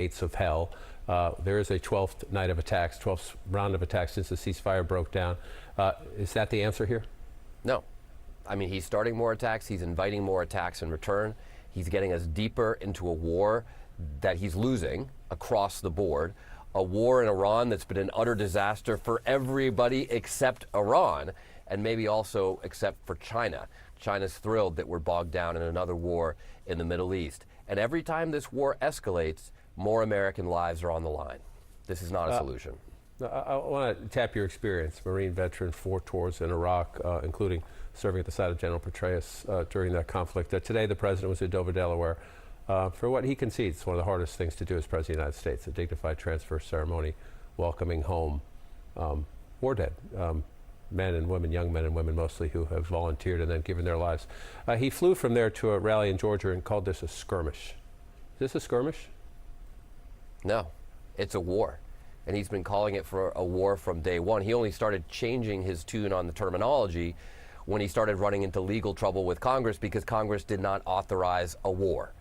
gates of hell. There is a 12th night of attacks, 12th round of attacks since the ceasefire broke down. Is that the answer here? No. I mean, he's starting more attacks. He's inviting more attacks in return. He's getting us deeper into a war that he's losing across the board. A war in Iran that's been an utter disaster for everybody except Iran, and maybe also except for China. China's thrilled that we're bogged down in another war in the Middle East. And every time this war escalates, more American lives are on the line. This is not a solution. I want to tap your experience, Marine veteran, 4 tours in Iraq, including serving at the side of General Petraeus during that conflict. Today, the president was in Dover, Delaware, for what he concedes one of the hardest things to do as President of the United States, a dignified transfer ceremony, welcoming home war dead men and women, young men and women mostly, who have volunteered and then given their lives. He flew from there to a rally in Georgia and called this a skirmish. Is this a skirmish? No, it's a war. And he's been calling it for a war from day one. He only started changing his tune on the terminology when he started running into legal trouble with Congress because Congress did not authorize a war.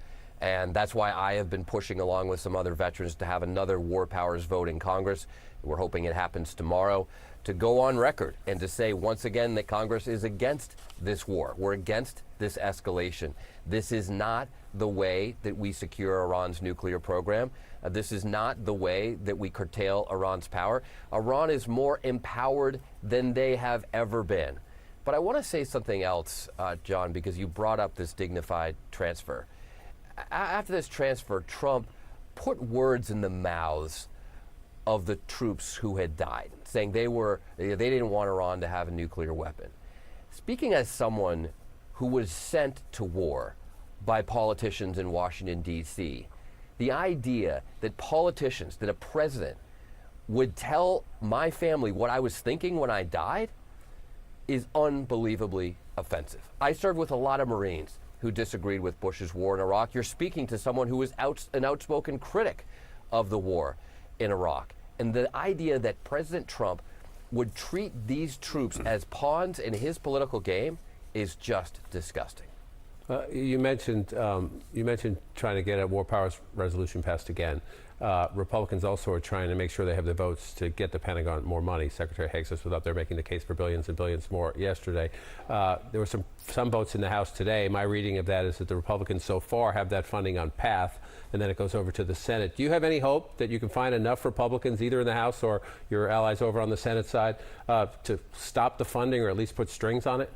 And that's why I have been pushing along with some other veterans to have another war powers vote in Congress. We're hoping it happens tomorrow, to go on record and to say once again that Congress is against this war. We're against this escalation. This is not the way that we secure Iran's nuclear program. This is not the way that we curtail Iran's power. Iran is more empowered than they have ever been. But I want to say something else, John, because you brought up this dignified transfer. After this transfer, Trump put words in the mouths of the troops who had died, saying they didn't want Iran to have a nuclear weapon. Speaking as someone who was sent to war by politicians in Washington, D.C., the idea that politicians, that a president would tell my family what I was thinking when I died is unbelievably offensive. I served with a lot of Marines who disagreed with Bush's war in Iraq. You're speaking to someone who was an outspoken critic of the war in Iraq. And the idea that President Trump would treat these troops as pawns in his political game is just disgusting. You mentioned trying to get a war powers resolution passed again. Republicans also are trying to make sure they have the votes to get the Pentagon more money. Secretary Haggs was up there making the case for billions and billions more yesterday. There were some votes in the House today. My reading of that is that the Republicans so far have that funding on path, and then it goes over to the Senate. Do you have any hope that you can find enough Republicans, either in the House or your allies over on the Senate side, to stop the funding or at least put strings on it?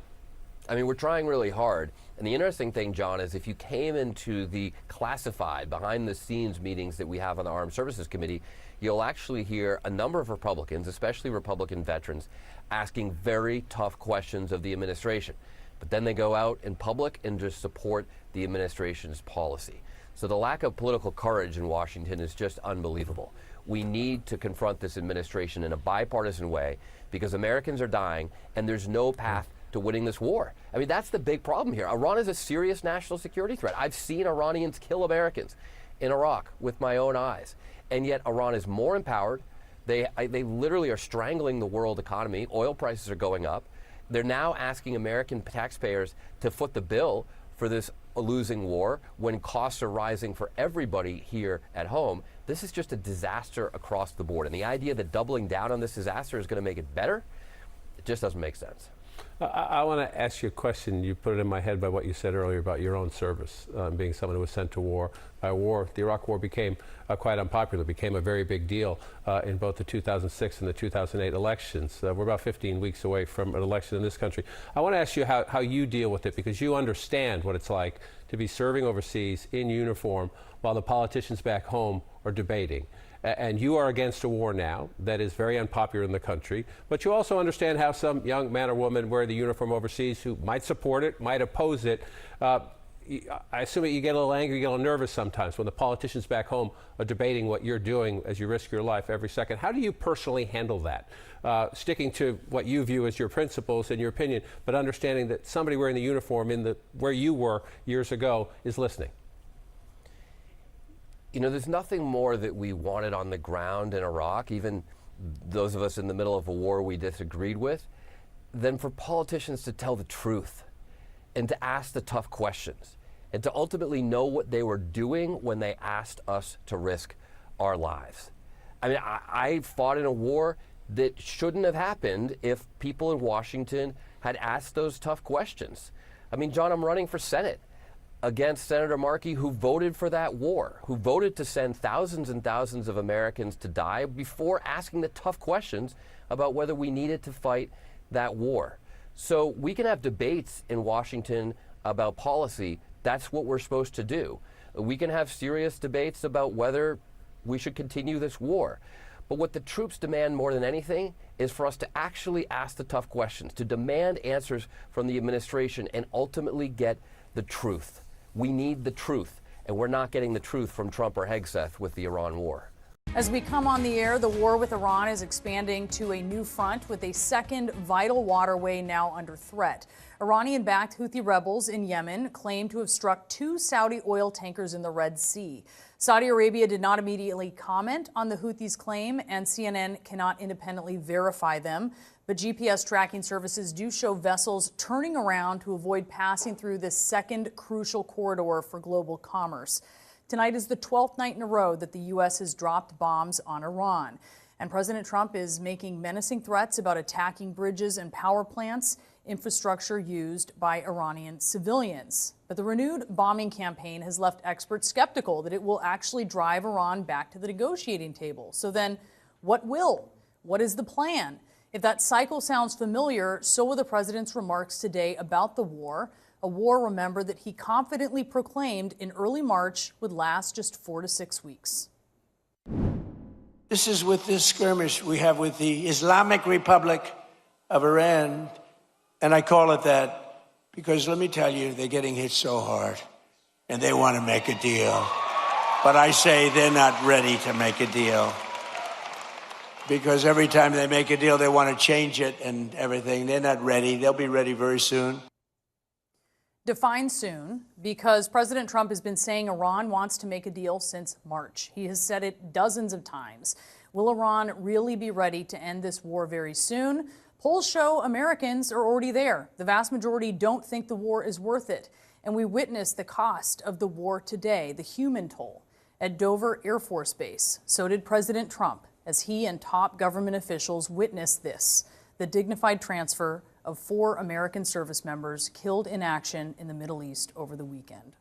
I mean, we're trying really hard. And the interesting thing, John, is if you came into the classified behind-the-scenes meetings that we have on the Armed Services Committee, you'll actually hear a number of Republicans, especially Republican veterans, asking very tough questions of the administration. But then they go out in public and just support the administration's policy. So the lack of political courage in Washington is just unbelievable. We need to confront this administration in a bipartisan way because Americans are dying and there's no path to winning this war. I mean, that's the big problem here. Iran is a serious national security threat. I've seen Iranians kill Americans in Iraq with my own eyes. And yet Iran is more empowered. They literally are strangling the world economy. Oil prices are going up. They're now asking American taxpayers to foot the bill for this losing war when costs are rising for everybody here at home. This is just a disaster across the board. And the idea that doubling down on this disaster is going to make it better, it just doesn't make sense. I want to ask you a question. You put it in my head by what you said earlier about your own service, being someone who was sent to war. By war, the Iraq War became quite unpopular, became a very big deal in both the 2006 and the 2008 elections. We're about 15 weeks away from an election in this country. I want to ask you how you deal with it, because you understand what it's like to be serving overseas in uniform while the politicians back home are debating. And you are against a war now that is very unpopular in the country, but you also understand how some young man or woman wearing the uniform overseas who might support it, might oppose it. I assume that you get a little angry, you get a little nervous sometimes when the politicians back home are debating what you're doing as you risk your life every second. How do you personally handle that? Sticking to what you view as your principles and your opinion, but understanding that somebody wearing the uniform where you were years ago is listening. You know, there's nothing more that we wanted on the ground in Iraq, even those of us in the middle of a war we disagreed with, than for politicians to tell the truth and to ask the tough questions and to ultimately know what they were doing when they asked us to risk our lives. I mean, I fought in a war that shouldn't have happened if people in Washington had asked those tough questions. I mean, John, I'm running for Senate against Senator Markey, who voted for that war, who voted to send thousands and thousands of Americans to die before asking the tough questions about whether we needed to fight that war. So we can have debates in Washington about policy. That's what we're supposed to do. We can have serious debates about whether we should continue this war. But what the troops demand more than anything is for us to actually ask the tough questions, to demand answers from the administration and ultimately get the truth. We need the truth, and we're not getting the truth from Trump or Hegseth with the Iran war. As we come on the air, the war with Iran is expanding to a new front with a second vital waterway now under threat. Iranian-backed Houthi rebels in Yemen claim to have struck 2 Saudi oil tankers in the Red Sea. Saudi Arabia did not immediately comment on the Houthis' claim, and CNN cannot independently verify them. But GPS tracking services do show vessels turning around to avoid passing through this second crucial corridor for global commerce. Tonight is the 12th night in a row that the U.S. has dropped bombs on Iran. And President Trump is making menacing threats about attacking bridges and power plants, infrastructure used by Iranian civilians. But the renewed bombing campaign has left experts skeptical that it will actually drive Iran back to the negotiating table. So then, what will? What is the plan? If that cycle sounds familiar, so will the president's remarks today about the war. A war, remember, that he confidently proclaimed in early March would last just 4 to 6 weeks. This is with this skirmish we have with the Islamic Republic of Iran, and I call it that because, let me tell you, they're getting hit so hard, and they want to make a deal. But I say they're not ready to make a deal, because every time they make a deal, they want to change it and everything. They're not ready. They'll be ready very soon. Define soon, because President Trump has been saying Iran wants to make a deal since March. He has said it dozens of times. Will Iran really be ready to end this war very soon? Polls show Americans are already there. The vast majority don't think the war is worth it. And we witnessed the cost of the war today, the human toll, at Dover Air Force Base. So did President Trump, as he and top government officials witnessed this, the dignified transfer of 4 American service members killed in action in the Middle East over the weekend.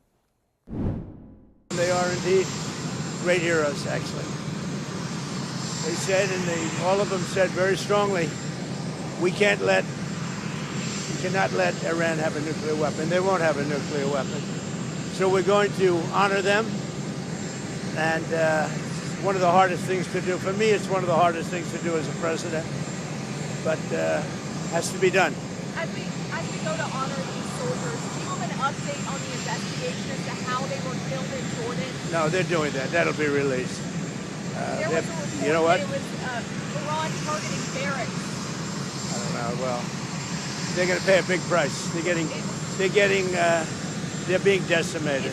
They are indeed great heroes, actually. They said, and all of them said very strongly, we cannot let Iran have a nuclear weapon. They won't have a nuclear weapon. So we're going to honor them. And one of the hardest things to do, for me, it's one of the hardest things to do as a president. But has to be done. As we go to honor these soldiers, do you have an update on the investigation as to how they were killed in Jordan? No, they're doing that. That'll be released. There was a report you know what? that it was Iran targeting barracks. I don't know. Well, they're going to pay a big price. They're being decimated.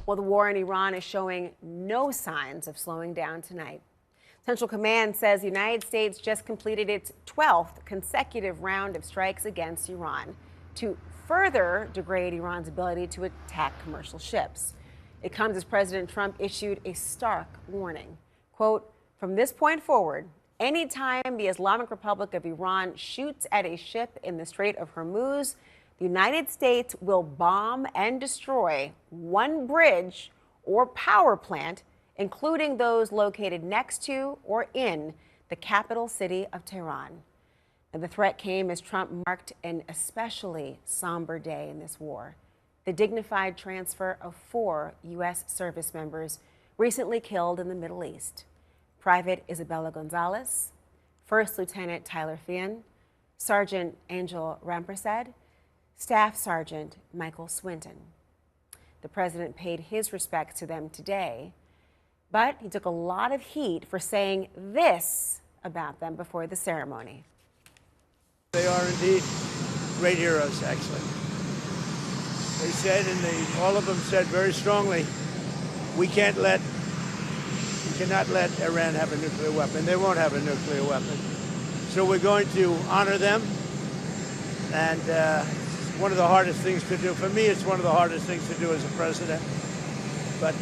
Well, the war in Iran is showing no signs of slowing down tonight. Central Command says the United States just completed its 12th consecutive round of strikes against Iran to further degrade Iran's ability to attack commercial ships. It comes as President Trump issued a stark warning. Quote, from this point forward, anytime the Islamic Republic of Iran shoots at a ship in the Strait of Hormuz, the United States will bomb and destroy one bridge or power plant, including those located next to or in the capital city of Tehran. And the threat came as Trump marked an especially somber day in this war, the dignified transfer of 4 U.S. service members recently killed in the Middle East: Private Isabella Gonzalez, First Lieutenant Tyler Fian, Sergeant Angel Rampersad, Staff Sergeant Michael Swinton. The president paid his respects to them today, but he took a lot of heat for saying this about them before the ceremony. They are indeed great heroes, actually. They said, and all of them said very strongly, we cannot let Iran have a nuclear weapon. They won't have a nuclear weapon. So we're going to honor them. And one of the hardest things to do, for me, it's one of the hardest things to do as a president. But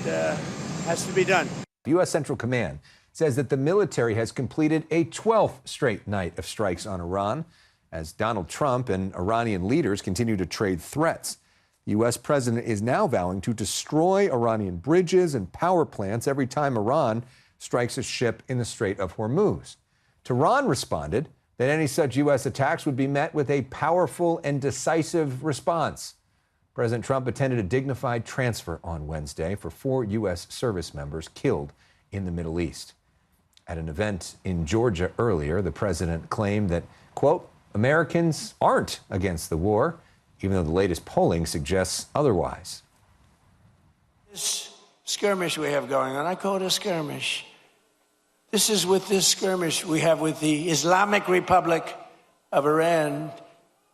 has to be done. U.S. Central Command says that the military has completed a 12th straight night of strikes on Iran as Donald Trump and Iranian leaders continue to trade threats. The U.S. president is now vowing to destroy Iranian bridges and power plants every time Iran strikes a ship in the Strait of Hormuz. Tehran responded that any such U.S. attacks would be met with a powerful and decisive response. President Trump attended a dignified transfer on Wednesday for 4 U.S. service members killed in the Middle East. At an event in Georgia earlier, the president claimed that, quote, Americans aren't against the war, even though the latest polling suggests otherwise. This skirmish we have going on, I call it a skirmish. This is with this skirmish we have with the Islamic Republic of Iran,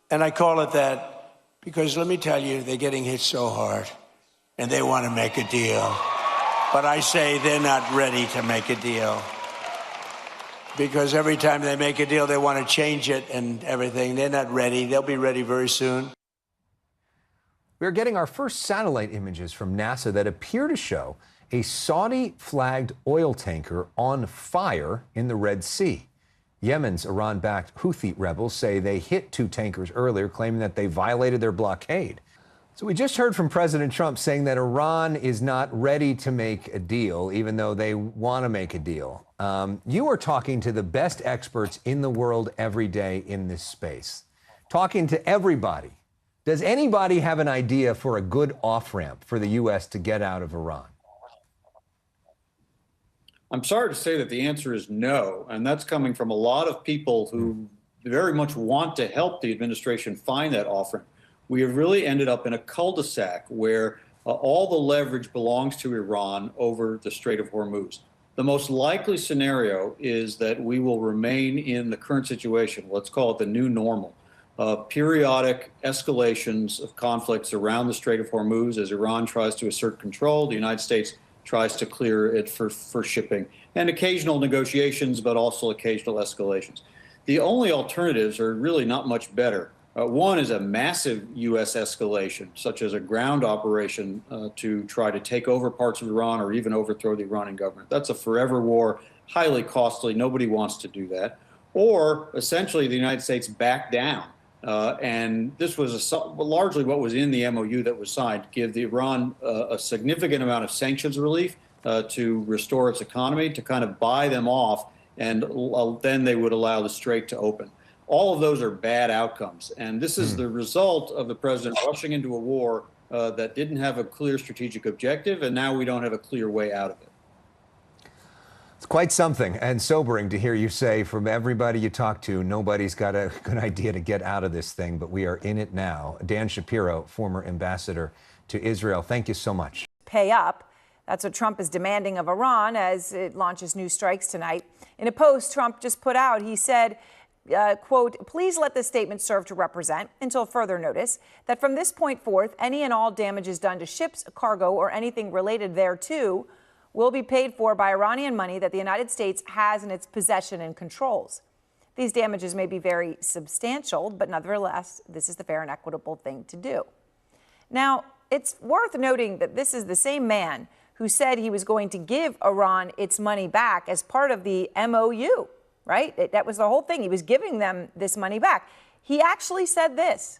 and I call it that because let me tell you, they're getting hit so hard, and they want to make a deal. But I say they're not ready to make a deal. Because every time they make a deal, they want to change it and everything. They're not ready. They'll be ready very soon. We're getting our first satellite images from NASA that appear to show a Saudi-flagged oil tanker on fire in the Red Sea. Yemen's Iran-backed Houthi rebels say they hit 2 tankers earlier, claiming that they violated their blockade. So we just heard from President Trump saying that Iran is not ready to make a deal, even though they want to make a deal. You are talking to the best experts in the world every day in this space, talking to everybody. Does anybody have an idea for a good off-ramp for the U.S. to get out of Iran? I'm sorry to say that the answer is no, and that's coming from a lot of people who very much want to help the administration find that off-ramp. We have really ended up in a cul-de-sac where all the leverage belongs to Iran over the Strait of Hormuz. The most likely scenario is that we will remain in the current situation, let's call it the new normal, periodic escalations of conflicts around the Strait of Hormuz as Iran tries to assert control, the United States tries to clear it for shipping, and occasional negotiations, but also occasional escalations. The only alternatives are really not much better. One is a massive U.S. escalation, such as a ground operation to try to take over parts of Iran or even overthrow the Iranian government. That's a forever war, highly costly. Nobody wants to do that. Or essentially the United States back down. And this was largely what was in the MOU that was signed, give the Iran a significant amount of sanctions relief to restore its economy, to kind of buy them off, and then they would allow the strait to open. All of those are bad outcomes. And this is the result of the president rushing into a war that didn't have a clear strategic objective, and now we don't have a clear way out of it. It's quite something and sobering to hear you say from everybody you talk to, nobody's got a good idea to get out of this thing, but we are in it now. Dan Shapiro, former ambassador to Israel, thank you so much. Pay up. That's what Trump is demanding of Iran as it launches new strikes tonight. In a post Trump just put out, he said, quote, please let this statement serve to represent, until further notice, that from this point forth, any and all damages done to ships, cargo, or anything related thereto will be paid for by Iranian money that the United States has in its possession and controls. These damages may be very substantial, but nevertheless, this is the fair and equitable thing to do. Now, it's worth noting that this is the same man who said he was going to give Iran its money back as part of the MOU. Right? That was the whole thing. He was giving them this money back. He actually said this.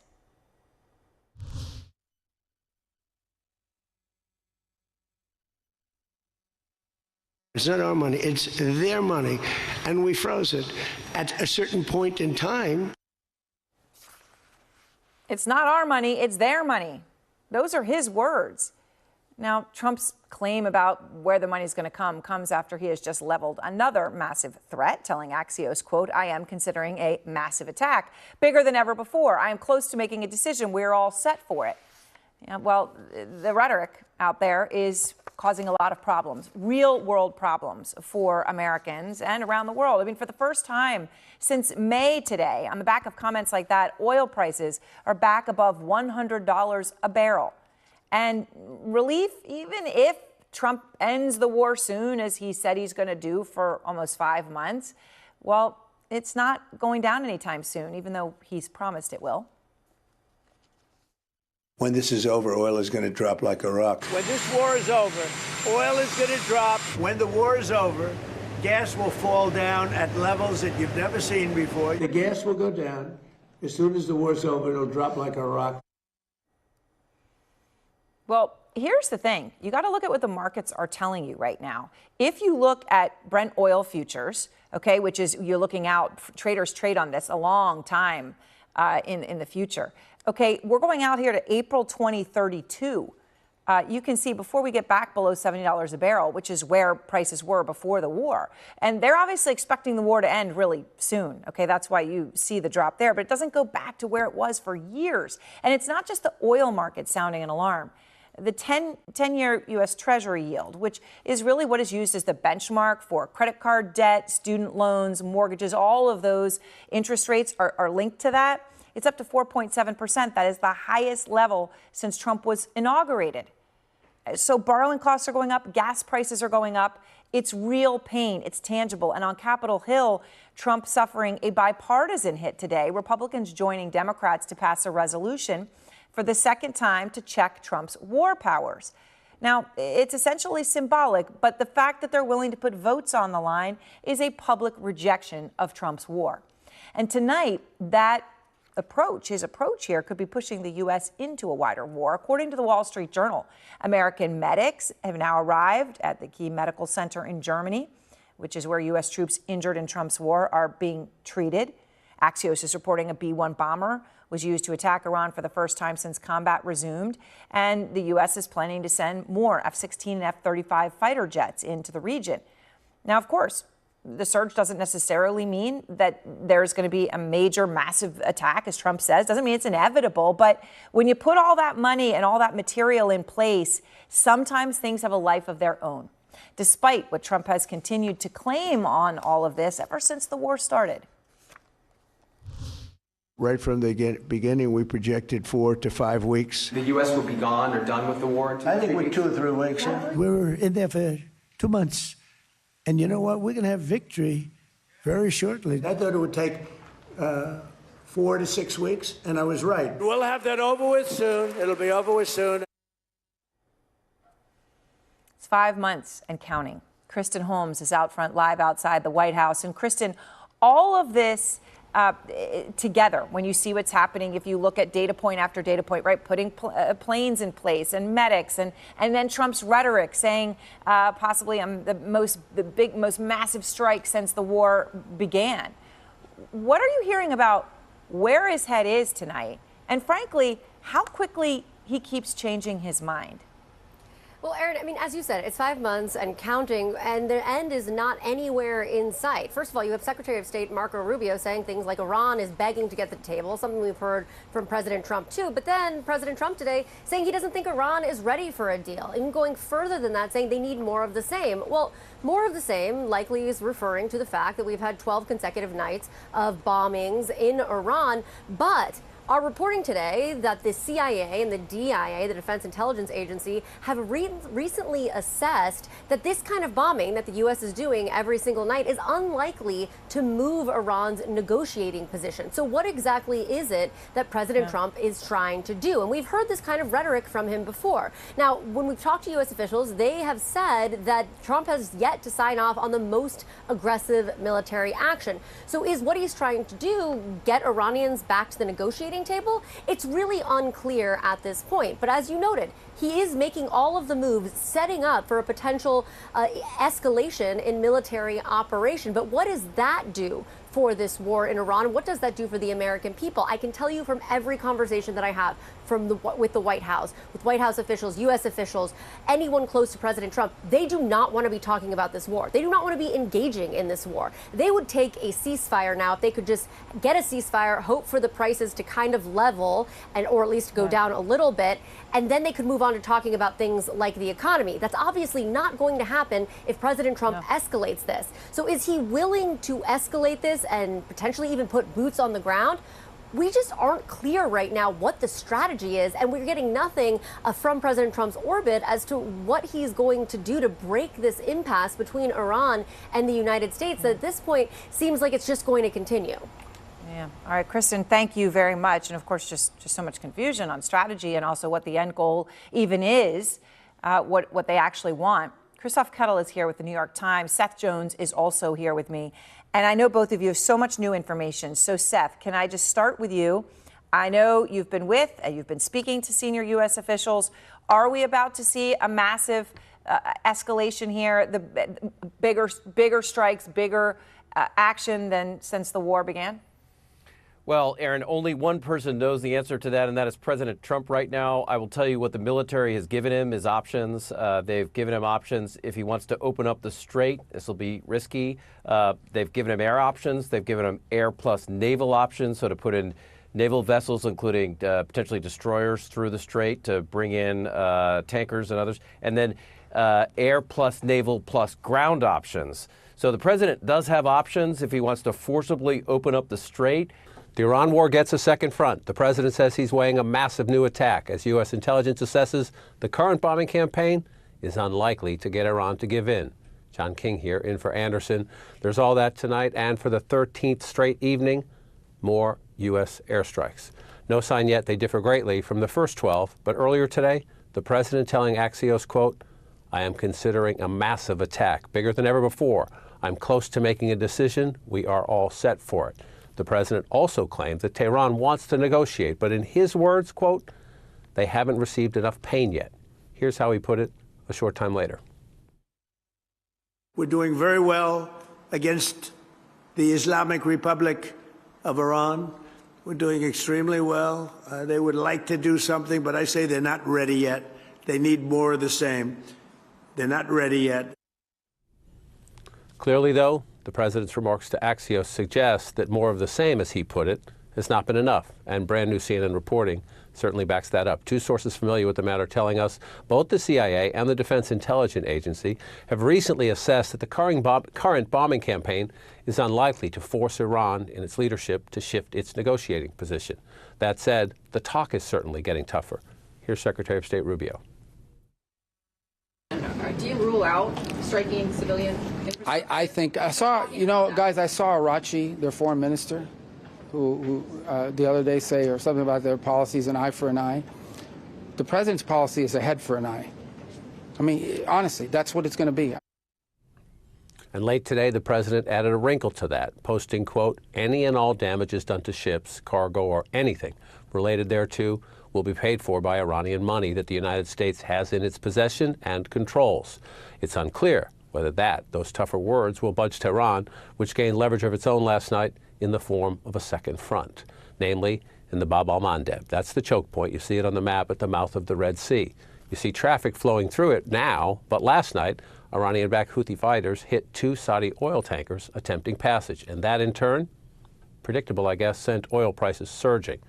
It's not our money, it's their money. And we froze it. At a certain point in time. It's not our money, it's their money. Those are his words. Now, Trump's claim about where the money is going to come comes after he has just leveled another massive threat, telling Axios, quote, I am considering a massive attack, bigger than ever before. I am close to making a decision. We're all set for it. Yeah, well, the rhetoric out there is causing a lot of problems, real world problems for Americans and around the world. I mean, for the first time since May today, on the back of comments like that, oil prices are back above $100 a barrel. And relief, even if Trump ends the war soon, as he said he's going to do for almost 5 months, well, it's not going down anytime soon, even though he's promised it will. When this is over, oil is going to drop like a rock. When this war is over, oil is going to drop. When the war is over, gas will fall down at levels that you've never seen before. The gas will go down. As soon as the war's over, it'll drop like a rock. Well, here's the thing. You got to look at what the markets are telling you right now. If you look at Brent oil futures, okay, which is you're looking out, traders trade on this a long time in the future. Okay, we're going out here to April 2032. You can see before we get back below $70 a barrel, which is where prices were before the war. And they're obviously expecting the war to end really soon. Okay, that's why you see the drop there. But it doesn't go back to where it was for years. And it's not just the oil market sounding an alarm. The 10-year U.S. Treasury yield, which is really what is used as the benchmark for credit card debt, student loans, mortgages, all of those interest rates are linked to that. It's up to 4.7%. That is the highest level since Trump was inaugurated. So borrowing costs are going up, gas prices are going up. It's real pain. It's tangible. And on Capitol Hill, Trump suffering a bipartisan hit today. Republicans joining Democrats to pass a resolution for the second time to check Trump's war powers. Now, it's essentially symbolic, but the fact that they're willing to put votes on the line is a public rejection of Trump's war. And tonight, his approach here could be pushing the U.S. into a wider war. According to the Wall Street Journal, American medics have now arrived at the key medical center in Germany, which is where U.S. troops injured in Trump's war are being treated. Axios is reporting a B-1 bomber was used to attack Iran for the first time since combat resumed, and the U.S. is planning to send more F-16 and F-35 fighter jets into the region. Now, of course, the surge doesn't necessarily mean that there's going to be a major, massive attack, as Trump says. Doesn't mean it's inevitable. But when you put all that money and all that material in place, sometimes things have a life of their own, despite what Trump has continued to claim on all of this ever since the war started. Right from the beginning, we projected 4 to 5 weeks. The U.S. will be gone or done with the war in 2 I think weeks? we're 2 or 3 weeks. We were in there for 2 months. And you know what? We're going to have victory very shortly. I thought it would take 4 to 6 weeks, and I was right. We'll have that over with soon. It'll be over with soon. It's 5 months and counting. Kristen Holmes is out front live outside the White House. And Kristen, all of this together, when you see what's happening, if you look at data point after data point, right, putting planes in place and medics, and then Trump's rhetoric saying possibly the most massive strike since the war began. What are you hearing about where his head is tonight, and frankly, how quickly he keeps changing his mind? Well, Erin, I mean, as you said, it's 5 months and counting, and the end is not anywhere in sight. First of all, you have Secretary of State Marco Rubio saying things like Iran is begging to get to the table, something we've heard from President Trump, too. But then President Trump today saying he doesn't think Iran is ready for a deal, even going further than that, saying they need more of the same. Well, more of the same likely is referring to the fact that we've had 12 consecutive nights of bombings in Iran, but are reporting today that the CIA and the DIA, the Defense Intelligence Agency, have recently assessed that this kind of bombing that the U.S. is doing every single night is unlikely to move Iran's negotiating position. So what exactly is it that President Trump is trying to do? And we've heard this kind of rhetoric from him before. Now, when we've talked to U.S. officials, they have said that Trump has yet to sign off on the most aggressive military action. So is what he's trying to do get Iranians back to the negotiating table? It's really unclear at this point. But as you noted, he is making all of the moves, setting up for a potential escalation in military operation. But what does that do for this war in Iran? What does that do for the American people? I can tell you from every conversation that I have with the White House, with White House officials, U.S. officials, anyone close to President Trump, they do not want to be talking about this war. They do not want to be engaging in this war. They would take a ceasefire now if they could just get a ceasefire, hope for the prices to kind of level or at least go down a little bit, and then they could move on to talking about things like the economy. That's obviously not going to happen if President Trump escalates this. So is he willing to escalate this and potentially even put boots on the ground? We just aren't clear right now what the strategy is, and we're getting nothing from President Trump's orbit as to what he's going to do to break this impasse between Iran and the United States that at this point seems like it's just going to continue. Yeah. All right, Kristen, thank you very much. And of course, just so much confusion on strategy and also what the end goal even is, what they actually want. Christoph Kettle is here with the New York Times. Seth Jones is also here with me. And I know both of you have so much new information. So Seth, can I just start with you? I know you've been speaking to senior U.S. officials. Are we about to see a massive escalation here? The bigger strikes, bigger action than since the war began? Well, Aaron, only one person knows the answer to that, and that is President Trump right now. I will tell you what the military has given him is options. They've given him options if he wants to open up the strait. This will be risky. They've given him air options. They've given him air plus naval options, so to put in naval vessels, including potentially destroyers through the strait to bring in tankers and others, and then air plus naval plus ground options. So the president does have options if he wants to forcibly open up the strait. The Iran war gets a second front. The president says he's weighing a massive new attack as U.S. intelligence assesses the current bombing campaign is unlikely to get Iran to give in. John King here, in for Anderson. There's all that tonight, and for the 13th straight evening, more U.S. airstrikes. No sign yet they differ greatly from the first 12, but earlier today, the president telling Axios, quote, "I am considering a massive attack, bigger than ever before. I'm close to making a decision. We are all set for it." The president also claimed that Tehran wants to negotiate, but in his words, quote, "They haven't received enough pain yet." Here's how he put it a short time later. We're doing very well against the Islamic Republic of Iran. We're doing extremely well. They would like to do something, but I say they're not ready yet. They need more of the same. They're not ready yet. Clearly, though, the president's remarks to Axios suggest that more of the same, as he put it, has not been enough, and brand new CNN reporting certainly backs that up. Two sources familiar with the matter telling us both the CIA and the Defense Intelligence Agency have recently assessed that the current bombing campaign is unlikely to force Iran and its leadership to shift its negotiating position. That said, the talk is certainly getting tougher. Here's Secretary of State Rubio. Do you rule out striking civilian? I think I saw, guys, I saw Arachi, their foreign minister, who the other day say or something about their policies, an eye for an eye. The president's policy is a head for an eye. I mean, honestly, that's what it's going to be. And late today, the president added a wrinkle to that, posting, quote, "Any and all damages done to ships, cargo, or anything related thereto will be paid for by Iranian money that the United States has in its possession and controls." It's unclear whether those tougher words will budge Tehran, which gained leverage of its own last night in the form of a second front, namely in the Bab al-Mandeb. That's the choke point. You see it on the map at the mouth of the Red Sea. You see traffic flowing through it now, but last night, Iranian-backed Houthi fighters hit 2 Saudi oil tankers attempting passage, and that in turn, predictable I guess, sent oil prices surging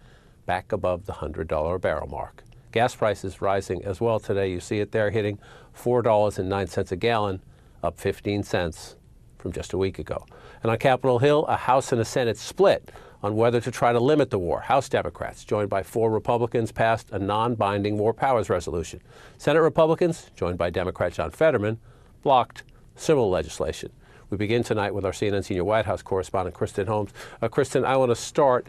back above the $100 a barrel mark. Gas prices rising as well today. You see it there hitting $4.09 a gallon, up 15 cents from just a week ago. And on Capitol Hill, a House and a Senate split on whether to try to limit the war. House Democrats, joined by 4 Republicans, passed a non-binding war powers resolution. Senate Republicans, joined by Democrat John Fetterman, blocked similar legislation. We begin tonight with our CNN senior White House correspondent, Kristen Holmes. Kristen, I want to start.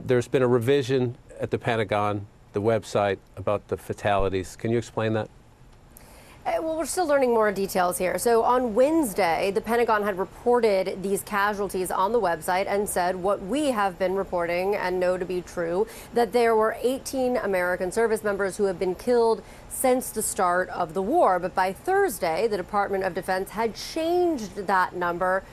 There's been a revision at the Pentagon, the website, about the fatalities. Can you explain that? Well, we're still learning more details here. So on Wednesday, the Pentagon had reported these casualties on the website and said what we have been reporting and know to be true, that there were 18 American service members who have been killed since the start of the war. But by Thursday, the Department of Defense had changed that number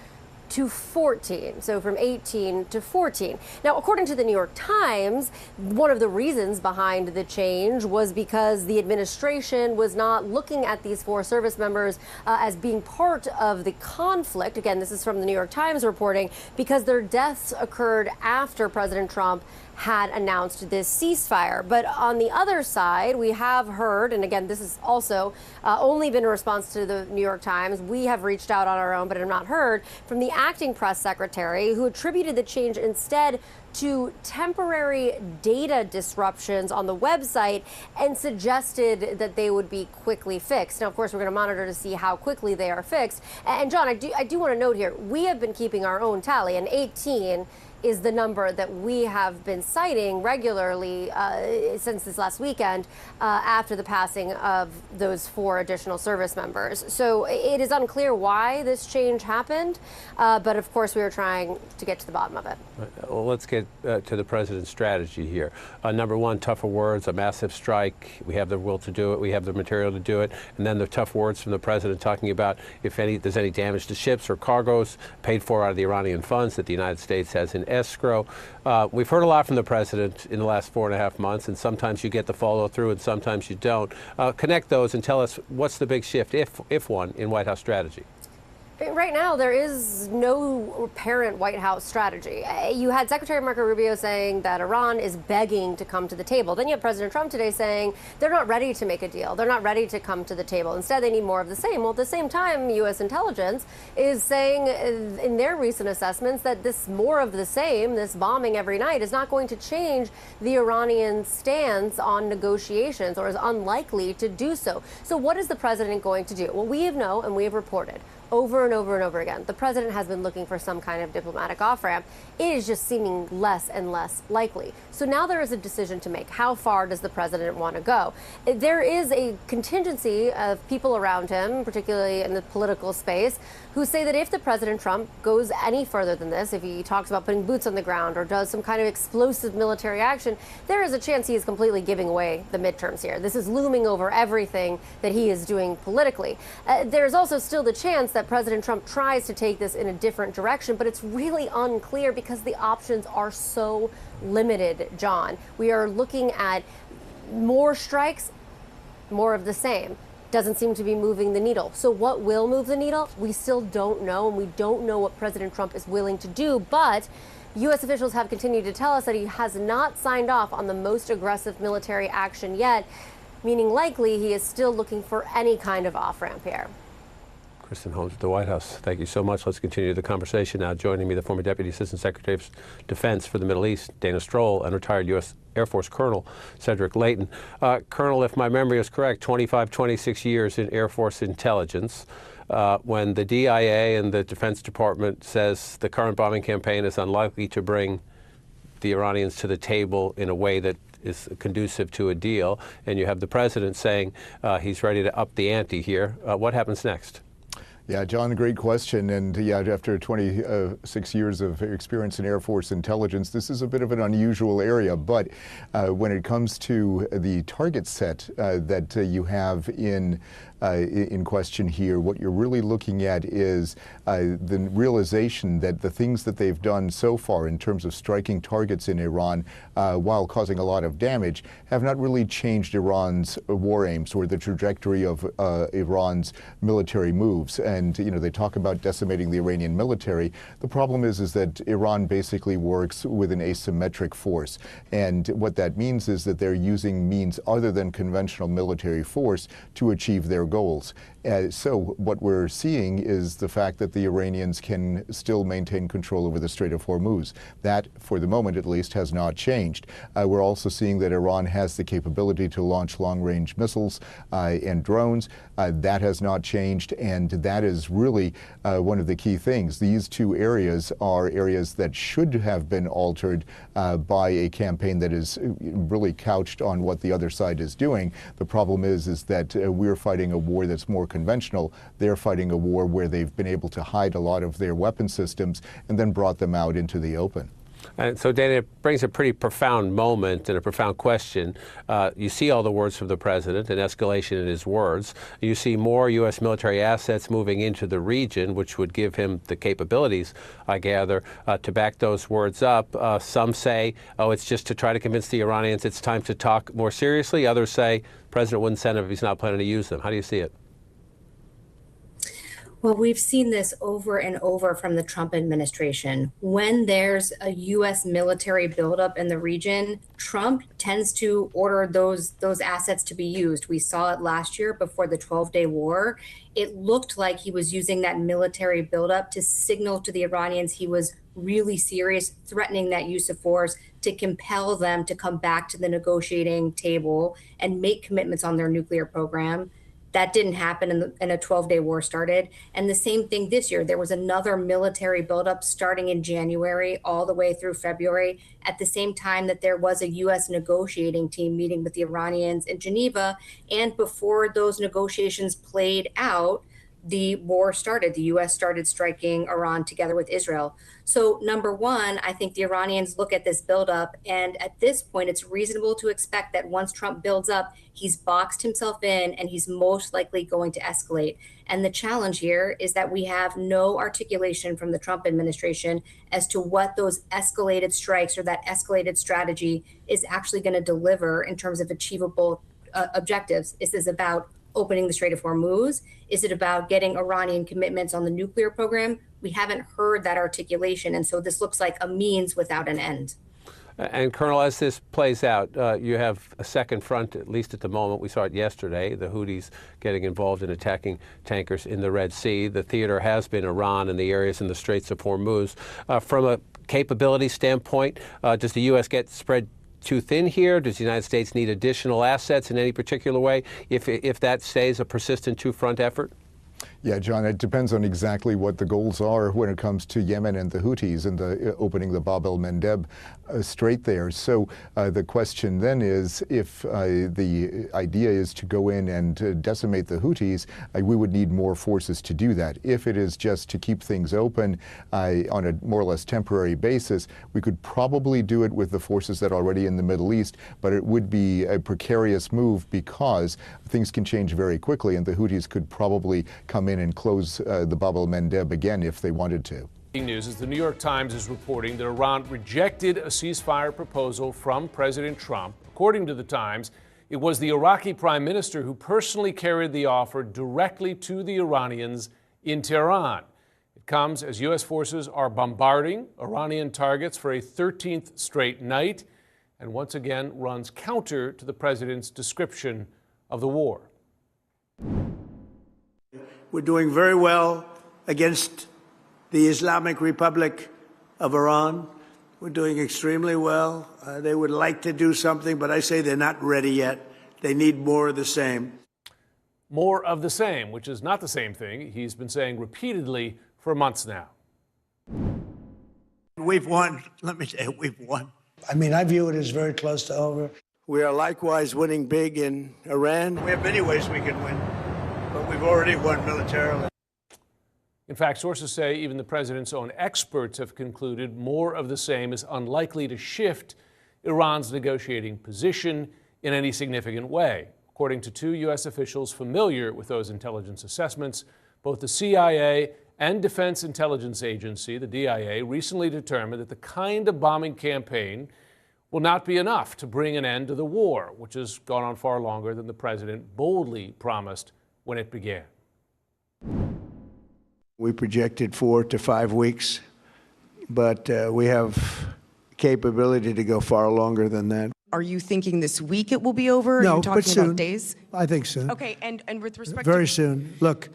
to 14, so from 18 to 14. Now, according to the New York Times, one of the reasons behind the change was because the administration was not looking at these 4 service members as being part of the conflict. Again, this is from the New York Times reporting, because their deaths occurred after President Trump had announced this ceasefire. But on the other side, we have heard, and again, this has also only been a response to the New York Times. We have reached out on our own, but have not heard from the acting press secretary, who attributed the change instead to temporary data disruptions on the website and suggested that they would be quickly fixed. Now, of course, we're going to monitor to see how quickly they are fixed. And John, I do want to note here, we have been keeping our own tally, and 18 is the number that we have been citing regularly since this last weekend after the passing of those 4 additional service members. So it is unclear why this change happened, but of course we are trying to get to the bottom of it. Well, let's get to the president's strategy here. Number one, tougher words, a massive strike. We have the will to do it. We have the material to do it. And then the tough words from the president talking about if there's any damage to ships or cargoes paid for out of the Iranian funds that the United States has in escrow. We've heard a lot from the president in the last 4.5 months, and sometimes you get the follow through and sometimes you don't. Connect those and tell us what's the big shift, if one, in White House strategy. Right now, there is no apparent White House strategy. You had Secretary Marco Rubio saying that Iran is begging to come to the table. Then you have President Trump today saying they're not ready to make a deal. They're not ready to come to the table. Instead, they need more of the same. Well, at the same time, U.S. intelligence is saying in their recent assessments that this more of the same, this bombing every night, is not going to change the Iranian stance on negotiations, or is unlikely to do so. So what is the president going to do? Well, we know and we have reported over and over and over again, the president has been looking for some kind of diplomatic off-ramp. It is just seeming less and less likely. So now there is a decision to make. How far does the president want to go? There is a contingency of people around him, particularly in the political space, who say that if the President Trump goes any further than this, if he talks about putting boots on the ground or does some kind of explosive military action, there is a chance he is completely giving away the midterms here. This is looming over everything that he is doing politically. There's also still the chance that President Trump tries to take this in a different direction, but it's really unclear because the options are so limited, John. We are looking at more strikes, more of the same. Doesn't seem to be moving the needle. So what will move the needle? We still don't know, and we don't know what President Trump is willing to do, but U.S. officials have continued to tell us that he has not signed off on the most aggressive military action yet, meaning likely he is still looking for any kind of off-ramp here. Kristen Holmes at the White House. Thank you so much. Let's continue the conversation now. Joining me, the former Deputy Assistant Secretary of Defense for the Middle East, Dana Stroll, and retired U.S. Air Force Colonel Cedric Leighton. Colonel, if my memory is correct, 26 years in Air Force intelligence. When the DIA and the Defense Department says the current bombing campaign is unlikely to bring the Iranians to the table in a way that is conducive to a deal, and you have the president saying he's ready to up the ante here, what happens next? Yeah, John, great question. And yeah, after 26 years of experience in Air Force intelligence, this is a bit of an unusual area. But when it comes to the target set that you have in question here, what you're really looking at is the realization that the things that they've done so far in terms of striking targets in Iran while causing a lot of damage have not really changed Iran's war aims or the trajectory of Iran's military moves. And, you know, they talk about decimating the Iranian military. The problem is that Iran basically works with an asymmetric force. And what that means is that they're using means other than conventional military force to achieve their goals. So what we're seeing is the fact that the Iranians can still maintain control over the Strait of Hormuz. That, for the moment at least, has not changed. We're also seeing that Iran has the capability to launch long-range missiles and drones. That has not changed, and that is really one of the key things. These two areas are areas that should have been altered by a campaign that is really couched on what the other side is doing. The problem is that we're fighting a war that's more conventional. They're fighting a war where they've been able to hide a lot of their weapon systems and then brought them out into the open. And so, Dana, it brings a pretty profound moment and a profound question. You see all the words from the president, an escalation in his words. You see more U.S. military assets moving into the region, which would give him the capabilities, I gather, to back those words up. Some say, oh, it's just to try to convince the Iranians it's time to talk more seriously. Others say the president wouldn't send them if he's not planning to use them. How do you see it? Well, we've seen this over and over from the Trump administration. When there's a U.S. military buildup in the region, Trump tends to order those assets to be used. We saw it last year before the 12-day war. It looked like he was using that military buildup to signal to the Iranians he was really serious, threatening that use of force to compel them to come back to the negotiating table and make commitments on their nuclear program. That didn't happen in a 12-day war started. And the same thing this year. There was another military buildup starting in January all the way through February, at the same time that there was a U.S. negotiating team meeting with the Iranians in Geneva. And before those negotiations played out, the war started. The U.S. started striking Iran together with Israel. So number one, I think the Iranians look at this buildup, and at this point, it's reasonable to expect that once Trump builds up, he's boxed himself in and he's most likely going to escalate. And the challenge here is that we have no articulation from the Trump administration as to what those escalated strikes or that escalated strategy is actually going to deliver in terms of achievable objectives. Is this about opening the Strait of Hormuz? Is it about getting Iranian commitments on the nuclear program? We haven't heard that articulation, and so this looks like a means without an end. And Colonel, as this plays out, you have a second front, at least at the moment. We saw it yesterday, the Houthis getting involved in attacking tankers in the Red Sea. The theater has been Iran and the areas in the Straits of Hormuz. From a capability standpoint, does the U.S. get spread too thin here? Does the United States need additional assets in any particular way if that stays a persistent two-front effort? Yeah, John, it depends on exactly what the goals are when it comes to Yemen and the Houthis and the opening the Bab el-Mandeb Strait there. So the question then is, if the idea is to go in and decimate the Houthis, we would need more forces to do that. If it is just to keep things open on a more or less temporary basis, we could probably do it with the forces that are already in the Middle East, but it would be a precarious move because things can change very quickly, and the Houthis could probably come in and close the Bab el-Mandeb again if they wanted to. News is the New York Times is reporting that Iran rejected a ceasefire proposal from President Trump. According to the Times, it was the Iraqi prime minister who personally carried the offer directly to the Iranians in Tehran. It comes as U.S. forces are bombarding Iranian targets for a 13th straight night, and once again runs counter to the president's description of the war. We're doing very well against the Islamic Republic of Iran. We're doing extremely well. They would like to do something, but I say they're not ready yet. They need more of the same. More of the same, which is not the same thing he's been saying repeatedly for months now. We've won. Let me tell you, we've won. I mean, I view it as very close to over. We are likewise winning big in Iran. We have many ways we can win, but we've already won militarily. In fact, sources say even the president's own experts have concluded more of the same is unlikely to shift Iran's negotiating position in any significant way. According to two U.S. officials familiar with those intelligence assessments, both the CIA and Defense Intelligence Agency, the DIA, recently determined that the kind of bombing campaign will not be enough to bring an end to the war, which has gone on far longer than the president boldly promised when it began. We projected 4 to 5 weeks, but we have capability to go far longer than that. Are you thinking this week it will be over? No, Are you talking but soon. about days? I think soon. Okay, and with respect Very to soon. Look.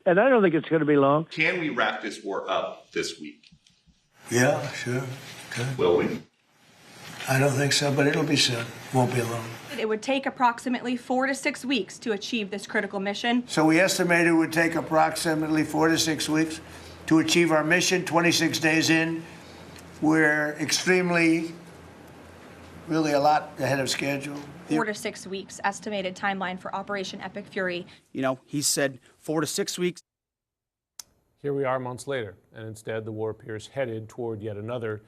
And I don't think it's going to be long. Can we wrap this war up this week? Yeah, sure. Okay. Will we? I don't think so, but it'll be soon. Won't be long. It would take approximately 4 to 6 weeks to achieve this critical mission. So we estimate it would take approximately 4 to 6 weeks to achieve our mission. 26 days in, we're really a lot ahead of schedule. 4 to 6 weeks estimated timeline for Operation Epic Fury. You know, he said 4 to 6 weeks. Here we are months later, and instead the war appears headed toward yet another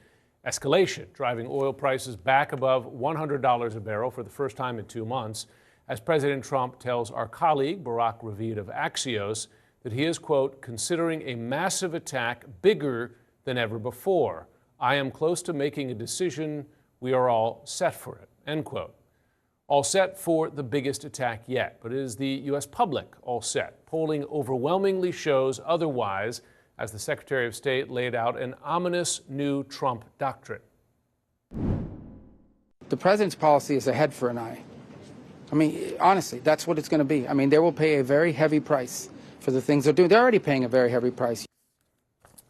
escalation, driving oil prices back above $100 a barrel for the first time in 2 months, as President Trump tells our colleague Barak Ravid of Axios that he is, quote, considering a massive attack bigger than ever before. I am close to making a decision. We are all set for it, end quote. All set for the biggest attack yet, but is the U.S. public all set? Polling overwhelmingly shows otherwise, as the Secretary of State laid out an ominous new Trump doctrine. The president's policy is a head for an eye. I mean, honestly, that's what it's going to be. I mean, they will pay a very heavy price for the things they're doing. They're already paying a very heavy price.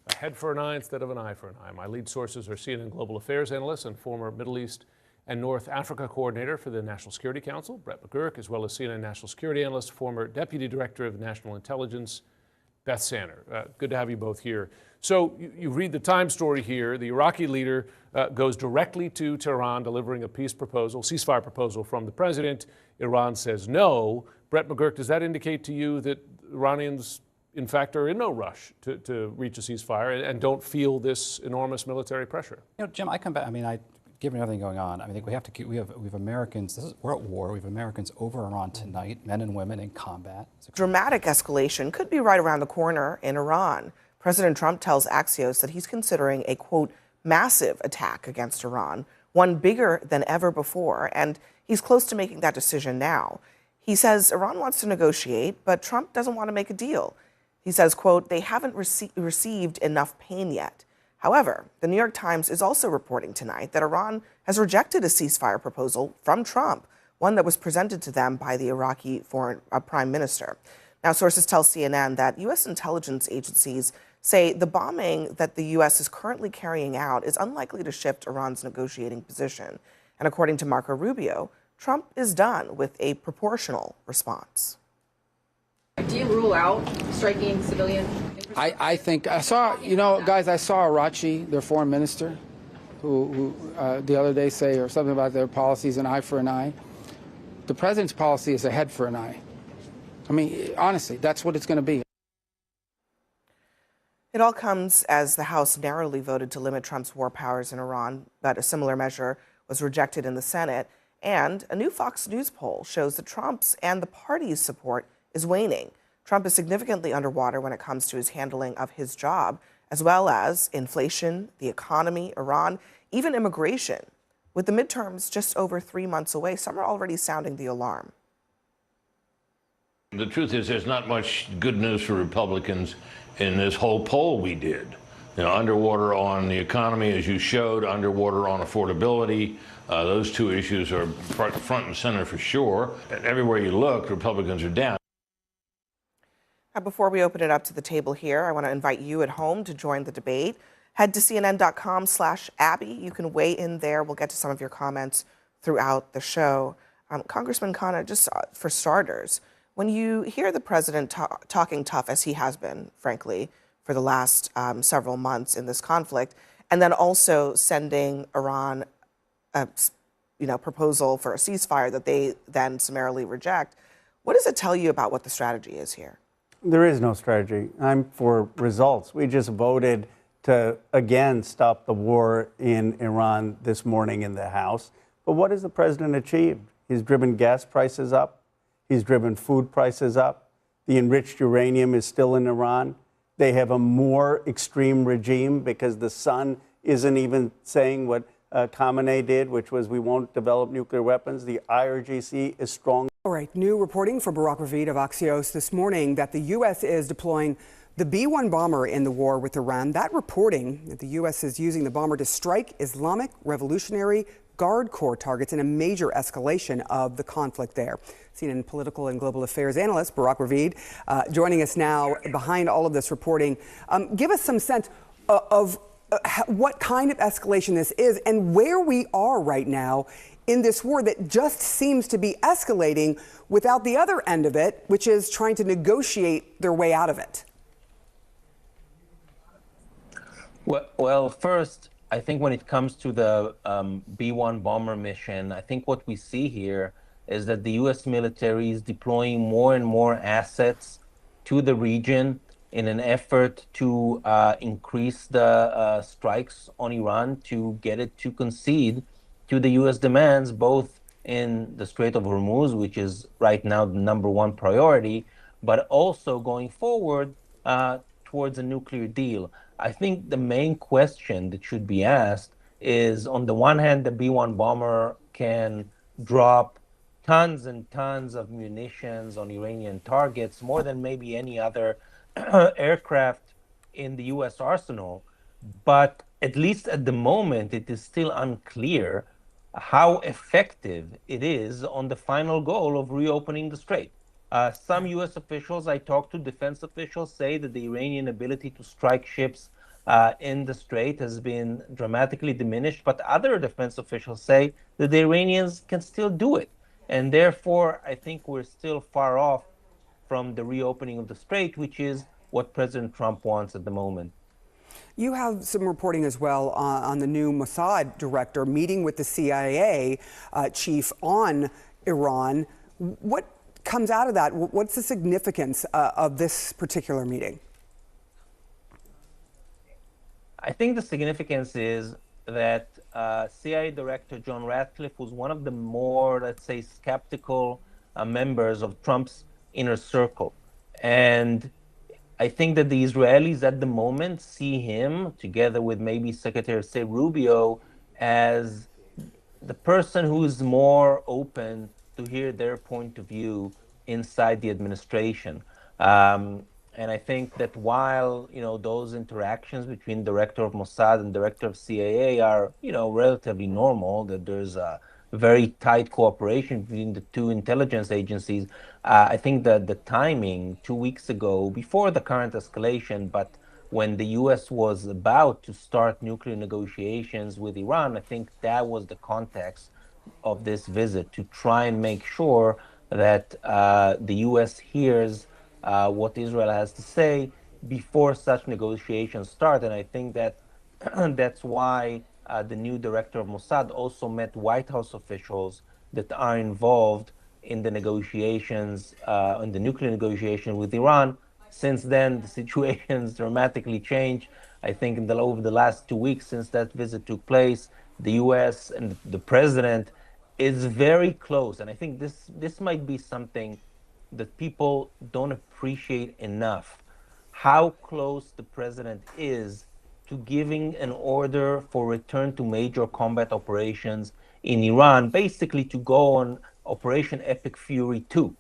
A head for an eye instead of an eye for an eye. My lead sources are CNN Global Affairs analyst and former Middle East and North Africa coordinator for the National Security Council, Brett McGurk, as well as CNN national security analyst, former deputy director of national intelligence, Beth Sanner. Good to have you both here. So you read the Times story here. The Iraqi leader goes directly to Tehran, delivering a peace proposal, ceasefire proposal from the president. Iran says no. Brett McGurk, does that indicate to you that Iranians, in fact, are in no rush to reach a ceasefire and don't feel this enormous military pressure? Jim, I come back. Given everything going on, I think we have to keep. We have Americans. We're at war. We have Americans over Iran tonight, men and women in combat. Dramatic escalation could be right around the corner in Iran. President Trump tells Axios that he's considering a, quote, massive attack against Iran, one bigger than ever before, and he's close to making that decision now. He says Iran wants to negotiate, but Trump doesn't want to make a deal. He says, quote, they haven't received enough pain yet. However, the New York Times is also reporting tonight that Iran has rejected a ceasefire proposal from Trump, one that was presented to them by the Iraqi prime minister. Now, sources tell CNN that U.S. intelligence agencies say the bombing that the U.S. is currently carrying out is unlikely to shift Iran's negotiating position. And according to Marco Rubio, Trump is done with a proportional response. Do you rule out striking civilian? I think I saw, guys, I saw Arachi, their foreign minister, who the other day say or something about their policies, an eye for an eye. The president's policy is a head for an eye. Honestly, that's what it's going to be. It all comes as the House narrowly voted to limit Trump's war powers in Iran, but a similar measure was rejected in the Senate. And a new Fox News poll shows that Trump's and the party's support is waning. Trump is significantly underwater when it comes to his handling of his job, as well as inflation, the economy, Iran, even immigration. With the midterms just over 3 months away, some are already sounding the alarm. The truth is there's not much good news for Republicans in this whole poll we did. Underwater on the economy, as you showed, underwater on affordability. Those two issues are front and center for sure. And everywhere you look, Republicans are down. Now, before we open it up to the table here, I want to invite you at home to join the debate. Head to CNN.com/Abby. You can weigh in there. We'll get to some of your comments throughout the show. Congressman Khanna, just for starters, when you hear the president talking tough, as he has been, frankly, for the last several months in this conflict, and then also sending Iran a proposal for a ceasefire that they then summarily reject, what does it tell you about what the strategy is here? There is no strategy. I'm for results. We just voted to, again, stop the war in Iran this morning in the House. But what has the president achieved? He's driven gas prices up. He's driven food prices up. The enriched uranium is still in Iran. They have a more extreme regime because the sun isn't even saying what Khamenei did, which was we won't develop nuclear weapons. The IRGC is strong. All right, new reporting from Barak Ravid of Axios this morning that the U.S. is deploying the B-1 bomber in the war with Iran. That reporting that the U.S. is using the bomber to strike Islamic Revolutionary Guard Corps targets in a major escalation of the conflict there. CNN political and global affairs analyst Barak Ravid joining us now behind all of this reporting. Give us some sense of what kind of escalation this is and where we are right now in this war that just seems to be escalating without the other end of it, which is trying to negotiate their way out of it. Well, first, I think when it comes to the B-1 bomber mission, I think what we see here is that the U.S. military is deploying more and more assets to the region in an effort to increase the strikes on Iran, to get it to concede to the U.S. demands, both in the Strait of Hormuz, which is right now the #1 priority, but also going forward towards a nuclear deal. I think the main question that should be asked is, on the one hand, the B-1 bomber can drop tons and tons of munitions on Iranian targets, more than maybe any other aircraft in the U.S. arsenal. But at least at the moment, it is still unclear how effective it is on the final goal of reopening the strait. Some U.S. officials I talked to, defense officials, say that the Iranian ability to strike ships in the strait has been dramatically diminished, but other defense officials say that the Iranians can still do it. And therefore, I think we're still far off from the reopening of the strait, which is what President Trump wants at the moment. You have some reporting as well on the new Mossad director meeting with the CIA chief on Iran. What comes out of that? What's the significance of this particular meeting? I think the significance is that CIA Director John Ratcliffe was one of the more, let's say, skeptical members of Trump's inner circle. And I think that the Israelis at the moment see him, together with maybe Secretary of State Rubio, as the person who is more open to hear their point of view inside the administration. And I think that while, those interactions between director of Mossad and director of CIA are, relatively normal, that there's a very tight cooperation between the two intelligence agencies, I think that the timing 2 weeks ago, before the current escalation, but when the U.S. was about to start nuclear negotiations with Iran, I think that was the context of this visit, to try and make sure that the U.S. hears what Israel has to say before such negotiations start. And I think that that's why the new director of Mossad also met White House officials that are involved in the negotiations, in the nuclear negotiation with Iran. Since then, the situation's dramatically changed. I think over the last 2 weeks since that visit took place, the U.S. and the president is very close. And I think this might be something that people don't appreciate enough, how close the president is to giving an order for return to major combat operations in Iran, basically to go on Operation Epic Fury 2.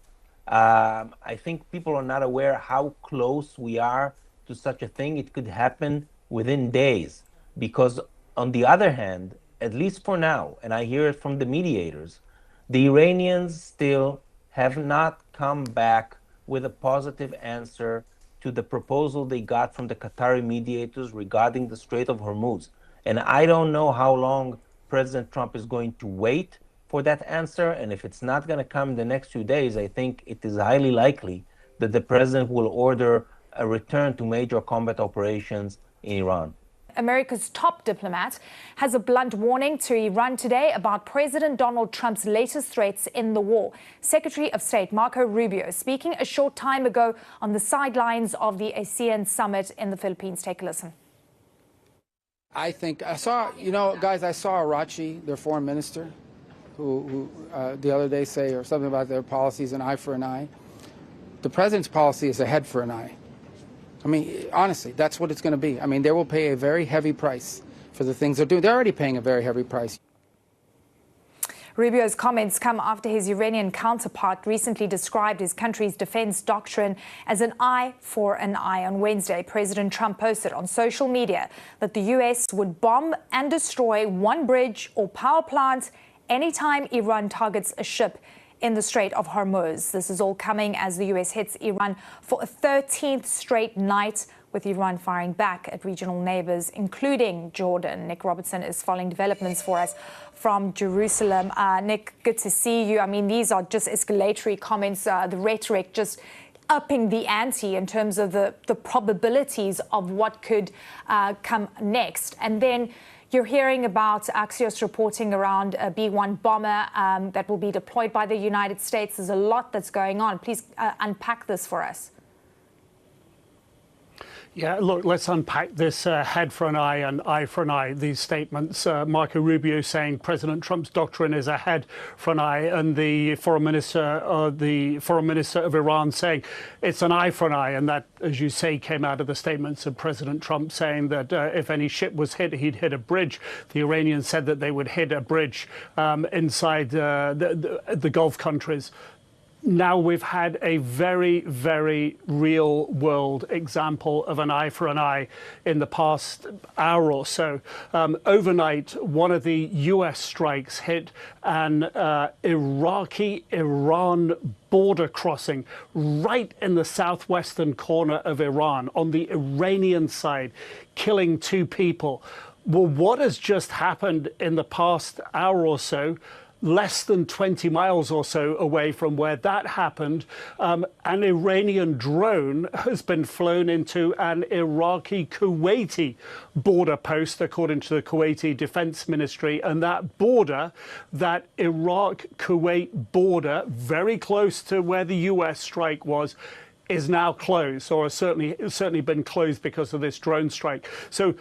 I think people are not aware how close we are to such a thing. It could happen within days, because on the other hand, at least for now, and I hear it from the mediators, the Iranians still have not come back with a positive answer to the proposal they got from the Qatari mediators regarding the Strait of Hormuz. And I don't know how long President Trump is going to wait for that answer. And if it's not going to come in the next few days, I think it is highly likely that the president will order a return to major combat operations in Iran. America's top diplomat has a blunt warning to Iran today about President Donald Trump's latest threats in the war. Secretary of State Marco Rubio speaking a short time ago on the sidelines of the ASEAN summit in the Philippines. Take a listen. I think I saw Arachi, their foreign minister, who the other day say or something about their policies, an eye for an eye. The president's policy is a head for an eye. I mean, honestly, that's what it's going to be. I mean, they will pay a very heavy price for the things they're doing. They're already paying a very heavy price. Rubio's comments come after his Iranian counterpart recently described his country's defense doctrine as an eye for an eye. On Wednesday, President Trump posted on social media that the U.S. would bomb and destroy one bridge or power plant anytime Iran targets a ship in the Strait of Hormuz. This is all coming as the U.S. hits Iran for a 13th straight night, with Iran firing back at regional neighbors, including Jordan. Nick Robertson is following developments for us from Jerusalem. Nick, good to see you. I mean, these are just escalatory comments, the rhetoric just upping the ante in terms of the probabilities of what could come next. And then you're hearing about Axios reporting around a B-1 bomber that will be deployed by the United States. There's a lot that's going on. Please unpack this for us. Yeah, look, let's unpack this head for an eye and eye for an eye. These statements, Marco Rubio saying President Trump's doctrine is a head for an eye, and the foreign minister of Iran saying it's an eye for an eye. And that, as you say, came out of the statements of President Trump saying that if any ship was hit, he'd hit a bridge. The Iranians said that they would hit a bridge inside the Gulf countries. now we've had a very, very real world example of an eye for an eye in the past hour or so. Overnight, one of the US strikes hit an Iraqi-Iran border crossing right in the southwestern corner of Iran on the Iranian side, killing 2 people. Well, what has just happened in the past hour or so, less than 20 miles or so away from where that happened, an Iranian drone has been flown into an Iraqi-Kuwaiti border post, according to the Kuwaiti Defense Ministry. And that border, that Iraq-Kuwait border, very close to where the US strike was, is now closed, or has certainly been closed because of this drone strike. So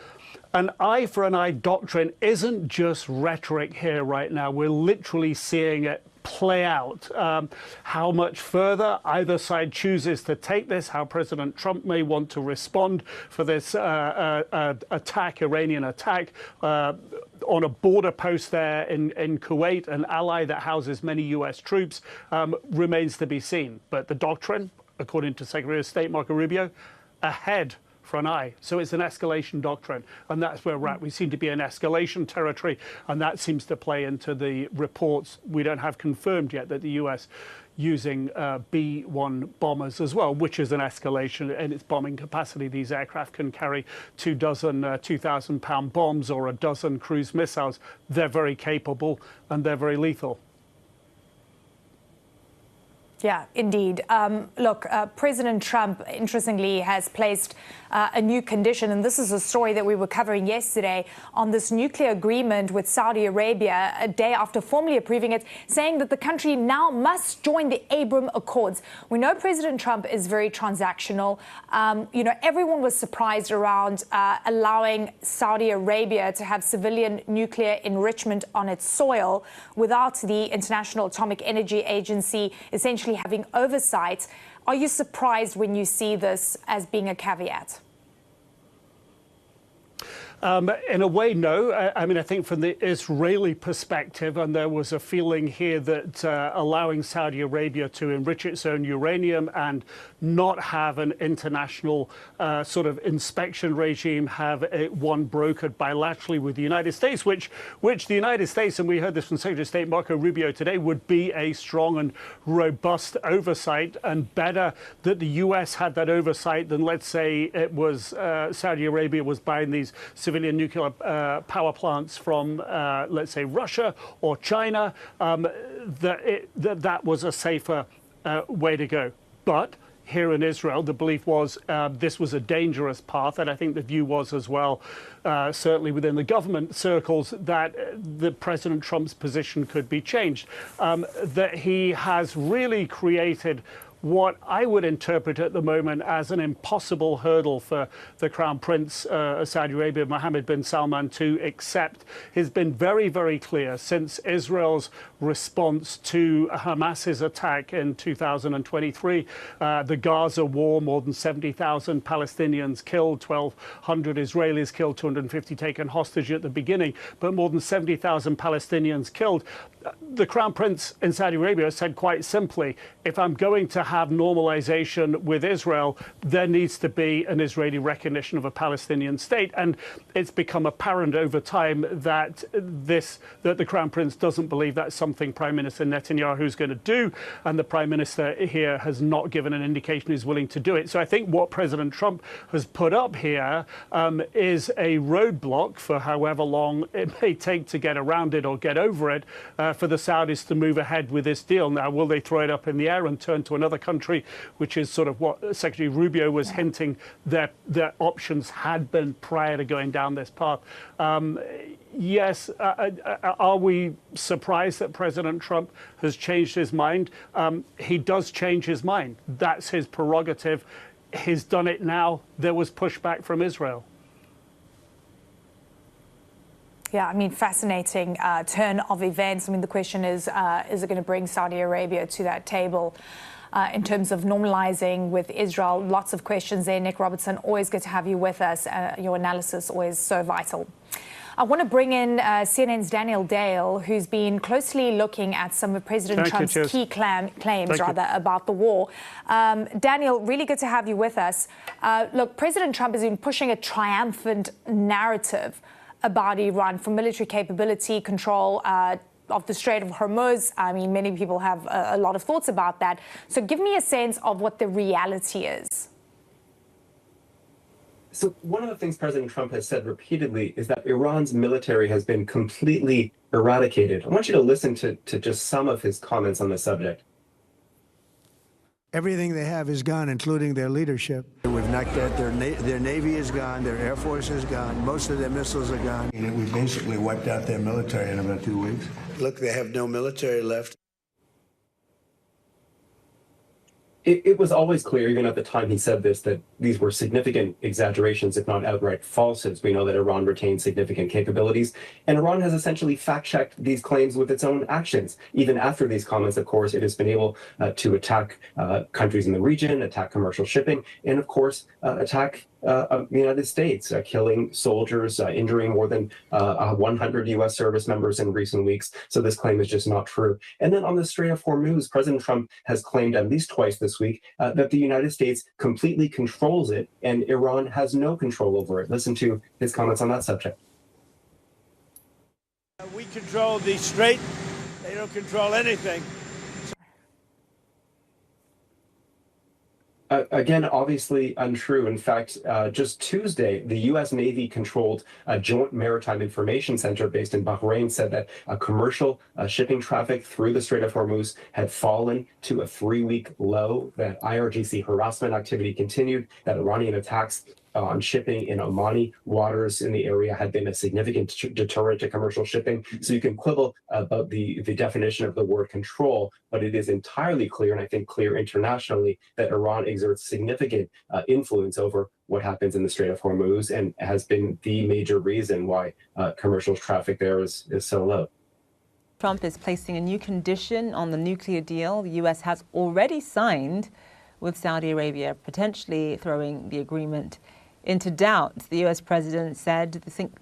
an eye for an eye doctrine isn't just rhetoric here right now. We're literally seeing it play out. How much further either side chooses to take this, how President Trump may want to respond for this attack, Iranian attack, on a border post there in Kuwait, an ally that houses many US troops, remains to be seen. But the doctrine, according to Secretary of State Marco Rubio, ahead for an eye. So it's an escalation doctrine, and that's where we're at. We seem to be in escalation territory, and that seems to play into the reports we don't have confirmed yet that the US using B-1 bombers as well, which is an escalation in its bombing capacity. These aircraft can carry 2 dozen 2,000-pound bombs or a dozen cruise missiles. They're very capable and they're very lethal. Yeah, indeed. Look, President Trump, interestingly, has placed a new condition, and this is a story that we were covering yesterday, on this nuclear agreement with Saudi Arabia a day after formally approving it, saying that the country now must join the Abraham Accords. We know President Trump is very transactional. You know, everyone was surprised around allowing Saudi Arabia to have civilian nuclear enrichment on its soil without the International Atomic Energy Agency essentially having oversight. Are you surprised when you see this as being a caveat? In a way, no. I mean, I think from the Israeli perspective, and there was a feeling here that allowing Saudi Arabia to enrich its own uranium and not have an international sort of inspection regime, have one brokered bilaterally with the United States, which the United States, and we heard this from Secretary of State Marco Rubio today, would be a strong and robust oversight, and better that the US had that oversight than, let's say, it was Saudi Arabia was buying these civilian nuclear power plants from, let's say, Russia or China, that was a safer way to go. But here in Israel, the belief was this was a dangerous path, and I think the view was as well, certainly within the government circles, that the President Trump's position could be changed, that he has really created what I would interpret at the moment as an impossible hurdle for the Crown Prince of Saudi Arabia, Mohammed bin Salman, to accept. He's been very, very clear since Israel's response to Hamas's attack in 2023, the Gaza war, more than 70,000 Palestinians killed, 1,200 Israelis killed, 250 taken hostage at the beginning, but more than 70,000 Palestinians killed. The Crown Prince in Saudi Arabia said quite simply, if I'm going to have normalization with Israel, there needs to be an Israeli recognition of a Palestinian state. And it's become apparent over time that the Crown Prince doesn't believe that's something Prime Minister Netanyahu is going to do. And the Prime Minister here has not given an indication he's willing to do it. So I think what President Trump has put up here is a roadblock for however long it may take to get around it or get over it, for the Saudis to move ahead with this deal. Now, will they throw it up in the air and turn to another country, which is sort of what Secretary Rubio was hinting their options had been prior to going down this path? Yes. Are we surprised that President Trump has changed his mind? He does change his mind. That's his prerogative. He's done it now. There was pushback from Israel. Yeah, I mean, fascinating turn of events. I mean, the question is it going to bring Saudi Arabia to that table in terms of normalizing with Israel? Lots of questions there. Nick Robertson, always good to have you with us. Your analysis always so vital. I want to bring in CNN's Daniel Dale, who's been closely looking at some of President Trump's key claims about the war. Daniel, really good to have you with us. Look, President Trump has been pushing a triumphant narrative about Iran for military capability, control of the Strait of Hormuz. I mean, many people have a lot of thoughts about that. So give me a sense of what the reality is. So one of the things President Trump has said repeatedly is that Iran's military has been completely eradicated. I want you to listen to just some of his comments on the subject. Everything they have is gone, including their leadership. We've knocked out their Navy is gone, their Air Force is gone, most of their missiles are gone. We basically wiped out their military in about 2 weeks. Look, they have no military left. It was always clear, even at the time he said this, that these were significant exaggerations, if not outright falsehoods. We know that Iran retains significant capabilities, and Iran has essentially fact-checked these claims with its own actions. Even after these comments, of course, it has been able to attack countries in the region, attack commercial shipping, and of course, attack the United States, killing soldiers, injuring more than 100 U.S. service members in recent weeks. So this claim is just not true. And then on the Strait of Hormuz, President Trump has claimed at least twice this week that the United States completely controls it and Iran has no control over it. Listen to his comments on that subject. We control the strait. They don't control anything. Again, obviously untrue. In fact, just Tuesday, the U.S. Navy controlled a joint maritime information center based in Bahrain said that commercial shipping traffic through the Strait of Hormuz had fallen to a 3-week low, that IRGC harassment activity continued, that Iranian attacks on shipping in Omani waters in the area had been a significant deterrent to commercial shipping. So you can quibble about the definition of the word control, but it is entirely clear, and I think clear internationally, that Iran exerts significant influence over what happens in the Strait of Hormuz and has been the major reason why commercial traffic there is so low. Trump is placing a new condition on the nuclear deal the U.S. has already signed with Saudi Arabia, potentially throwing the agreement into doubt. The U.S. president said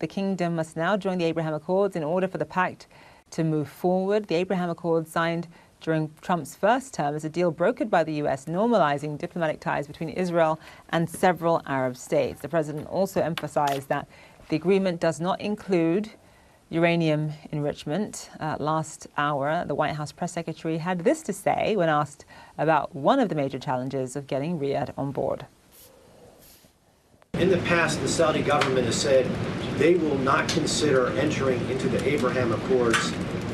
the kingdom must now join the Abraham Accords in order for the pact to move forward. The Abraham Accords, signed during Trump's first term, is a deal brokered by the U.S., normalizing diplomatic ties between Israel and several Arab states. The president also emphasized that the agreement does not include uranium enrichment. Last hour, the White House press secretary had this to say when asked about one of the major challenges of getting Riyadh on board. In the past, the Saudi government has said they will not consider entering into the Abraham Accords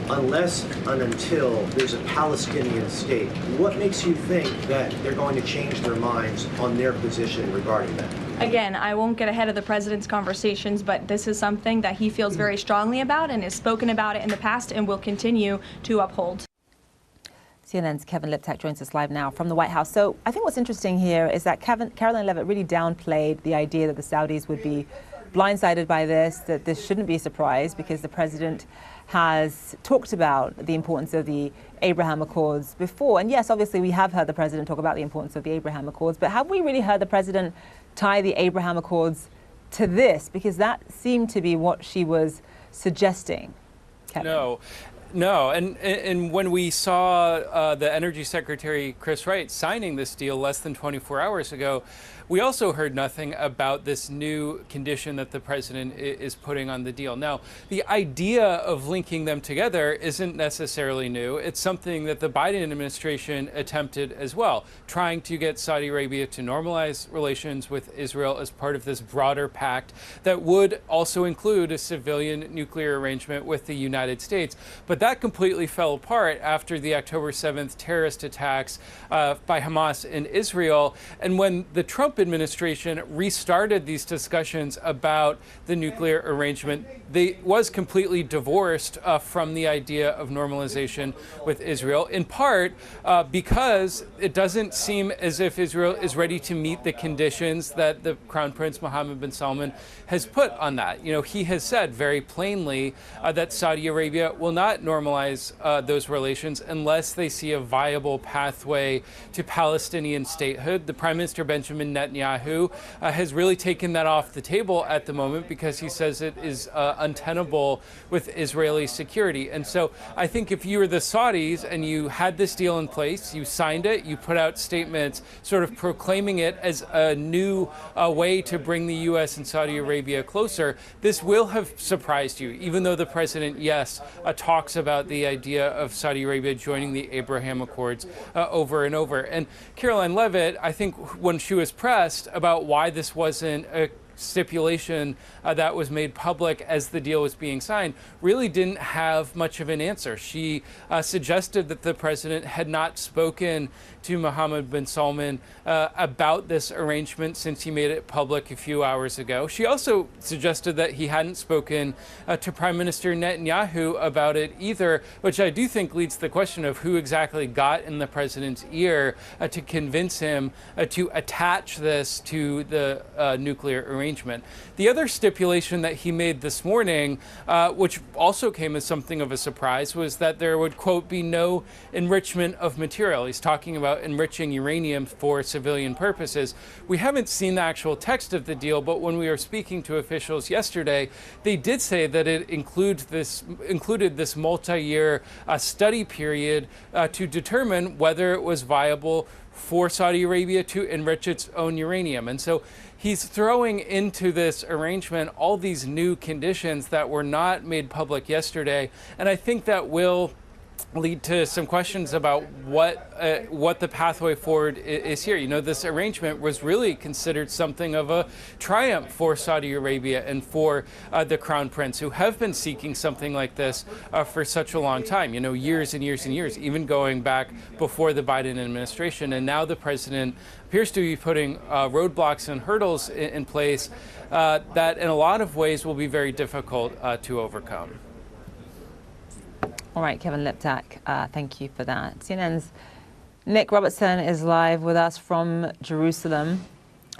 unless and until there's a Palestinian state. What makes you think that they're going to change their minds on their position regarding that? Again, I won't get ahead of the president's conversations, but this is something that he feels very strongly about and has spoken about it in the past and will continue to uphold. CNN's Kevin Liptak joins us live now from the White House. So I think what's interesting here is that Caroline Leavitt really downplayed the idea that the Saudis would be blindsided by this, that this shouldn't be a surprise because the president has talked about the importance of the Abraham Accords before. And yes, obviously we have heard the president talk about the importance of the Abraham Accords, but have we really heard the president tie the Abraham Accords to this? Because that seemed to be what she was suggesting. Kevin. No, and when we saw the Energy Secretary Chris Wright signing this deal less than 24 hours ago, we also heard nothing about this new condition that the president is putting on the deal. Now, the idea of linking them together isn't necessarily new. It's something that the Biden administration attempted as well, trying to get Saudi Arabia to normalize relations with Israel as part of this broader pact that would also include a civilian nuclear arrangement with the United States. But that completely fell apart after the October 7th terrorist attacks by Hamas in Israel. And when the Trump administration restarted these discussions about the nuclear arrangement, they was completely divorced from the idea of normalization with Israel, in part because it doesn't seem as if Israel is ready to meet the conditions that the Crown Prince Mohammed bin Salman has put on that. You know, he has said very plainly that Saudi Arabia will not normalize those relations unless they see a viable pathway to Palestinian statehood. The Prime Minister Benjamin Netanyahu has really taken that off the table at the moment because he says it is untenable with Israeli security. And so I think if you were the Saudis and you had this deal in place, you signed it, you put out statements sort of proclaiming it as a new way to bring the U.S. and Saudi Arabia closer, this will have surprised you, even though the president, yes, talks about the idea of Saudi Arabia joining the Abraham Accords over and over. And Caroline Levitt, I think when she was pressed about why this wasn't a stipulation that was made public as the deal was being signed, really didn't have much of an answer. She suggested that the president had not spoken to Mohammed bin Salman about this arrangement since he made it public a few hours ago. She also suggested that he hadn't spoken to Prime Minister Netanyahu about it either, which I do think leads to the question of who exactly got in the president's ear to convince him to attach this to the nuclear arrangement. The other stipulation that he made this morning, which also came as something of a surprise, was that there would, quote, be no enrichment of material. He's talking about enriching uranium for civilian purposes. We haven't seen the actual text of the deal, but when we were speaking to officials yesterday, they did say that it included this multi-year study period to determine whether it was viable for Saudi Arabia to enrich its own uranium. And so he's throwing into this arrangement all these new conditions that were not made public yesterday. And I think that will lead to some questions about what the pathway forward is here. You know, this arrangement was really considered something of a triumph for Saudi Arabia and for the Crown Prince, who have been seeking something like this for such a long time, you know, years and years and years, even going back before the Biden administration. And now the president appears to be putting roadblocks and hurdles in place that in a lot of ways will be very difficult to overcome. All right, Kevin Liptak, thank you for that. CNN's Nick Robertson is live with us from Jerusalem.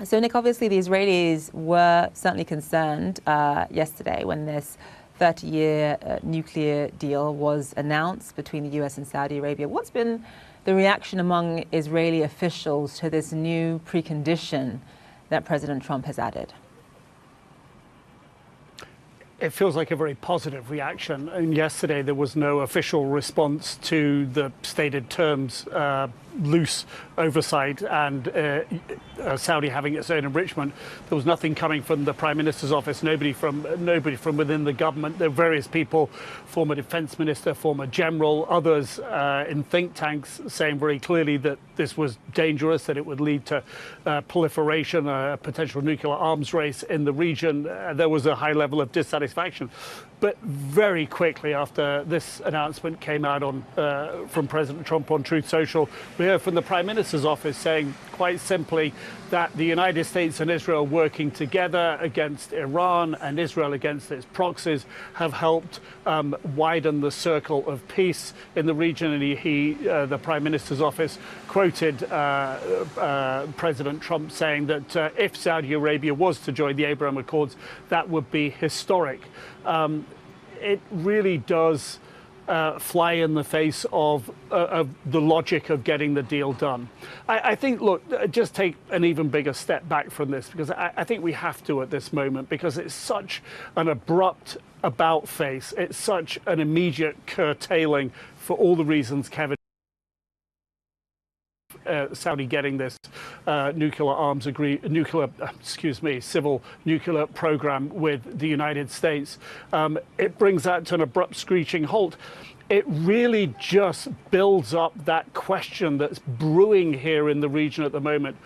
So, Nick, obviously the Israelis were certainly concerned yesterday when this 30-year nuclear deal was announced between the U.S. and Saudi Arabia. What's been the reaction among Israeli officials to this new precondition that President Trump has added? It feels like a very positive reaction. And yesterday there was no official response to the stated terms, loose oversight and Saudi having its own enrichment. There was nothing coming from the Prime Minister's office, nobody from within the government. There were various people, former defense minister, former general, others in think tanks saying very clearly that this was dangerous, that it would lead to proliferation, a potential nuclear arms race in the region. There was a high level of dissatisfaction. But very quickly after this announcement came out from President Trump on Truth Social, we heard from the Prime Minister's office saying quite simply that the United States and Israel working together against Iran and Israel against its proxies have helped widen the circle of peace in the region. And the Prime Minister's office quoted President Trump saying that if Saudi Arabia was to join the Abraham Accords, that would be historic. It really does fly in the face of the logic of getting the deal done. I think, look, just take an even bigger step back from this, because I think we have to at this moment, because it's such an abrupt about face. It's such an immediate curtailing for all the reasons Kevin Saudi getting this civil nuclear program with the United States. It brings that to an abrupt screeching halt. It really just builds up that question that's brewing here in the region at the moment.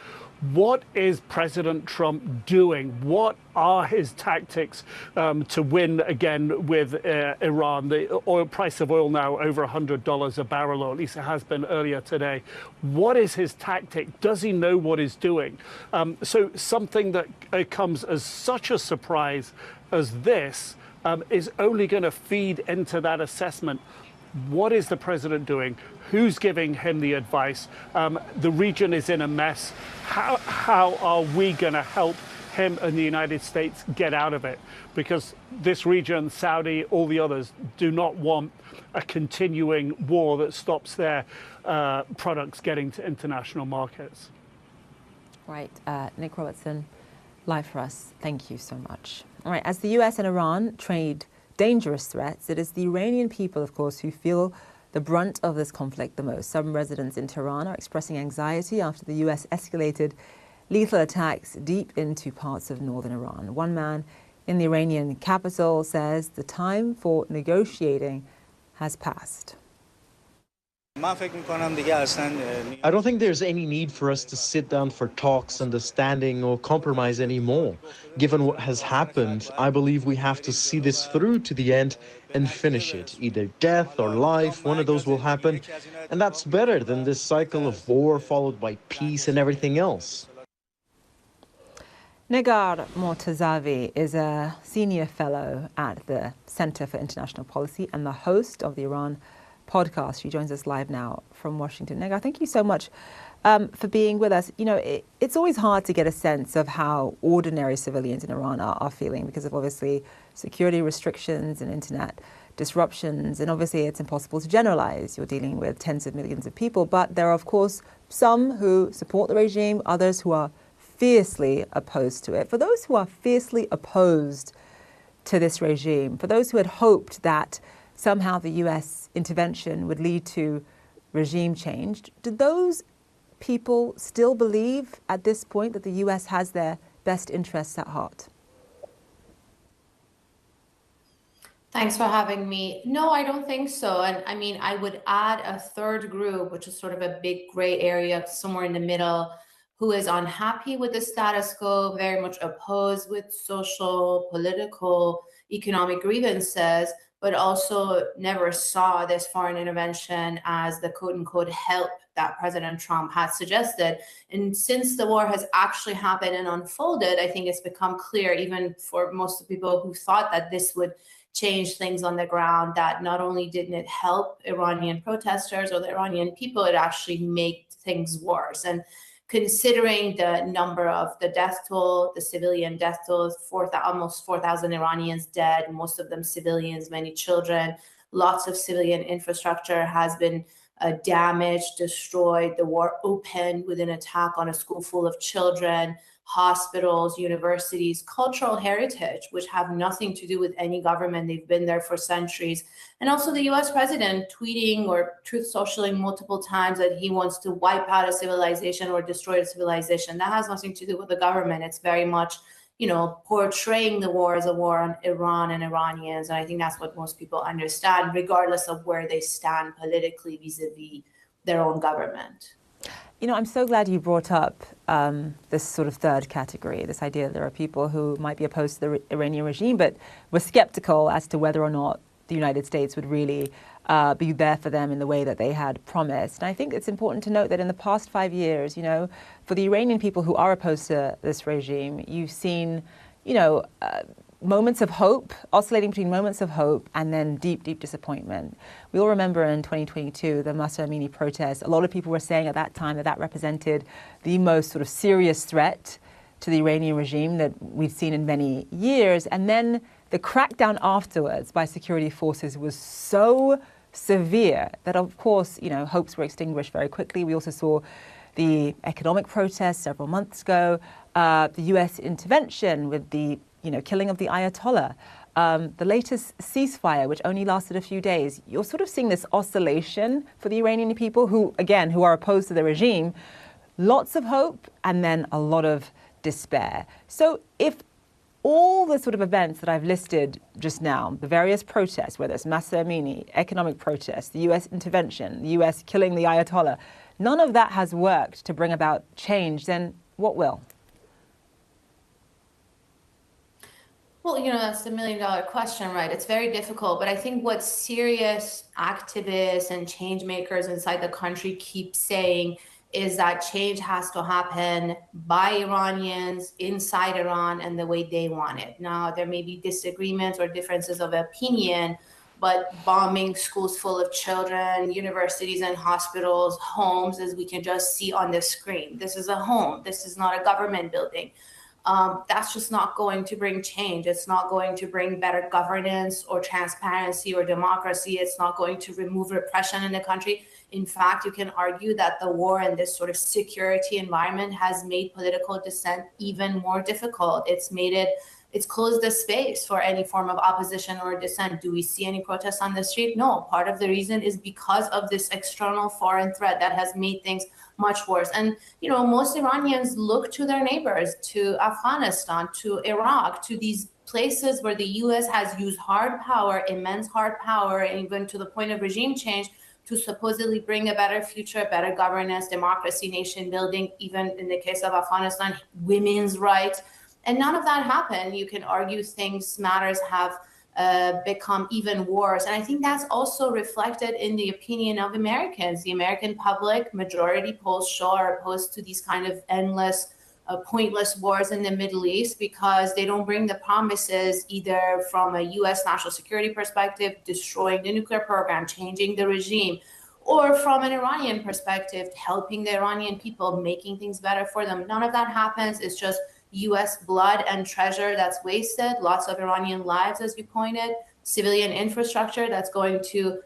What is President Trump doing? What are his tactics to win again with Iran? The oil price of oil now over $100 a barrel, or at least it has been earlier today. What is his tactic? Does he know what he's doing? So something that comes as such a surprise as this is only going to feed into that assessment. What is the president doing? Who's giving him the advice? The region is in a mess. How are we going to help him and the United States get out of it? Because this region, Saudi, all the others, do not want a continuing war that stops their products getting to international markets. Right, Nick Robertson, live for us. Thank you so much. All right, as the US and Iran trade dangerous threats, it is the Iranian people, of course, who feel the brunt of this conflict the most. Some residents in Tehran are expressing anxiety after the US escalated lethal attacks deep into parts of northern Iran. One man in the Iranian capital says the time for negotiating has passed. I don't think there's any need for us to sit down for talks, understanding, or compromise anymore. Given what has happened, I believe we have to see this through to the end and finish it. Either death or life, one of those will happen. And that's better than this cycle of war followed by peace and everything else. Negar Mortazavi is a senior fellow at the Center for International Policy and the host of the Iran podcast. She joins us live now from Washington. Negar, thank you so much for being with us. You know, it's always hard to get a sense of how ordinary civilians in Iran are feeling because of obviously security restrictions and internet disruptions. And obviously it's impossible to generalize. You're dealing with tens of millions of people, but there are, of course, some who support the regime, others who are fiercely opposed to it. For those who are fiercely opposed to this regime, for those who had hoped that somehow the US intervention would lead to regime change, do those people still believe at this point that the US has their best interests at heart? Thanks for having me. No, I don't think so. And I mean, I would add a third group, which is sort of a big gray area somewhere in the middle, who is unhappy with the status quo, very much opposed with social, political, economic grievances, but also never saw this foreign intervention as the quote unquote help that President Trump had suggested. And since the war has actually happened and unfolded, I think it's become clear, even for most of the people who thought that this would change things on the ground, that not only didn't it help Iranian protesters or the Iranian people, it actually made things worse. And considering the number of the death toll, the civilian death toll, almost 4,000 Iranians dead, most of them civilians, many children, lots of civilian infrastructure has been damaged, destroyed. The war opened with an attack on a school full of children, hospitals, universities, cultural heritage, which have nothing to do with any government. They've been there for centuries. And also the US president tweeting or truth socialing multiple times that he wants to wipe out a civilization or destroy a civilization. That has nothing to do with the government. It's very much, you know, portraying the war as a war on Iran and Iranians. And I think that's what most people understand, regardless of where they stand politically vis-a-vis their own government. You know, I'm so glad you brought up this sort of third category, this idea that there are people who might be opposed to the Iranian regime, but were skeptical as to whether or not the United States would really be there for them in the way that they had promised. And I think it's important to note that in the past 5 years, you know, for the Iranian people who are opposed to this regime, you've seen, you know, moments of hope, oscillating between moments of hope and then deep, deep disappointment. We all remember in 2022, the Mahsa Amini protests. A lot of people were saying at that time that that represented the most sort of serious threat to the Iranian regime that we've seen in many years. And then the crackdown afterwards by security forces was so severe that, of course, you know, hopes were extinguished very quickly. We also saw the economic protests several months ago, the US intervention with the killing of the Ayatollah, the latest ceasefire, which only lasted a few days. You're sort of seeing this oscillation for the Iranian people who are opposed to the regime. Lots of hope and then a lot of despair. So if all the sort of events that I've listed just now, the various protests, whether it's Mahsa Amini, economic protests, the US intervention, the US killing the Ayatollah, none of that has worked to bring about change, then what will? Well, you know, that's the $1 million question, right? It's very difficult, but I think what serious activists and change makers inside the country keep saying is that change has to happen by Iranians inside Iran and the way they want it. Now, there may be disagreements or differences of opinion, but bombing schools full of children, universities and hospitals, homes, as we can just see on the screen. This is a home. This is not a government building. that's just not going to bring change. It's not going to bring better governance or transparency or democracy. It's not going to remove repression in the country. In fact, you can argue that the war and this sort of security environment has made political dissent even more difficult. It's closed the space for any form of opposition or dissent. Do we see any protests on the street? No. Part of the reason is because of this external foreign threat that has made things much worse. And, most Iranians look to their neighbors, to Afghanistan, to Iraq, to these places where the U.S. has used hard power, immense hard power, and even to the point of regime change to supposedly bring a better future, better governance, democracy, nation building, even in the case of Afghanistan, women's rights. And none of that happened. You can argue matters have become even worse. And I think that's also reflected in the opinion of Americans. The American public, majority polls show, are opposed to these kind of endless, pointless wars in the Middle East because they don't bring the promises either from a U.S. national security perspective, destroying the nuclear program, changing the regime, or from an Iranian perspective, helping the Iranian people, making things better for them. None of that happens. It's just U.S. blood and treasure that's wasted, lots of Iranian lives, as you pointed, civilian infrastructure that's going to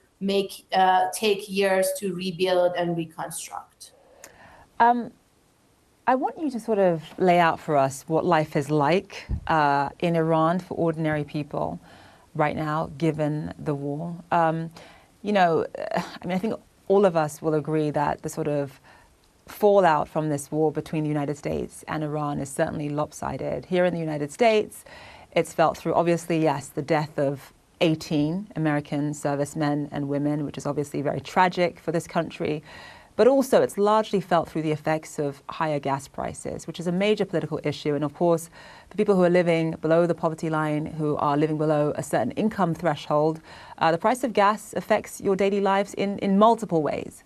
take years to rebuild and reconstruct. I want you to sort of lay out for us what life is like in Iran for ordinary people right now, given the war. I think all of us will agree that the sort of fallout from this war between the United States and Iran is certainly lopsided. Here in the United States, it's felt through, obviously, yes, the death of 18 American servicemen and women, which is obviously very tragic for this country. But also, it's largely felt through the effects of higher gas prices, which is a major political issue. And of course, for people who are living below the poverty line, who are living below a certain income threshold, the price of gas affects your daily lives in multiple ways.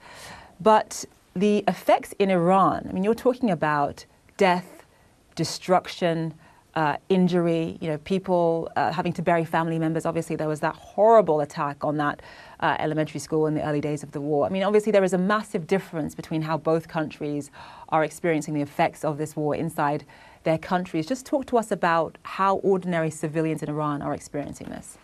But the effects in Iran, you're talking about death, destruction, injury, people having to bury family members. Obviously, there was that horrible attack on that elementary school in the early days of the war. Obviously, there is a massive difference between how both countries are experiencing the effects of this war inside their countries. Just talk to us about how ordinary civilians in Iran are experiencing this.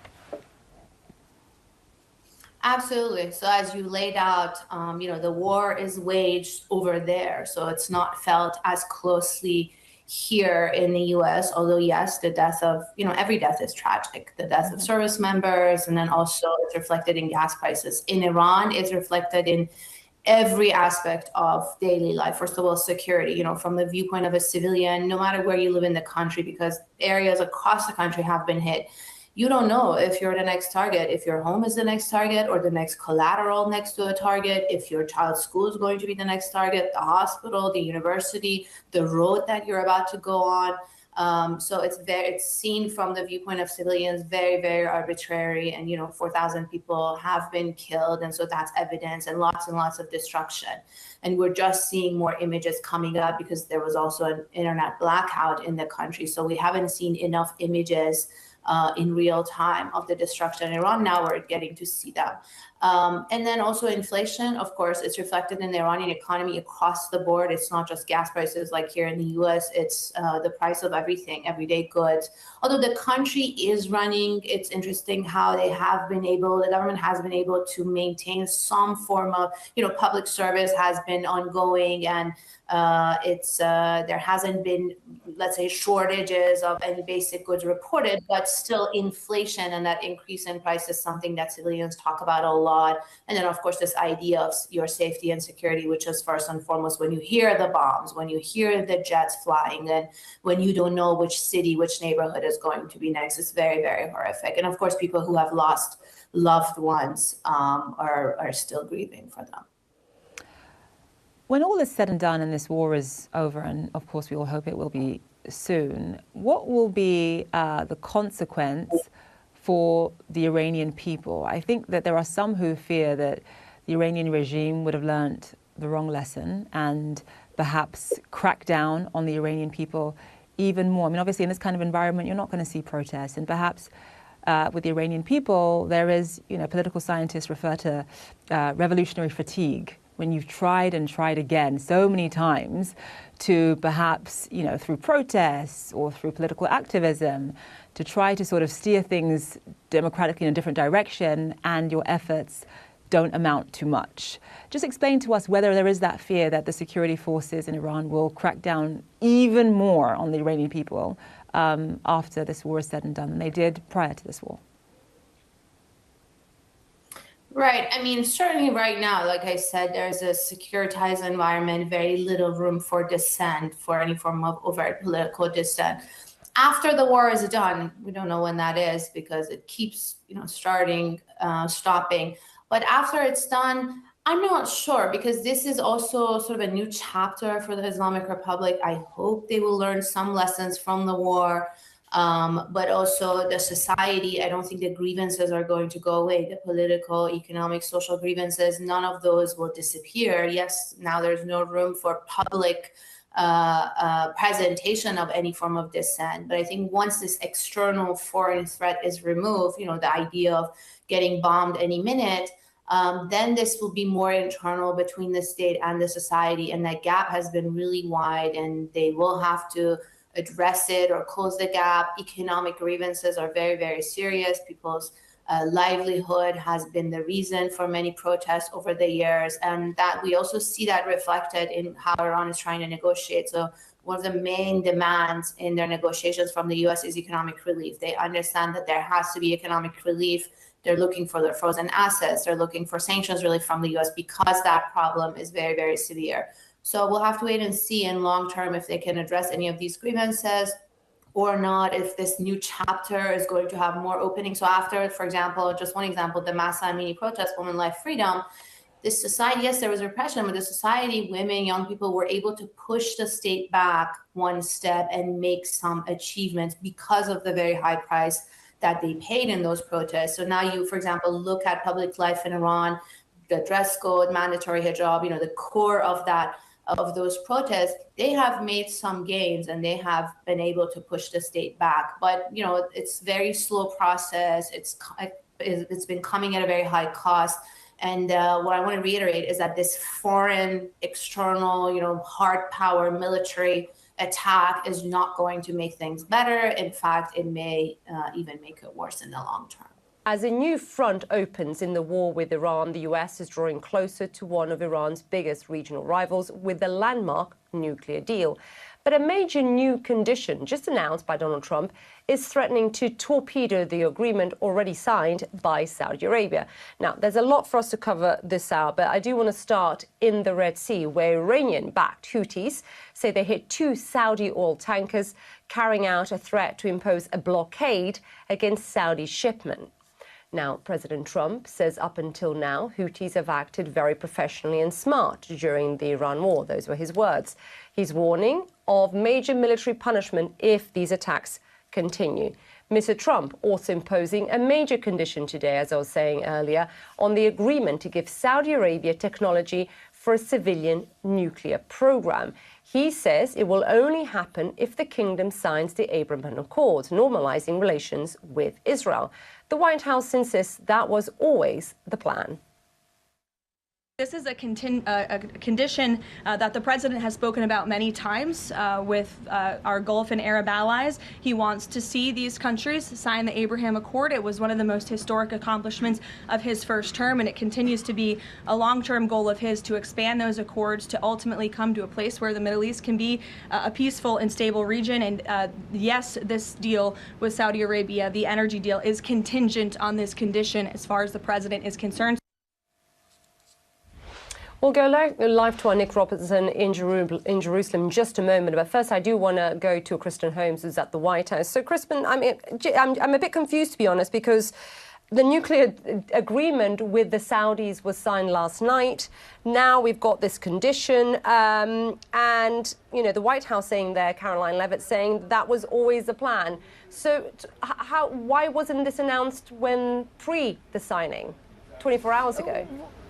Absolutely. So as you laid out, the war is waged over there. So it's not felt as closely here in the U.S., although, yes, the death of, every death is tragic. The death of service members, and then also it's reflected in gas prices. In Iran, it's reflected in every aspect of daily life. First of all, security, from the viewpoint of a civilian, no matter where you live in the country, because areas across the country have been hit. You don't know if you're the next target, if your home is the next target or the next collateral next to a target, if your child's school is going to be the next target, the hospital, the university, the road that you're about to go on. So it's seen from the viewpoint of civilians, very, very arbitrary. And, 4,000 people have been killed. And so that's evidence and lots of destruction. And we're just seeing more images coming up because there was also an internet blackout in the country. So we haven't seen enough images in real time of the destruction in Iran. Now we're getting to see them. And then also inflation, of course, it's reflected in the Iranian economy across the board. It's not just gas prices like here in the US, it's the price of everything, everyday goods. Although the country is running, it's interesting how the government has been able to maintain some form of, public service has been ongoing, and there hasn't been, let's say, shortages of any basic goods reported, but still inflation and that increase in price is something that civilians talk about a lot. And then, of course, this idea of your safety and security, which is first and foremost when you hear the bombs, when you hear the jets flying, and when you don't know which city, which neighborhood is going to be next. It's very, very horrific. And of course, people who have lost loved ones are still grieving for them. When all is said and done and this war is over, and of course we all hope it will be soon, what will be the consequence for the Iranian people? I think that there are some who fear that the Iranian regime would have learnt the wrong lesson and perhaps crack down on the Iranian people even more. Obviously in this kind of environment, you're not going to see protests, and perhaps with the Iranian people, there is, political scientists refer to revolutionary fatigue, when you've tried and tried again so many times to perhaps, through protests or through political activism, to try to sort of steer things democratically in a different direction, and your efforts don't amount to much. Just explain to us whether there is that fear that the security forces in Iran will crack down even more on the Iranian people after this war is said and done than they did prior to this war. Right. I mean, certainly right now, like I said, there's a securitized environment, very little room for dissent, for any form of overt political dissent. After the war is done, we don't know when that is because it keeps, starting, stopping. But after it's done, I'm not sure, because this is also sort of a new chapter for the Islamic Republic. I hope they will learn some lessons from the war, but also the society. I don't think the grievances are going to go away. The political, economic, social grievances, none of those will disappear. Yes, now there's no room for public presentation of any form of dissent. But I think once this external foreign threat is removed, the idea of getting bombed any minute, then this will be more internal between the state and the society. And that gap has been really wide, and they will have to address it or close the gap. Economic grievances are very, very serious. People's livelihood has been the reason for many protests over the years. And that we also see that reflected in how Iran is trying to negotiate. So one of the main demands in their negotiations from the US is economic relief. They understand that there has to be economic relief. They're looking for their frozen assets. They're looking for sanctions relief from the US because that problem is very, very severe. So we'll have to wait and see in long term if they can address any of these grievances or not, if this new chapter is going to have more opening. So after, for example, just one example, the Masa Amini protest, Women, Life, Freedom, this society, yes, there was repression, but the society, women, young people were able to push the state back one step and make some achievements because of the very high price that they paid in those protests. So now you, for example, look at public life in Iran, the dress code, mandatory hijab, the core of that, of those protests, they have made some gains and they have been able to push the state back. But, it's very slow process. It's been coming at a very high cost. And what I want to reiterate is that this foreign, external, hard power military attack is not going to make things better. In fact, it may even make it worse in the long term. As a new front opens in the war with Iran, the US is drawing closer to one of Iran's biggest regional rivals with the landmark nuclear deal. But a major new condition just announced by Donald Trump is threatening to torpedo the agreement already signed by Saudi Arabia. Now, there's a lot for us to cover this hour, but I do want to start in the Red Sea, where Iranian-backed Houthis say they hit 2 Saudi oil tankers, carrying out a threat to impose a blockade against Saudi shipment. Now, President Trump says up until now, Houthis have acted very professionally and smart during the Iran war. Those were his words. He's warning of major military punishment if these attacks continue. Mr. Trump also imposing a major condition today, as I was saying earlier, on the agreement to give Saudi Arabia technology for a civilian nuclear program. He says it will only happen if the kingdom signs the Abraham Accords, normalizing relations with Israel. The White House insists that was always the plan. This is a condition that the president has spoken about many times with our Gulf and Arab allies. He wants to see these countries sign the Abraham Accord. It was one of the most historic accomplishments of his first term, and it continues to be a long-term goal of his to expand those accords to ultimately come to a place where the Middle East can be a peaceful and stable region. And yes, this deal with Saudi Arabia, the energy deal, is contingent on this condition as far as the president is concerned. We'll go live to our Nick Robertson in Jerusalem in just a moment. But first, I do want to go to Kristen Holmes, who's at the White House. So, Kristen, I'm a bit confused, to be honest, because the nuclear agreement with the Saudis was signed last night. Now we've got this condition. And, the White House saying there, Caroline Leavitt saying that was always the plan. So why wasn't this announced when pre the signing, 24 hours ago?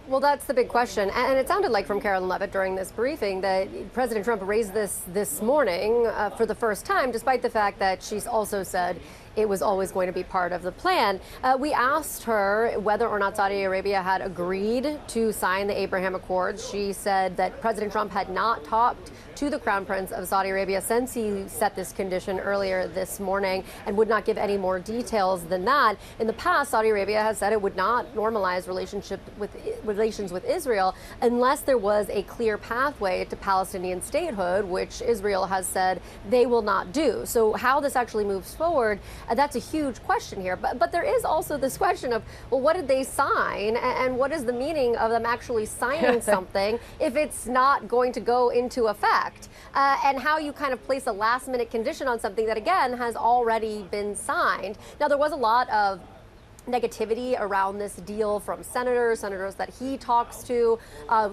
Well, that's the big question. And it sounded like from Caroline Leavitt during this briefing that President Trump raised this morning for the first time, despite the fact that she's also said it was always going to be part of the plan. We asked her whether or not Saudi Arabia had agreed to sign the Abraham Accords. She said that President Trump had not talked to the Crown Prince of Saudi Arabia since he set this condition earlier this morning and would not give any more details than that. In the past, Saudi Arabia has said it would not normalize relations with Israel unless there was a clear pathway to Palestinian statehood, which Israel has said they will not do. So how this actually moves forward, that's a huge question here. But there is also this question of, well, what did they sign and what is the meaning of them actually signing something if it's not going to go into effect? And how you kind of place a last-minute condition on something that, again, has already been signed. Now, there was a lot of negativity around this deal from senators that he talks to.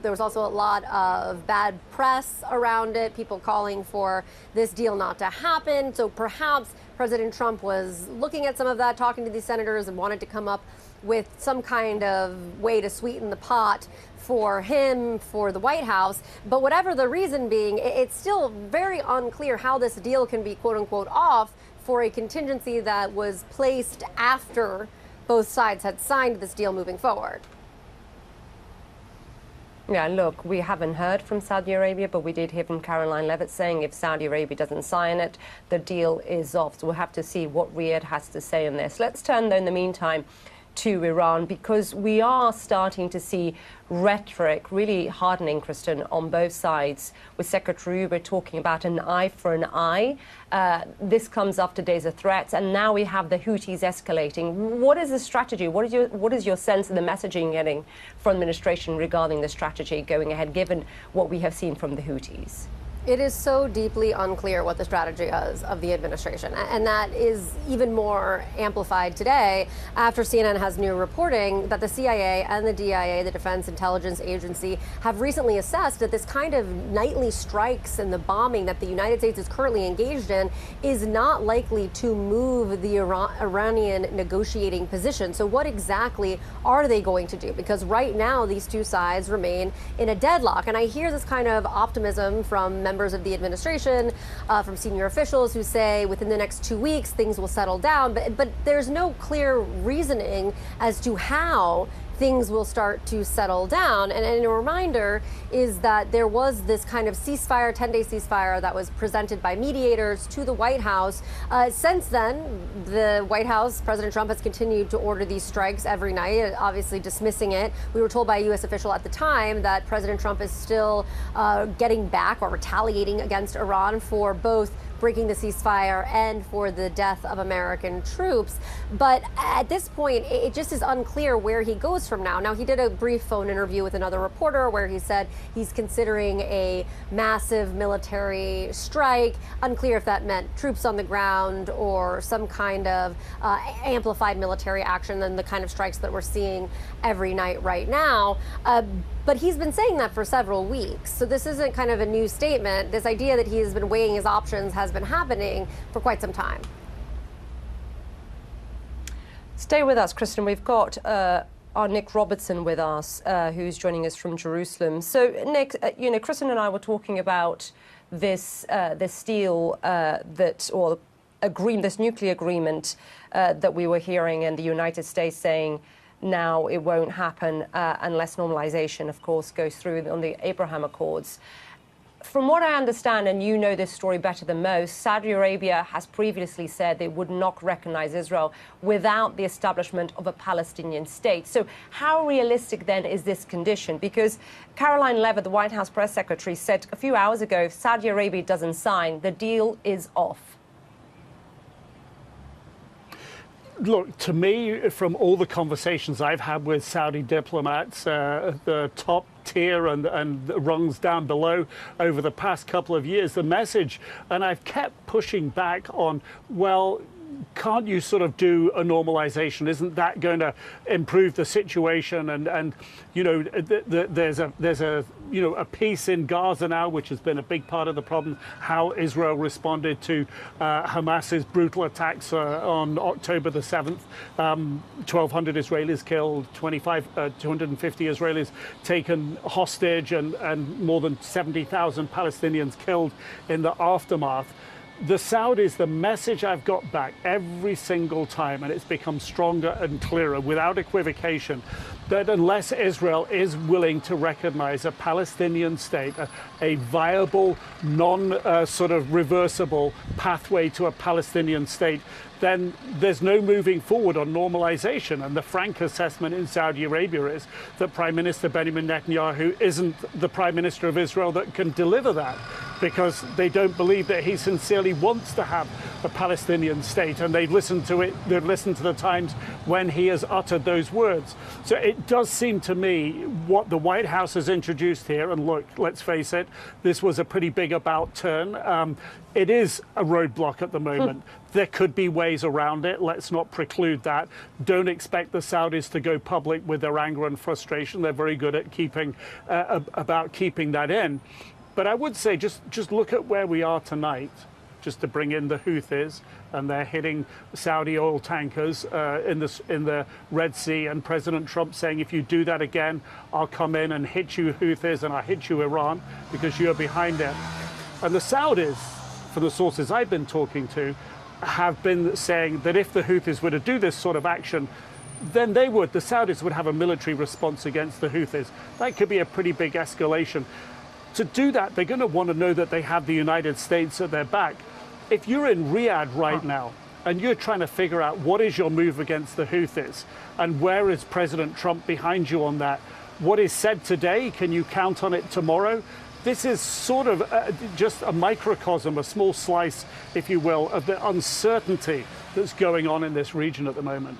There was also a lot of bad press around it, people calling for this deal not to happen. So perhaps President Trump was looking at some of that, talking to these senators, and wanted to come up with some kind of way to sweeten the pot for him, for the White House. But whatever the reason being, it's still very unclear how this deal can be quote unquote off for a contingency that was placed after both sides had signed this deal moving forward. Yeah, look, we haven't heard from Saudi Arabia, but we did hear from Caroline Levitt saying if Saudi Arabia doesn't sign it, the deal is off. So we'll have to see what Riyadh has to say on this. Let's turn, though, in the meantime, to Iran, because we are starting to see rhetoric really hardening, Kristen, on both sides, with Secretary Rubio talking about an eye for an eye. This comes after days of threats, and now we have the Houthis escalating. What is the strategy? What is your sense of the messaging getting from administration regarding the strategy going ahead, given what we have seen from the Houthis? It is so deeply unclear what the strategy is of the administration, and that is even more amplified today after CNN has new reporting that the CIA and the DIA, the Defense Intelligence Agency, have recently assessed that this kind of nightly strikes and the bombing that the United States is currently engaged in is not likely to move the Iranian negotiating position. So what exactly are they going to do? Because right now these two sides remain in a deadlock, and I hear this kind of optimism from members of the administration, from senior officials who say within the next 2 weeks things will settle down, but there's no clear reasoning as to how things will start to settle down. And a reminder is that there was this kind of ceasefire, 10-day ceasefire that was presented by mediators to the White House. Since then, the White House, President Trump has continued to order these strikes every night, obviously dismissing it. We were told by a U.S. official at the time that President Trump is still getting back or retaliating against Iran for both breaking the ceasefire and for the death of American troops. But at this point, it just is unclear where he goes from now. Now, he did a brief phone interview with another reporter where he said he's considering a massive military strike. Unclear if that meant troops on the ground or some kind of amplified military action than the kind of strikes that we're seeing every night right now. But he's been saying that for several weeks. So this isn't kind of a new statement. This idea that he has been weighing his options has been happening for quite some time. Stay with us, Kristen. We've got our Nick Robertson with us, who's joining us from Jerusalem. So, Nick, Kristen and I were talking about this deal this nuclear agreement that we were hearing, and the United States saying now it won't happen unless normalization, of course, goes through on the Abraham Accords. From what I understand, and you know this story better than most, Saudi Arabia has previously said they would not recognize Israel without the establishment of a Palestinian state. So how realistic then is this condition? Because Caroline Levitt, the White House press secretary, said a few hours ago, if Saudi Arabia doesn't sign, the deal is off. Look, to me, from all the conversations I've had with Saudi diplomats, the top tier and rungs down below over the past couple of years, the message, and I've kept pushing back on, well, can't you sort of do a normalization? Isn't that going to improve the situation? And you know, there's a peace in Gaza now, which has been a big part of the problem. How Israel responded to Hamas's brutal attacks on October the 7th. 1,200 Israelis killed, 250 Israelis taken hostage, and more than 70,000 Palestinians killed in the aftermath. the Saudis, the message I've got back every single time, and it's become stronger and clearer without equivocation, that unless Israel is willing to recognize a Palestinian state, a viable, sort of reversible pathway to a Palestinian state, then there's no moving forward on normalization. And the frank assessment in Saudi Arabia is that Prime Minister Benjamin Netanyahu isn't the Prime Minister of Israel that can deliver that, because they don't believe that he sincerely wants to have a Palestinian state, and they've listened to the times when he has uttered those words. So it does seem to me what the White House has introduced here, and look, let's face it, this was a pretty big about turn. It is a roadblock at the moment. There could be ways around it. Let's not preclude that. Don't expect the Saudis to go public with their anger and frustration. They're very good at keeping that in. But I would say just look at where we are tonight, just to bring in the Houthis, and they're hitting Saudi oil tankers in the Red Sea, and President Trump saying, if you do that again, I'll come in and hit you Houthis, and I'll hit you Iran because you're behind it. And the Saudis, from the sources I've been talking to, have been saying that if the Houthis were to do this sort of action, then the Saudis would have a military response against the Houthis. That could be a pretty big escalation. To do that, they're going to want to know that they have the United States at their back. If you're in Riyadh right now and you're trying to figure out what is your move against the Houthis and where is President Trump behind you on that, what is said today, can you count on it tomorrow? This is sort of just a microcosm, a small slice, if you will, of the uncertainty that's going on in this region at the moment.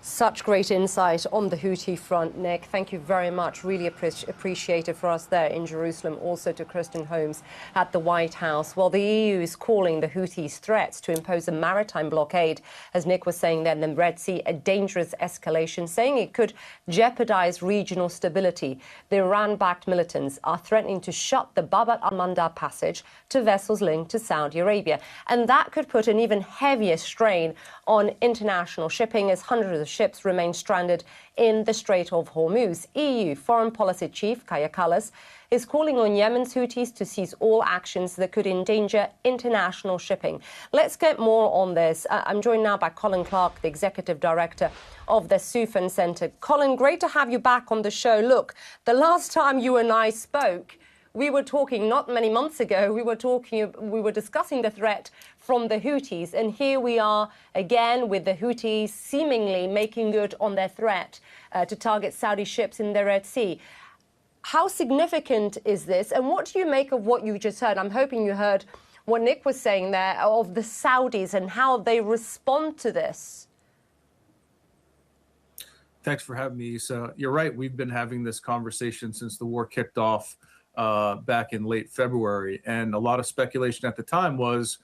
Such great insight on the Houthi front, Nick. Thank you very much. Really appreciate it for us there in Jerusalem. Also to Kristen Holmes at the White House. Well, the EU is calling the Houthis' threats to impose a maritime blockade, as Nick was saying there in the Red Sea, a dangerous escalation, saying it could jeopardize regional stability. The Iran-backed militants are threatening to shut the Bab al-Mandab passage to vessels linked to Saudi Arabia. And that could put an even heavier strain on international shipping, as hundreds of ships remain stranded in the Strait of Hormuz. EU Foreign Policy Chief Kaja Kallas is calling on Yemen's Houthis to cease all actions that could endanger international shipping. Let's get more on this. I'm joined now by Colin Clark, the Executive Director of the Soufan Centre. Colin, great to have you back on the show. Look, the last time you and I spoke, we were talking not many months ago, we were discussing the threat from the Houthis, and here we are again with the Houthis seemingly making good on their threat to target Saudi ships in the Red Sea. How significant is this, and what do you make of what you just heard? I'm hoping you heard what Nick was saying there of the Saudis and how they respond to this. Thanks for having me, Issa. You're right, we've been having this conversation since the war kicked off back in late February. And a lot of speculation at the time was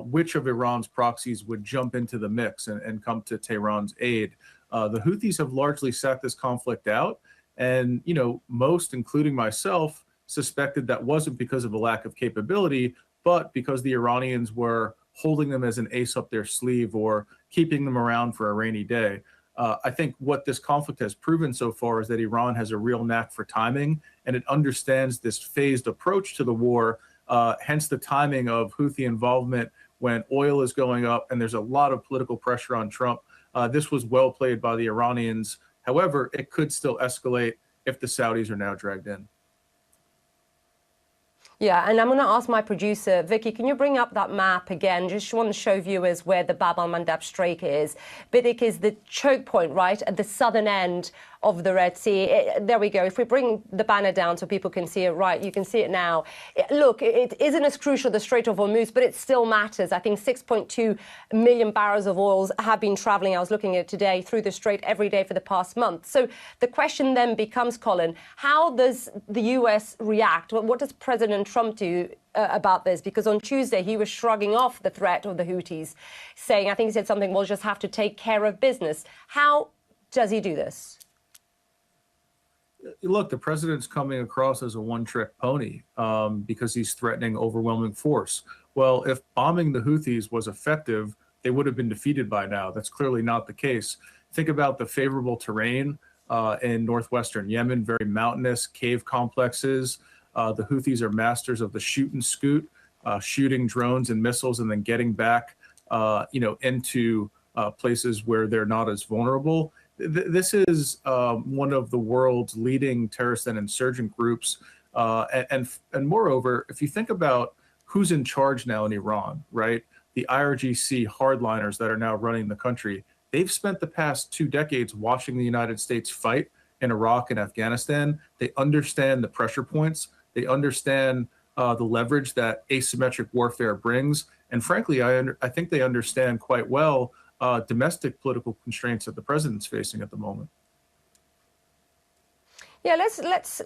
which of Iran's proxies would jump into the mix and come to Tehran's aid. The Houthis have largely sat this conflict out. And, you know, most, including myself, suspected that wasn't because of a lack of capability, but because the Iranians were holding them as an ace up their sleeve or keeping them around for a rainy day. I think what this conflict has proven so far is that Iran has a real knack for timing, and it understands this phased approach to the war, hence the timing of Houthi involvement when oil is going up and there's a lot of political pressure on Trump. This was well played by the Iranians. However, it could still escalate if the Saudis are now dragged in. Yeah, and I'm going to ask my producer, Vicky, can you bring up that map again? Just want to show viewers where the Bab al-Mandab Strait is. Bidik is the choke point, right, at the southern end of the Red Sea. There we go. If we bring the banner down so people can see it, right, you can see it now. Look, it isn't as crucial, the Strait of Hormuz, but it still matters. I think 6.2 million barrels of oil have been traveling, I was looking at it today, through the Strait every day for the past month. So the question then becomes, Colin, how does the US react? What does President Trump do about this? Because on Tuesday, he was shrugging off the threat of the Houthis, saying, I think he said something, we'll just have to take care of business. How does he do this? Look, the president's coming across as a one-trick pony because he's threatening overwhelming force. Well, if bombing the Houthis was effective, they would have been defeated by now. That's clearly not the case. Think about the favorable terrain in northwestern Yemen, very mountainous cave complexes. The Houthis are masters of the shoot and scoot. shooting drones and missiles and then getting back, into places where they're not as vulnerable. This is one of the world's leading terrorist and insurgent groups. And moreover, if you think about who's in charge now in Iran, right? The IRGC hardliners that are now running the country, they've spent the past 2 decades watching the United States fight in Iraq and Afghanistan. They understand the pressure points. They understand the leverage that asymmetric warfare brings. And frankly, I think they understand quite well domestic political constraints that the president's facing at the moment. Yeah, let's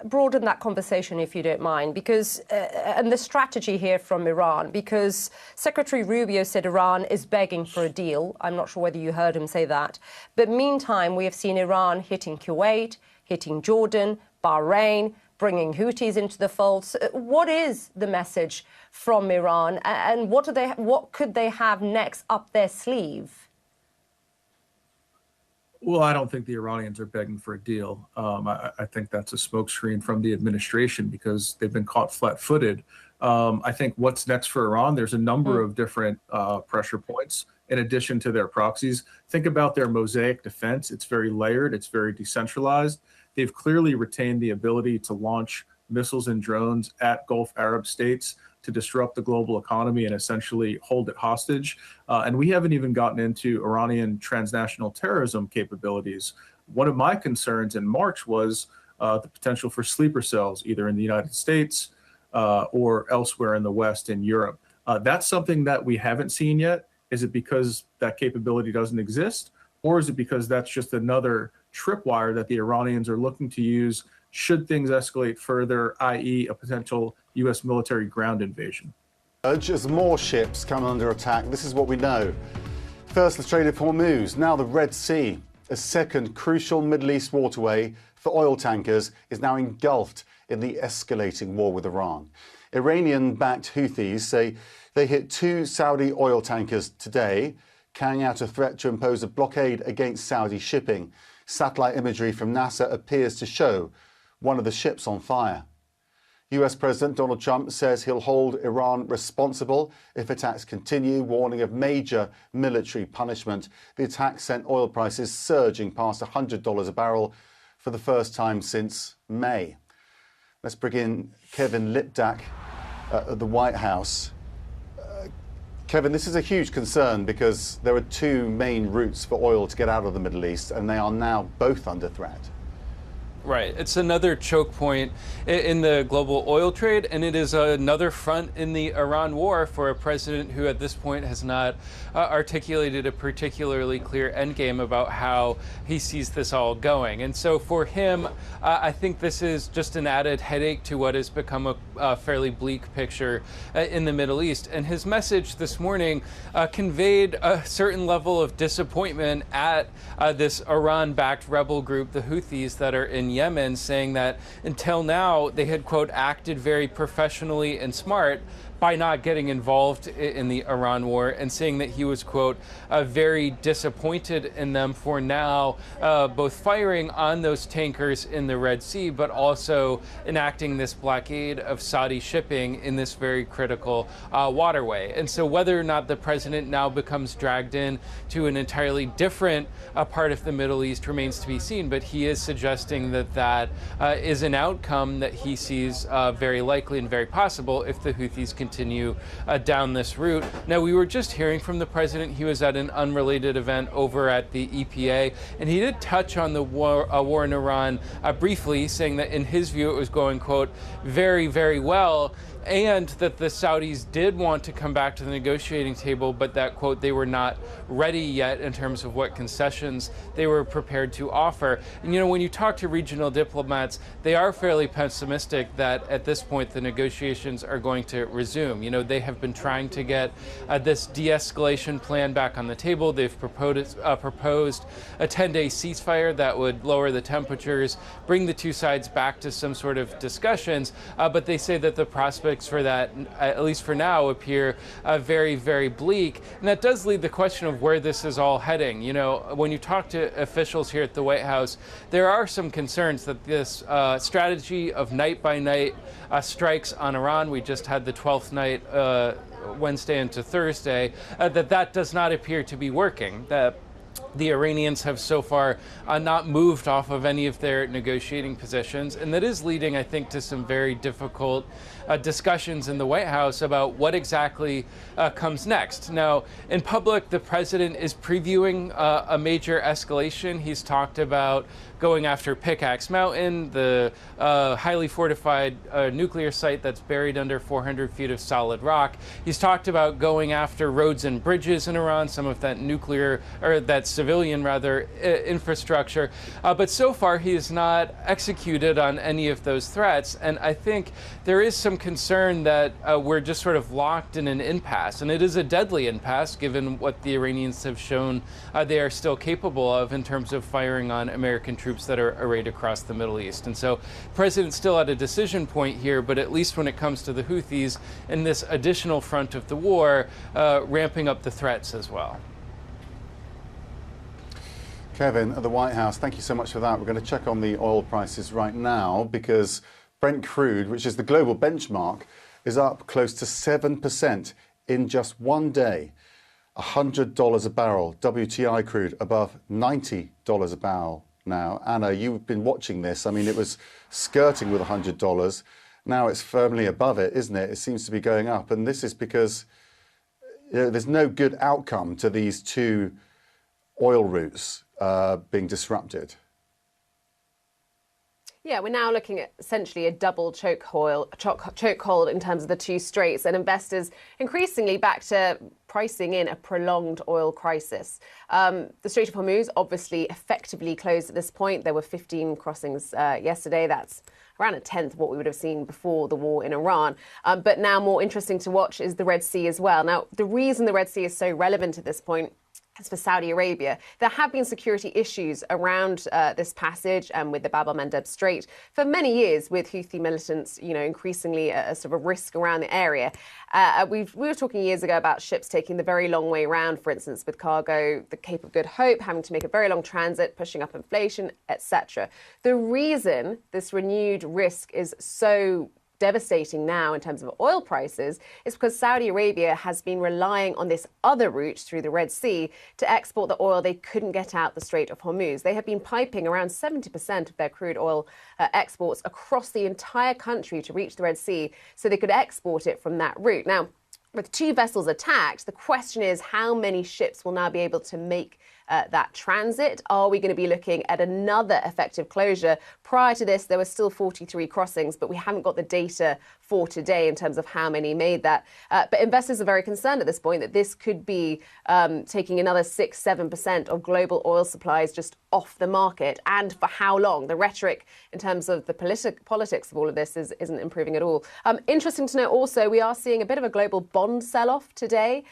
broaden that conversation, if you don't mind, because and the strategy here from Iran, because Secretary Rubio said Iran is begging for a deal. I'm not sure whether you heard him say that. But meantime, we have seen Iran hitting Kuwait, hitting Jordan, Bahrain, bringing Houthis into the fold. So what is the message from Iran, and what could they have next up their sleeve? Well, I don't think the Iranians are begging for a deal. I think that's a smokescreen from the administration because they've been caught flat-footed. I think what's next for Iran, there's a number of different pressure points in addition to their proxies. Think about their mosaic defense. It's very layered. It's very decentralized. They've clearly retained the ability to launch missiles and drones at Gulf Arab states to disrupt the global economy and essentially hold it hostage. And we haven't even gotten into Iranian transnational terrorism capabilities. One of my concerns in March was the potential for sleeper cells, either in the United States or elsewhere in the West and Europe. That's something that we haven't seen yet. Is it because that capability doesn't exist? Or is it because that's just another tripwire that the Iranians are looking to use should things escalate further, i.e. a potential U.S. military ground invasion? As more ships come under attack, this is what we know. First, the Strait of Hormuz, now the Red Sea, a second crucial Middle East waterway for oil tankers, is now engulfed in the escalating war with Iran. Iranian-backed Houthis say they hit 2 Saudi oil tankers today, carrying out a threat to impose a blockade against Saudi shipping. Satellite imagery from NASA appears to show one of the ships on fire. US President Donald Trump says he'll hold Iran responsible if attacks continue, warning of major military punishment. The attack sent oil prices surging past $100 a barrel for the first time since May. Let's bring in Kevin Lipdak at the White House. Kevin, this is a huge concern because there are 2 main routes for oil to get out of the Middle East, and they are now both under threat. Right. It's another choke point in the global oil trade, and it is another front in the Iran war for a president who at this point has not articulated a particularly clear endgame about how he sees this all going. And so for him, I think this is just an added headache to what has become a fairly bleak picture in the Middle East. And his message this morning conveyed a certain level of disappointment at this Iran-backed rebel group, the Houthis, that are in Yemen, saying that until now they had, quote, acted very professionally and smart by not getting involved in the Iran war, and saying that he was, quote, very disappointed in them for now both firing on those tankers in the Red Sea, but also enacting this blockade of Saudi shipping in this very critical waterway. And so whether or not the president now becomes dragged in to an entirely different part of the Middle East remains to be seen, but he is suggesting that that is an outcome that he sees very likely and very possible if the Houthis continue down this route. Now, we were just hearing from the president. He was at an unrelated event over at the EPA, and he did touch on the war in Iran briefly, saying that in his view it was going, quote, very, very well, and that the Saudis did want to come back to the negotiating table, but that, quote, they were not ready yet in terms of what concessions they were prepared to offer. And, you know, when you talk to regional diplomats, they are fairly pessimistic that at this point the negotiations are going to resume. You know, they have been trying to get this de-escalation plan back on the table. They've proposed a 10-day ceasefire that would lower the temperatures, bring the 2 sides back to some sort of discussions, but they say that the prospect prospects for that, at least for now, appear very, very bleak. And that does lead the question of where this is all heading. You know, when you talk to officials here at the White House, there are some concerns that this strategy of night-by-night strikes on Iran, we just had the 12th night Wednesday into Thursday, that does not appear to be working. That the Iranians have so far not moved off of any of their negotiating positions, and that is leading, I think, to some very difficult discussions in the White House about what exactly comes next. Now, in public, the president is previewing a major escalation. He's talked about going after Pickaxe Mountain, the highly fortified nuclear site that's buried under 400 feet of solid rock. He's talked about going after roads and bridges in Iran, some of that nuclear, or that civilian rather, infrastructure. But so far, he has not executed on any of those threats. And I think there is some concern that we're just sort of locked in an impasse. And it is a deadly impasse, given what the Iranians have shown they are still capable of in terms of firing on American troops that are arrayed across the Middle East. And so the president's still at a decision point here, but at least when it comes to the Houthis and this additional front of the war, ramping up the threats as well. Kevin, at the White House, thank you so much for that. We're going to check on the oil prices right now because Brent crude, which is the global benchmark, is up close to 7% in just one day. $100 a barrel. WTI crude above $90 a barrel now. Anna, you've been watching this. I mean, it was skirting with $100. Now it's firmly above it, isn't it? It seems to be going up. And this is because there's no good outcome to these two oil routes being disrupted. Yeah, we're now looking at essentially a double chokehold in terms of the two straits, and investors increasingly back to pricing in a prolonged oil crisis. The Strait of Hormuz obviously effectively closed at this point. There were 15 crossings yesterday. That's around a tenth of what we would have seen before the war in Iran. But now more interesting to watch is the Red Sea as well. Now, the reason the Red Sea is so relevant at this point is for Saudi Arabia. There have been security issues around this passage and with the Bab el-Mandeb Strait for many years, with Houthi militants, increasingly a sort of a risk around the area. We were talking years ago about ships taking the very long way around, for instance, with cargo, the Cape of Good Hope, having to make a very long transit, pushing up inflation, etc. The reason this renewed risk is so devastating now in terms of oil prices is because Saudi Arabia has been relying on this other route through the Red Sea to export the oil they couldn't get out the Strait of Hormuz. They have been piping around 70% of their crude oil exports across the entire country to reach the Red Sea so they could export it from that route. Now, with two vessels attacked, the question is how many ships will now be able to make that transit? Are we going to be looking at another effective closure? Prior to this, there were still 43 crossings, but we haven't got the data for today in terms of how many made that. But investors are very concerned at this point that this could be taking another 6-7% of global oil supplies just off the market. And for how long? The rhetoric in terms of the politics of all of this isn't improving at all. Interesting to note also, we are seeing a bit of a global bond sell-off today.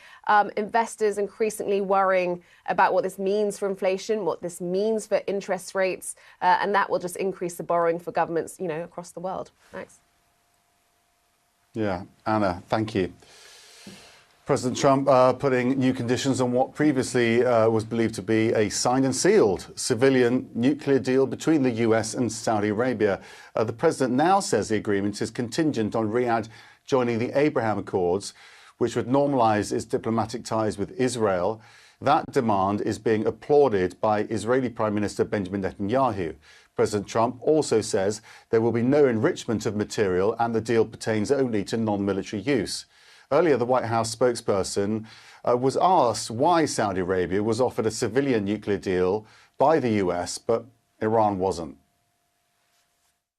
Investors increasingly worrying about what this means for inflation, what this means for interest rates, and that will just increase the borrowing for governments, across the world. Thanks. Yeah, Anna, thank you. President Trump putting new conditions on what previously was believed to be a signed and sealed civilian nuclear deal between the US and Saudi Arabia. The president now says the agreement is contingent on Riyadh joining the Abraham Accords, which would normalize its diplomatic ties with Israel. That demand is being applauded by Israeli Prime Minister Benjamin Netanyahu. President Trump also says there will be no enrichment of material and the deal pertains only to non-military use. Earlier, the White House spokesperson was asked why Saudi Arabia was offered a civilian nuclear deal by the US, but Iran wasn't.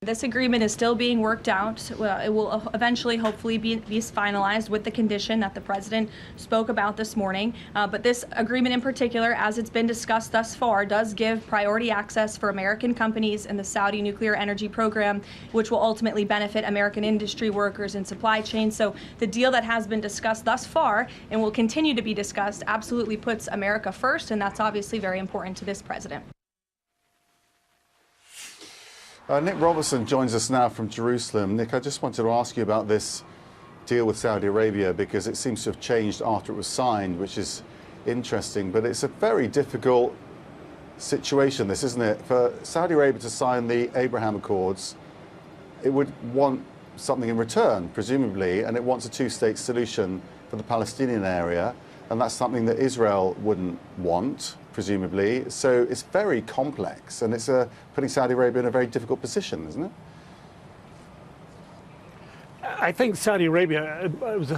This agreement is still being worked out. It will eventually, hopefully, be finalized with the condition that the president spoke about this morning. But this agreement in particular, as it's been discussed thus far, does give priority access for American companies in the Saudi nuclear energy program, which will ultimately benefit American industry workers and supply chains. So the deal that has been discussed thus far and will continue to be discussed absolutely puts America first, and that's obviously very important to this president. Nick Robertson joins us now from Jerusalem. Nick, I just wanted to ask you about this deal with Saudi Arabia, because it seems to have changed after it was signed, which is interesting. But it's a very difficult situation, this, isn't it? For Saudi Arabia to sign the Abraham Accords, it would want something in return, presumably, and it wants a two-state solution for the Palestinian area, and that's something that Israel wouldn't want, presumably. So it's very complex, and it's putting Saudi Arabia in a very difficult position, isn't it? I think Saudi Arabia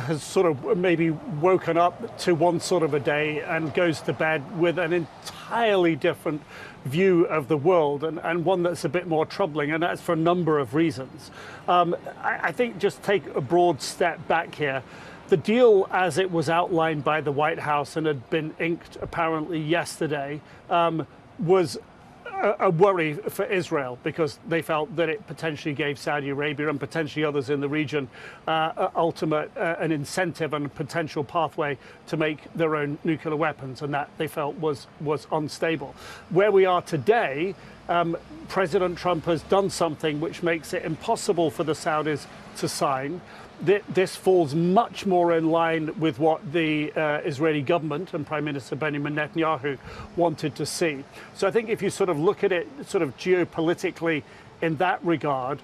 has sort of maybe woken up to one sort of a day and goes to bed with an entirely different view of the world, and one that's a bit more troubling, and that's for a number of reasons. I think just take a broad step back here. The deal as it was outlined by the White House and had been inked apparently yesterday was a worry for Israel, because they felt that it potentially gave Saudi Arabia and potentially others in the region an incentive and a potential pathway to make their own nuclear weapons, and that they felt was unstable. Where we are today, President Trump has done something which makes it impossible for the Saudis to sign. This falls much more in line with what the Israeli government and Prime Minister Benjamin Netanyahu wanted to see. So I think if you sort of look at it sort of geopolitically in that regard,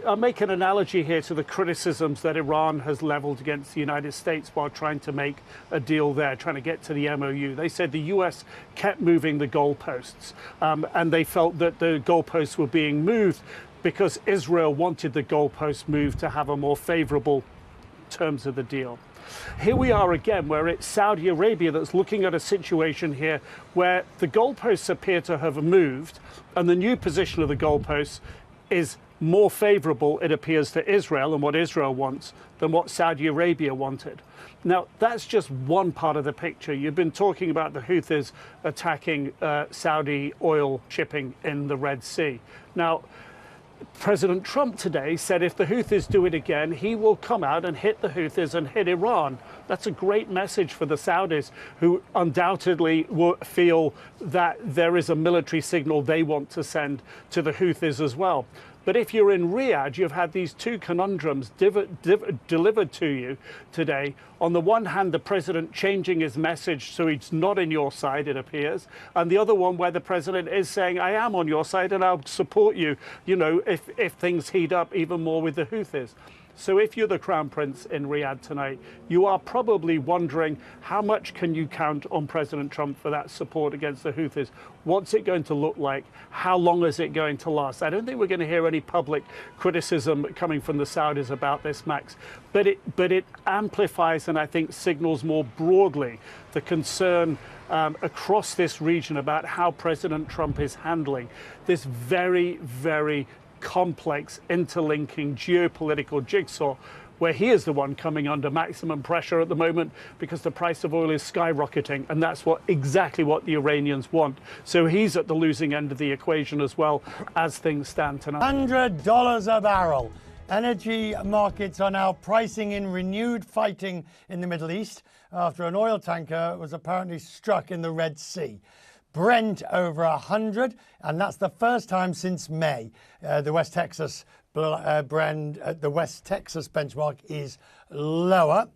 I'll make an analogy here to the criticisms that Iran has leveled against the United States while trying to make a deal there, trying to get to the MOU. They said the US kept moving the goalposts, and they felt that the goalposts were being moved because Israel wanted the goalpost move to have a more favorable terms of the deal. Here we are again, where it's Saudi Arabia that's looking at a situation here where the goalposts appear to have moved, and the new position of the goalposts is more favorable, it appears, to Israel and what Israel wants than what Saudi Arabia wanted. Now, that's just one part of the picture. You've been talking about the Houthis attacking Saudi oil shipping in the Red Sea. Now, President Trump today said if the Houthis do it again, he will come out and hit the Houthis and hit Iran. That's a great message for the Saudis, who undoubtedly will feel that there is a military signal they want to send to the Houthis as well. But if you're in Riyadh, you've had these two conundrums delivered to you today. On the one hand, the president changing his message so he's not in your side, it appears. And the other one where the president is saying, I am on your side and I'll support you, you know, if things heat up even more with the Houthis. So if you're the Crown Prince in Riyadh tonight, you are probably wondering how much can you count on President Trump for that support against the Houthis? What's it going to look like? How long is it going to last? I don't think we're going to hear any public criticism coming from the Saudis about this, Max, but it amplifies and I think signals more broadly the concern across this region about how President Trump is handling this very, very complex, interlinking geopolitical jigsaw, where he is the one coming under maximum pressure at the moment because the price of oil is skyrocketing, and that's exactly what the Iranians want. So he's at the losing end of the equation as well as things stand tonight. $100 a barrel. Energy markets are now pricing in renewed fighting in the Middle East after an oil tanker was apparently struck in the Red Sea. Brent over 100, and that's the first time since May. The West Texas benchmark is lower.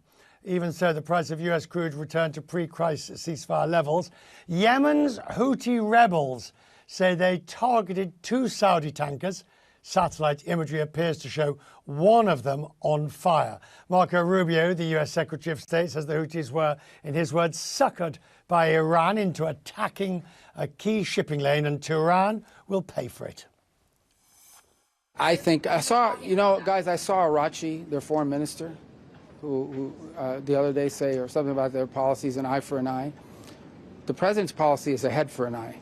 Even so, the price of US crude returned to pre-crisis ceasefire levels. Yemen's Houthi rebels say they targeted 2 Saudi tankers. Satellite imagery appears to show one of them on fire. Marco Rubio, the US Secretary of State, says the Houthis were, in his words, suckered by Iran into attacking a key shipping lane, and Tehran will pay for it. I think I saw Arachi, their foreign minister, who the other day say or something about their policies, an eye for an eye. The president's policy is a head for an eye.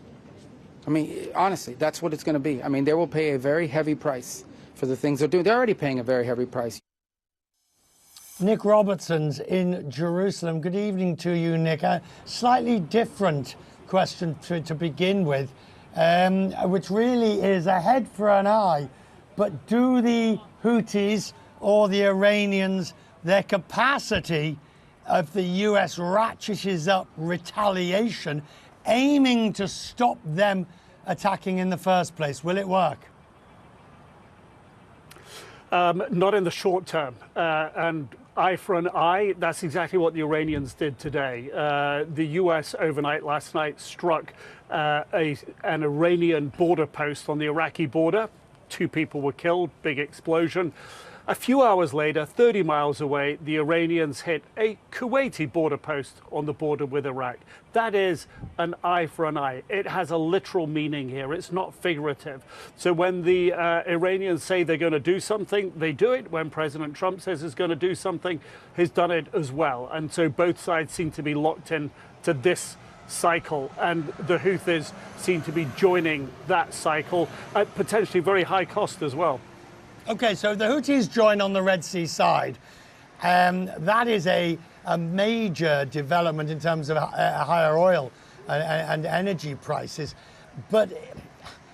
I mean, honestly, that's what it's going to be. I mean, they will pay a very heavy price for the things they're doing. They're already paying a very heavy price. Nick Robertson's in Jerusalem. Good evening to you, Nick. A slightly different question to begin with, which really is a head for an eye. But do the Houthis or the Iranians, their capacity of the US ratchets up retaliation, aiming to stop them attacking in the first place? Will it work? Not in the short term. And eye for an eye, that's exactly what the Iranians did today. The US overnight last night struck an Iranian border post on the Iraqi border. 2 people were killed, big explosion. A few hours later, 30 miles away, the Iranians hit a Kuwaiti border post on the border with Iraq. That is an eye for an eye. It has a literal meaning here. It's not figurative. So when the Iranians say they're going to do something, they do it. When President Trump says he's going to do something, he's done it as well. And so both sides seem to be locked in to this cycle, and the Houthis seem to be joining that cycle at potentially very high cost as well. Okay, so the Houthis join on the Red Sea side. That is a major development in terms of higher oil and energy prices. But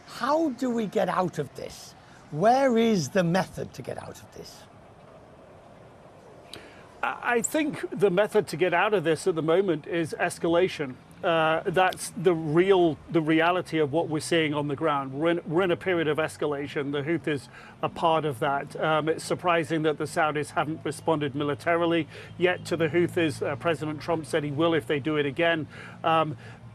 how do we get out of this? Where is the method to get out of this? I think the method to get out of this at the moment is escalation. That's the reality of what we're seeing on the ground. We're in a period of escalation. The Houthis are part of that. It's surprising that the Saudis haven't responded militarily yet to the Houthis. President Trump said he will if they do it again.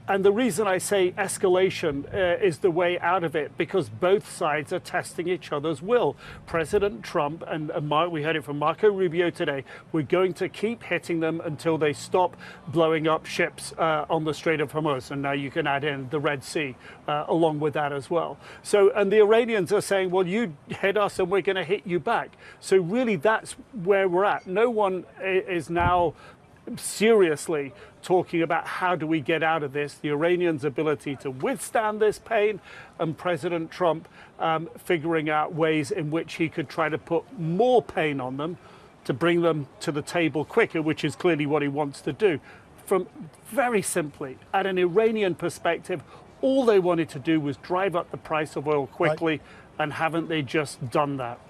And the reason I say escalation is the way out of it, because both sides are testing each other's will. President Trump and we heard it from Marco Rubio today, we're going to keep hitting them until they stop blowing up ships on the Strait of Hormuz. And now you can add in the Red Sea along with that as well. So, and the Iranians are saying, well, you hit us and we're going to hit you back. So really that's where we're at. No one is now seriously talking about how do we get out of this, the Iranians' ability to withstand this pain, and President Trump figuring out ways in which he could try to put more pain on them to bring them to the table quicker, which is clearly what he wants to do. From very simply, at an Iranian perspective, all they wanted to do was drive up the price of oil quickly, and haven't they just done that?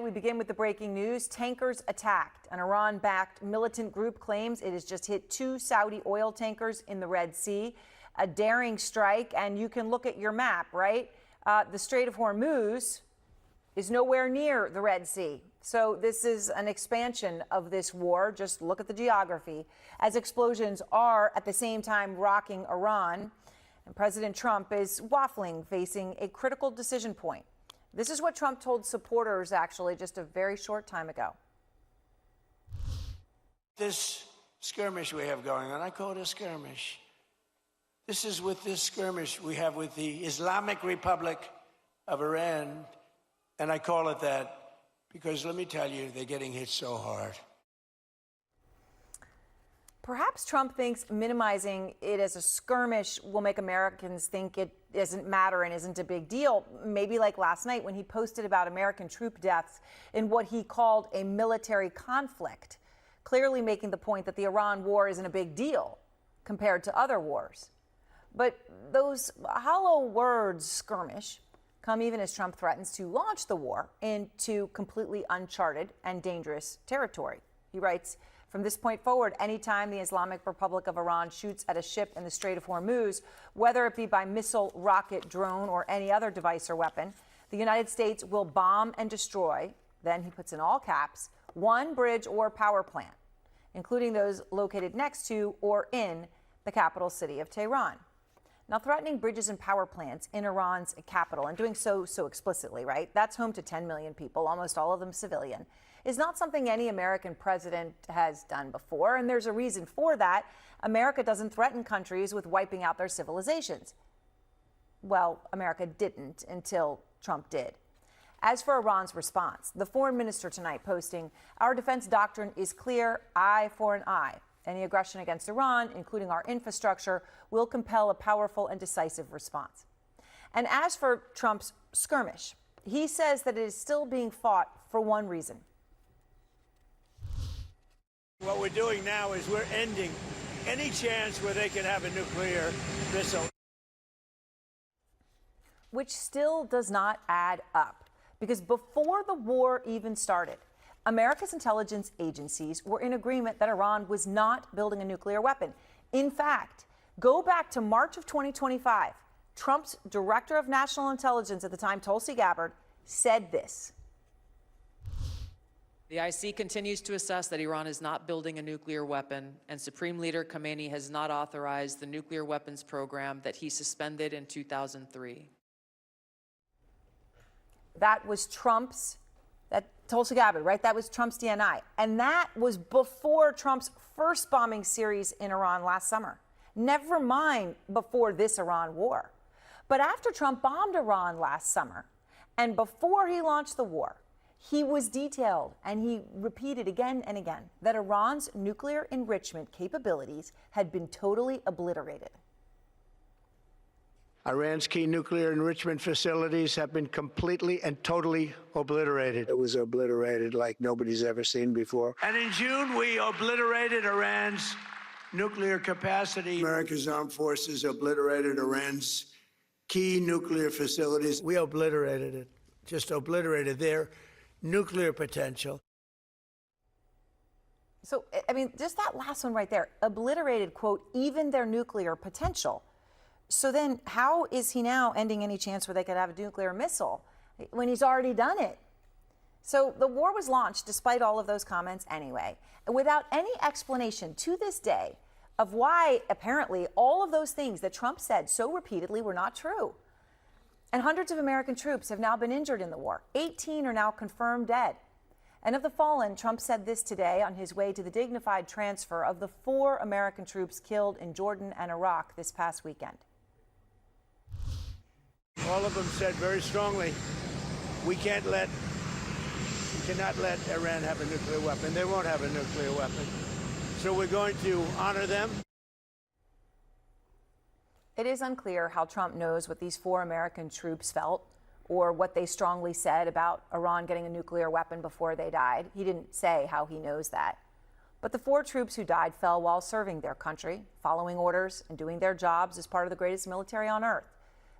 We begin with the breaking news. Tankers attacked. An Iran-backed militant group claims it has just hit 2 Saudi oil tankers in the Red Sea. A daring strike, and you can look at your map, right? The Strait of Hormuz is nowhere near the Red Sea. So this is an expansion of this war. Just look at the geography. As explosions are at the same time rocking Iran, and President Trump is waffling, facing a critical decision point. This is what Trump told supporters, actually, just a very short time ago. This skirmish we have going on, I call it a skirmish. This is with this skirmish we have with the Islamic Republic of Iran, and I call it that because, let me tell you, they're getting hit so hard. Perhaps Trump thinks minimizing it as a skirmish will make Americans think it doesn't matter and isn't a big deal. Maybe like last night when he posted about American troop deaths in what he called a military conflict, clearly making the point that the Iran war isn't a big deal compared to other wars. But those hollow words, skirmish, come even as Trump threatens to launch the war into completely uncharted and dangerous territory. He writes, from this point forward, anytime the Islamic Republic of Iran shoots at a ship in the Strait of Hormuz, whether it be by missile, rocket, drone, or any other device or weapon, the United States will bomb and destroy, then he puts in all caps, one bridge or power plant, including those located next to or in the capital city of Tehran. Now, threatening bridges and power plants in Iran's capital, and doing so explicitly, right? That's home to 10 million people, almost all of them civilian, is not something any American president has done before, and there's a reason for that. America doesn't threaten countries with wiping out their civilizations. Well, America didn't until Trump did. As for Iran's response, the foreign minister tonight posting, our defense doctrine is clear, eye for an eye. Any aggression against Iran, including our infrastructure, will compel a powerful and decisive response. And as for Trump's skirmish, he says that it is still being fought for one reason. What we're doing now is we're ending any chance where they can have a nuclear missile. Which still does not add up, because before the war even started, America's intelligence agencies were in agreement that Iran was not building a nuclear weapon. In fact, go back to March of 2025. Trump's director of national intelligence at the time, Tulsi Gabbard, said this. The IC continues to assess that Iran is not building a nuclear weapon, and Supreme Leader Khamenei has not authorized the nuclear weapons program that he suspended in 2003. That was Trump's, that Tulsi Gabbard, right? That was Trump's DNI. And that was before Trump's first bombing series in Iran last summer. Never mind before this Iran war. But after Trump bombed Iran last summer, and before he launched the war, he was detailed, and he repeated again and again, that Iran's nuclear enrichment capabilities had been totally obliterated. Iran's key nuclear enrichment facilities have been completely and totally obliterated. It was obliterated like nobody's ever seen before. And in June, we obliterated Iran's nuclear capacity. America's armed forces obliterated Iran's key nuclear facilities. We obliterated it, just obliterated their nuclear potential. So, I mean, just that last one right there, obliterated, quote, even their nuclear potential. So then how is he now ending any chance where they could have a nuclear missile when he's already done it? So the war was launched despite all of those comments anyway, without any explanation to this day of why apparently all of those things that Trump said so repeatedly were not true. And hundreds of American troops have now been injured in the war. 18 are now confirmed dead. And of the fallen, Trump said this today on his way to the dignified transfer of the 4 American troops killed in Jordan and Iraq this past weekend. All of them said very strongly, we cannot let Iran have a nuclear weapon. They won't have a nuclear weapon. So we're going to honor them. It is unclear how Trump knows what these 4 American troops felt or what they strongly said about Iran getting a nuclear weapon before they died. He didn't say how he knows that. But the 4 troops who died fell while serving their country, following orders and doing their jobs as part of the greatest military on earth.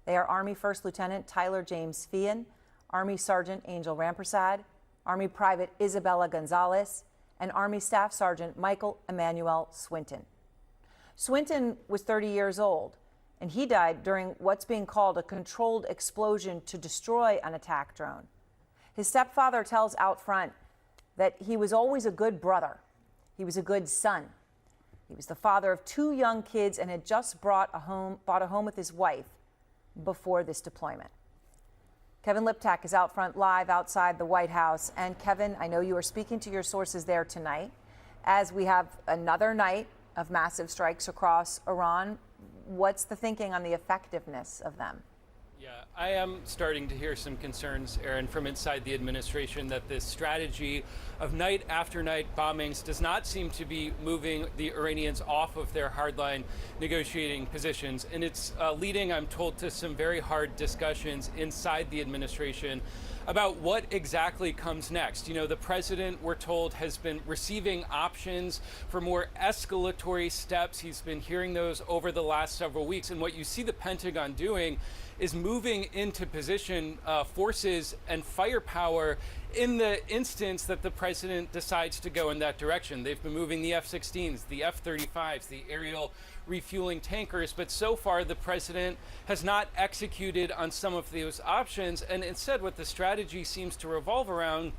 They are Army First Lieutenant Tyler James Feehan, Army Sergeant Angel Rampersad, Army Private Isabella Gonzalez, and Army Staff Sergeant Michael Emmanuel Swinton. Swinton was 30 years old, and he died during what's being called a controlled explosion to destroy an attack drone. His stepfather tells Outfront that he was always a good brother. He was a good son. He was the father of 2 young kids and had just bought a home with his wife before this deployment. Kevin Liptak is out front live outside the White House. And Kevin, I know you are speaking to your sources there tonight as we have another night of massive strikes across Iran. What's the thinking on the effectiveness of them? Yeah, I am starting to hear some concerns, Aaron, from inside the administration that this strategy of night after night bombings does not seem to be moving the Iranians off of their hardline negotiating positions. And it's leading, I'm told, to some very hard discussions inside the administration about what exactly comes next. You know, the president, we're told, has been receiving options for more escalatory steps. He's been hearing those over the last several weeks. And what you see the Pentagon doing is moving into position forces and firepower in the instance that the president decides to go in that direction. They've been moving the F-16s, the F-35s, the aerial refueling tankers, but so far the president has not executed on some of those options, and instead what the strategy seems to revolve around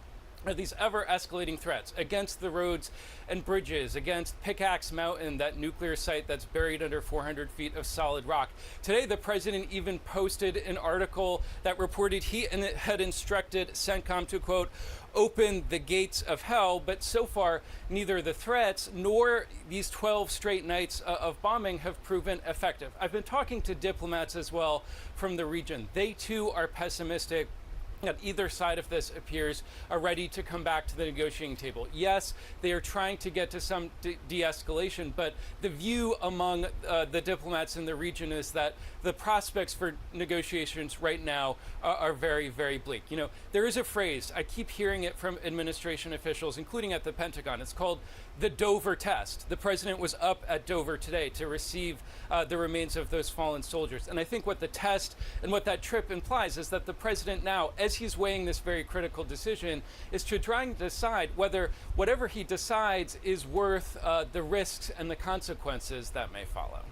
are these ever-escalating threats against the roads and bridges, against Pickaxe Mountain, that nuclear site that's buried under 400 feet of solid rock. Today, the president even posted an article that reported he had instructed CENTCOM to, quote, open the gates of hell, but so far, neither the threats nor these 12 straight nights of bombing have proven effective. I've been talking to diplomats as well from the region. They, too, are pessimistic that either side of this appears ready to come back to the negotiating table. Yes, they are trying to get to some de-escalation, but the view among the diplomats in the region is that the prospects for negotiations right now are very, very bleak. You know, there is a phrase, I keep hearing it from administration officials, including at the Pentagon. It's called the Dover test. The president was up at Dover today to receive the remains of those fallen soldiers. And I think what the test and what that trip implies is that the president now, as he's weighing this very critical decision, is to try and decide whether whatever he decides is worth the risks and the consequences that may follow.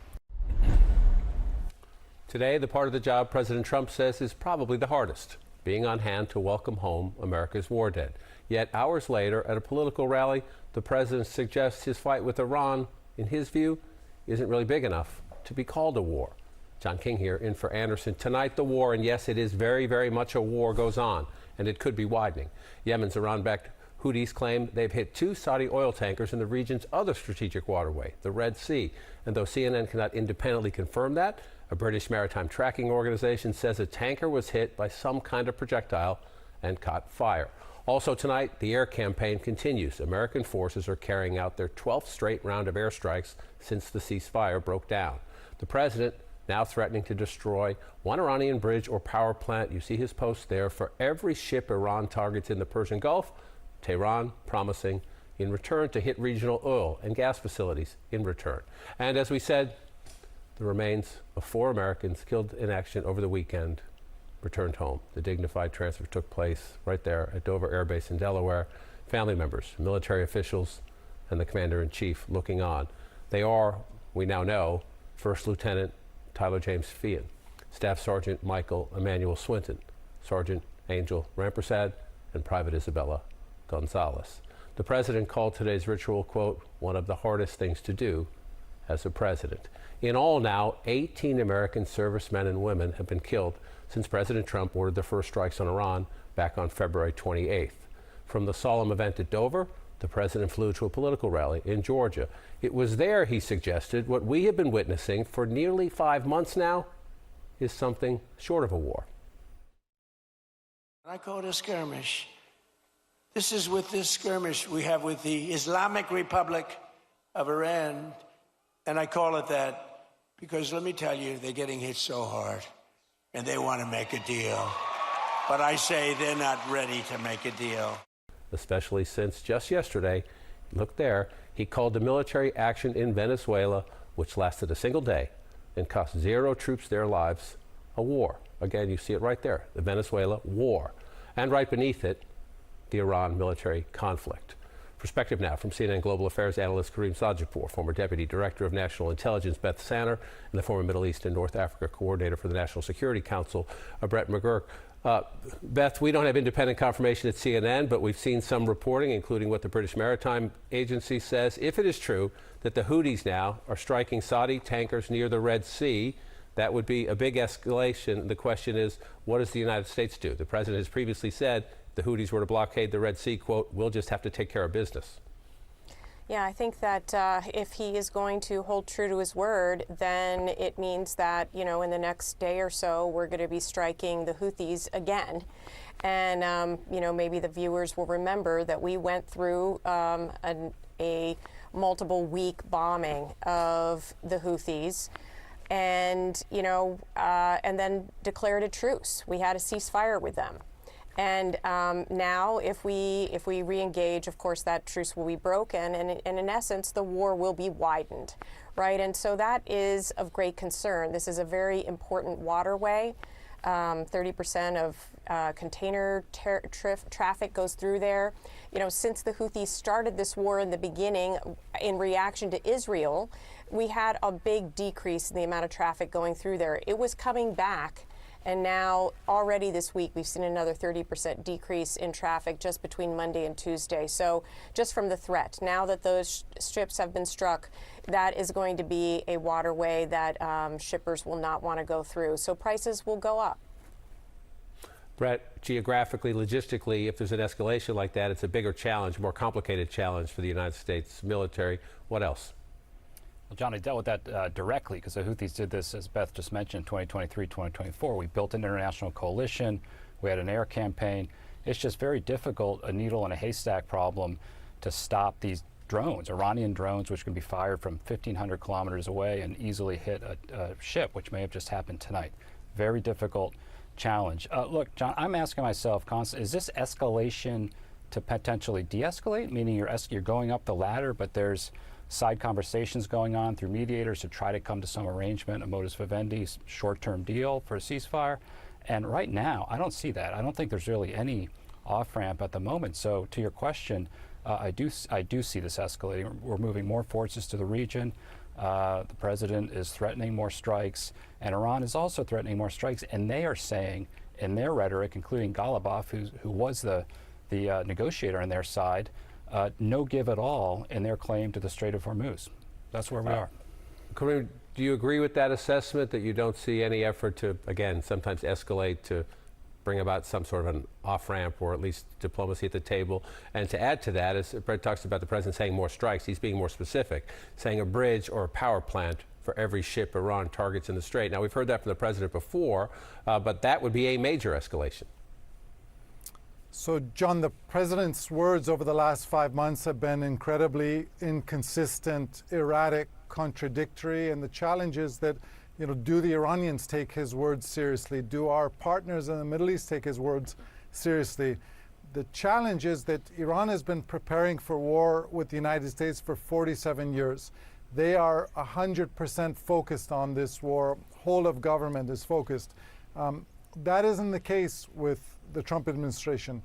Today, the part of the job President Trump says is probably the hardest, being on hand to welcome home America's war dead. Yet hours later, at a political rally, the president suggests his fight with Iran, in his view, isn't really big enough to be called a war. John King here, in for Anderson. Tonight, the war, and yes, it is very, very much a war, goes on, and it could be widening. Yemen's Iran-backed Houthis claim they've hit 2 Saudi oil tankers in the region's other strategic waterway, the Red Sea. And though CNN cannot independently confirm that, a British maritime tracking organization says a tanker was hit by some kind of projectile and caught fire. Also tonight, the air campaign continues. American forces are carrying out their 12th straight round of airstrikes since the ceasefire broke down. The president now threatening to destroy one Iranian bridge or power plant. You see his post there. For every ship Iran targets in the Persian Gulf, Tehran promising in return to hit regional oil and gas facilities in return. And as we said, the remains of 4 Americans killed in action over the weekend returned home. The dignified transfer took place right there at Dover Air Base in Delaware. Family members, military officials, and the commander-in-chief looking on. They are, we now know, First Lieutenant Tyler James Feehan, Staff Sergeant Michael Emmanuel Swinton, Sergeant Angel Rampersad, and Private Isabella Gonzalez. The president called today's ritual, quote, one of the hardest things to do as a president. In all now, 18 American servicemen and women have been killed since President Trump ordered the first strikes on Iran back on February 28th. From the solemn event at Dover, the president flew to a political rally in Georgia. It was there, he suggested, what we have been witnessing for nearly 5 months now is something short of a war. I call it a skirmish. This is with this skirmish we have with the Islamic Republic of Iran, and I call it that because, let me tell you, they're getting hit so hard, and they want to make a deal. But I say they're not ready to make a deal. Especially since just yesterday, look there, he called the military action in Venezuela, which lasted a single day and cost 0 troops their lives, a war. Again, you see it right there, the Venezuela war. And right beneath it, the Iran military conflict. Perspective now from CNN Global Affairs analyst Kareem Sadjapur, former Deputy Director of National Intelligence Beth Sanner, and the former Middle East and North Africa Coordinator for the National Security Council, Brett McGurk. Beth, we don't have independent confirmation at CNN, but we've seen some reporting, including what the British Maritime Agency says. If it is true that the Houthis now are striking Saudi tankers near the Red Sea, that would be a big escalation. The question is, what does the United States do? The president has previously said the Houthis were to blockade the Red Sea, quote, we'll just have to take care of business. Yeah, I think that if he is going to hold true to his word, then it means that, you know, in the next day or so, we're going to be striking the Houthis again. And, you know, maybe the viewers will remember that we went through a multiple week bombing of the Houthis and, you know, and then declared a truce. We had a ceasefire with them. And now, if we re-engage, of course, that truce will be broken, and in essence, the war will be widened, right? And so that is of great concern. This is a very important waterway. 30% of container traffic goes through there. You know, since the Houthis started this war in the beginning, in reaction to Israel, we had a big decrease in the amount of traffic going through there. It was coming back. And now, already this week, we've seen another 30% decrease in traffic just between Monday and Tuesday. So just from the threat, now that those strips have been struck, that is going to be a waterway that shippers will not want to go through. So prices will go up. Brett, geographically, logistically, if there's an escalation like that, it's a bigger challenge, more complicated challenge for the United States military. What else? Well, John, I dealt with that directly because the Houthis did this, as Beth just mentioned, 2023, 2024. We built an international coalition. We had an air campaign. It's just very difficult, a needle in a haystack problem, to stop these drones, Iranian drones, which can be fired from 1,500 kilometers away and easily hit a ship, which may have just happened tonight. Very difficult challenge. Look, John, I'm asking myself constantly, is this escalation to potentially de-escalate, meaning you're going up the ladder, but there's side conversations going on through mediators to try to come to some arrangement, a modus vivendi, short-term deal for a ceasefire? And right now, I don't see that. I don't think there's really any off-ramp at the moment. So to your question, I do see this escalating. We're moving more forces to the region. The president is threatening more strikes, and Iran is also threatening more strikes. And they are saying, in their rhetoric, including Ghalibaf, who was the the negotiator on their side, no give at all in their claim to the Strait of Hormuz. That's where we are. Karim, do you agree with that assessment, that you don't see any effort to, again, sometimes escalate to bring about some sort of an off-ramp or at least diplomacy at the table? And to add to that, as Brett talks about the president saying more strikes, he's being more specific, saying a bridge or a power plant for every ship Iran targets in the Strait. Now, we've heard that from the president before, but that would be a major escalation. So, John, the president's words over the last 5 months have been incredibly inconsistent, erratic, contradictory, and the challenge is that, you know, do the Iranians take his words seriously? Do our partners in the Middle East take his words seriously? The challenge is that Iran has been preparing for war with the United States for 47 years. They are 100% focused on this war. Whole of government is focused. That isn't the case with the Trump administration.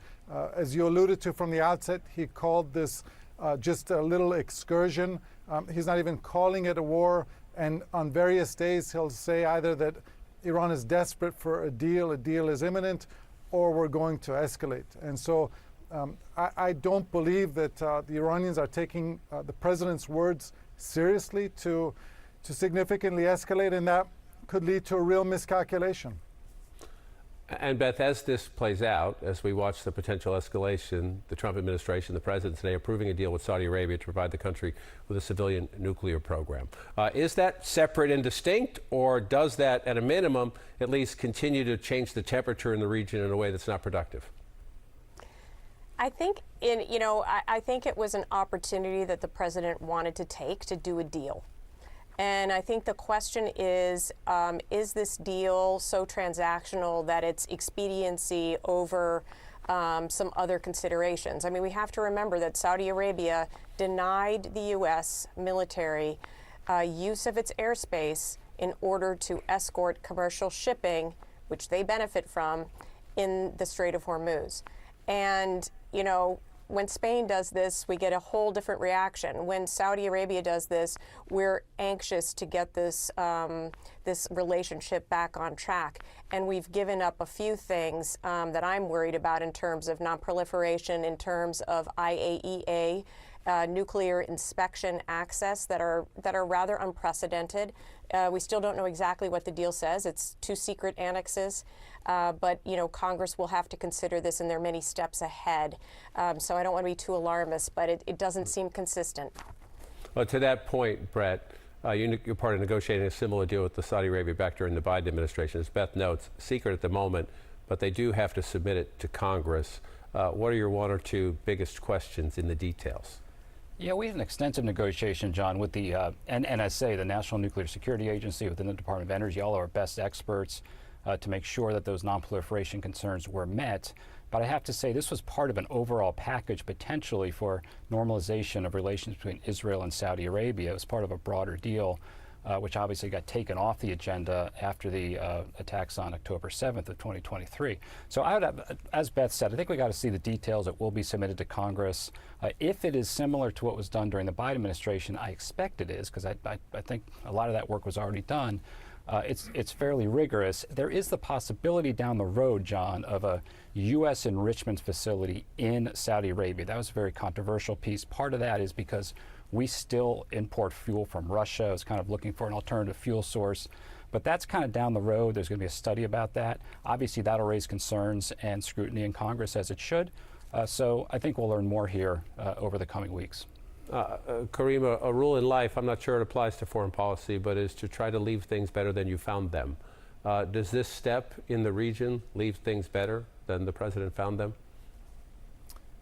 As you alluded to from the outset, he called this just a little excursion. He's not even calling it a war. And on various days, he'll say either that Iran is desperate for a deal is imminent, or we're going to escalate. And so I don't believe that the Iranians are taking the president's words seriously to significantly escalate, and that could lead to a real miscalculation. And Beth, as this plays out, as we watch the potential escalation, the Trump administration, the president today approving a deal with Saudi Arabia to provide the country with a civilian nuclear program. Is that separate and distinct, or does that, at a minimum, at least continue to change the temperature in the region in a way that's not productive? I think I think it was an opportunity that the president wanted to take to do a deal. And I think the question is this deal so transactional that it's expediency over some other considerations? I mean, we have to remember that Saudi Arabia denied the U.S. military use of its airspace in order to escort commercial shipping, which they benefit from, in the Strait of Hormuz. And, you know, when Spain does this, we get a whole different reaction. When Saudi Arabia does this, we're anxious to get this this relationship back on track. And we've given up a few things that I'm worried about in terms of non-proliferation, in terms of IAEA, nuclear inspection access that are rather unprecedented. We still don't know exactly what the deal says. It's 2 secret annexes. But, you know, Congress will have to consider this, and there are many steps ahead. So I don't want to be too alarmist, but it doesn't seem consistent. Well, to that point, Brett, you're part of negotiating a similar deal with the Saudi Arabia back during the Biden administration. As Beth notes, secret at the moment, but they do have to submit it to Congress. What are your 1 or 2 biggest questions in the details? Yeah, we had an extensive negotiation, John, with the NSA, the National Nuclear Security Agency within the Department of Energy, all of our best experts, to make sure that those non-proliferation concerns were met. But I have to say, this was part of an overall package potentially for normalization of relations between Israel and Saudi Arabia. It was part of a broader deal, which obviously got taken off the agenda after the attacks on October 7th of 2023. So I would, as Beth said, I think we got to see the details. It will be submitted to Congress. If it is similar to what was done during the Biden administration, I expect it is, because I think a lot of that work was already done. It's fairly rigorous. There is the possibility down the road, John, of a U.S. enrichment facility in Saudi Arabia. That was a very controversial piece. Part of that is because we still import fuel from Russia. It's kind of looking for an alternative fuel source. But that's kind of down the road. There's going to be a study about that. Obviously, that'll raise concerns and scrutiny in Congress, as it should. So I think we'll learn more here over the coming weeks. Karim, a rule in life, I'm not sure it applies to foreign policy, but is to try to leave things better than you found them. Does this step in the region leave things better than the president found them?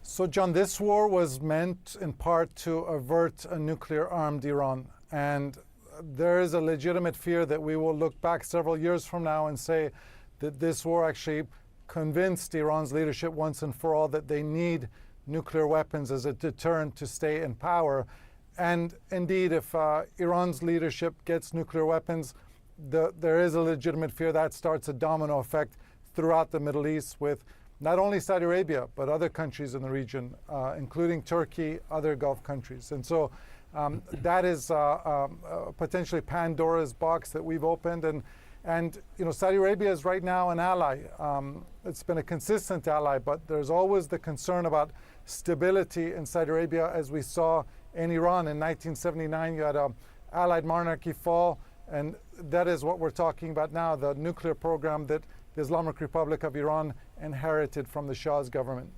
So, John, this war was meant in part to avert a nuclear-armed Iran. And there is a legitimate fear that we will look back several years from now and say that this war actually convinced Iran's leadership once and for all that they need nuclear weapons as a deterrent to stay in power. And indeed, if Iran's leadership gets nuclear weapons, there is a legitimate fear that starts a domino effect throughout the Middle East with not only Saudi Arabia, but other countries in the region, including Turkey, other Gulf countries. And so that is potentially Pandora's box that we've opened. And And Saudi Arabia is right now an ally. It's been a consistent ally, but there's always the concern about stability in Saudi Arabia, as we saw in Iran in 1979. You had an allied monarchy fall, and that is what we're talking about now, the nuclear program that the Islamic Republic of Iran inherited from the Shah's government.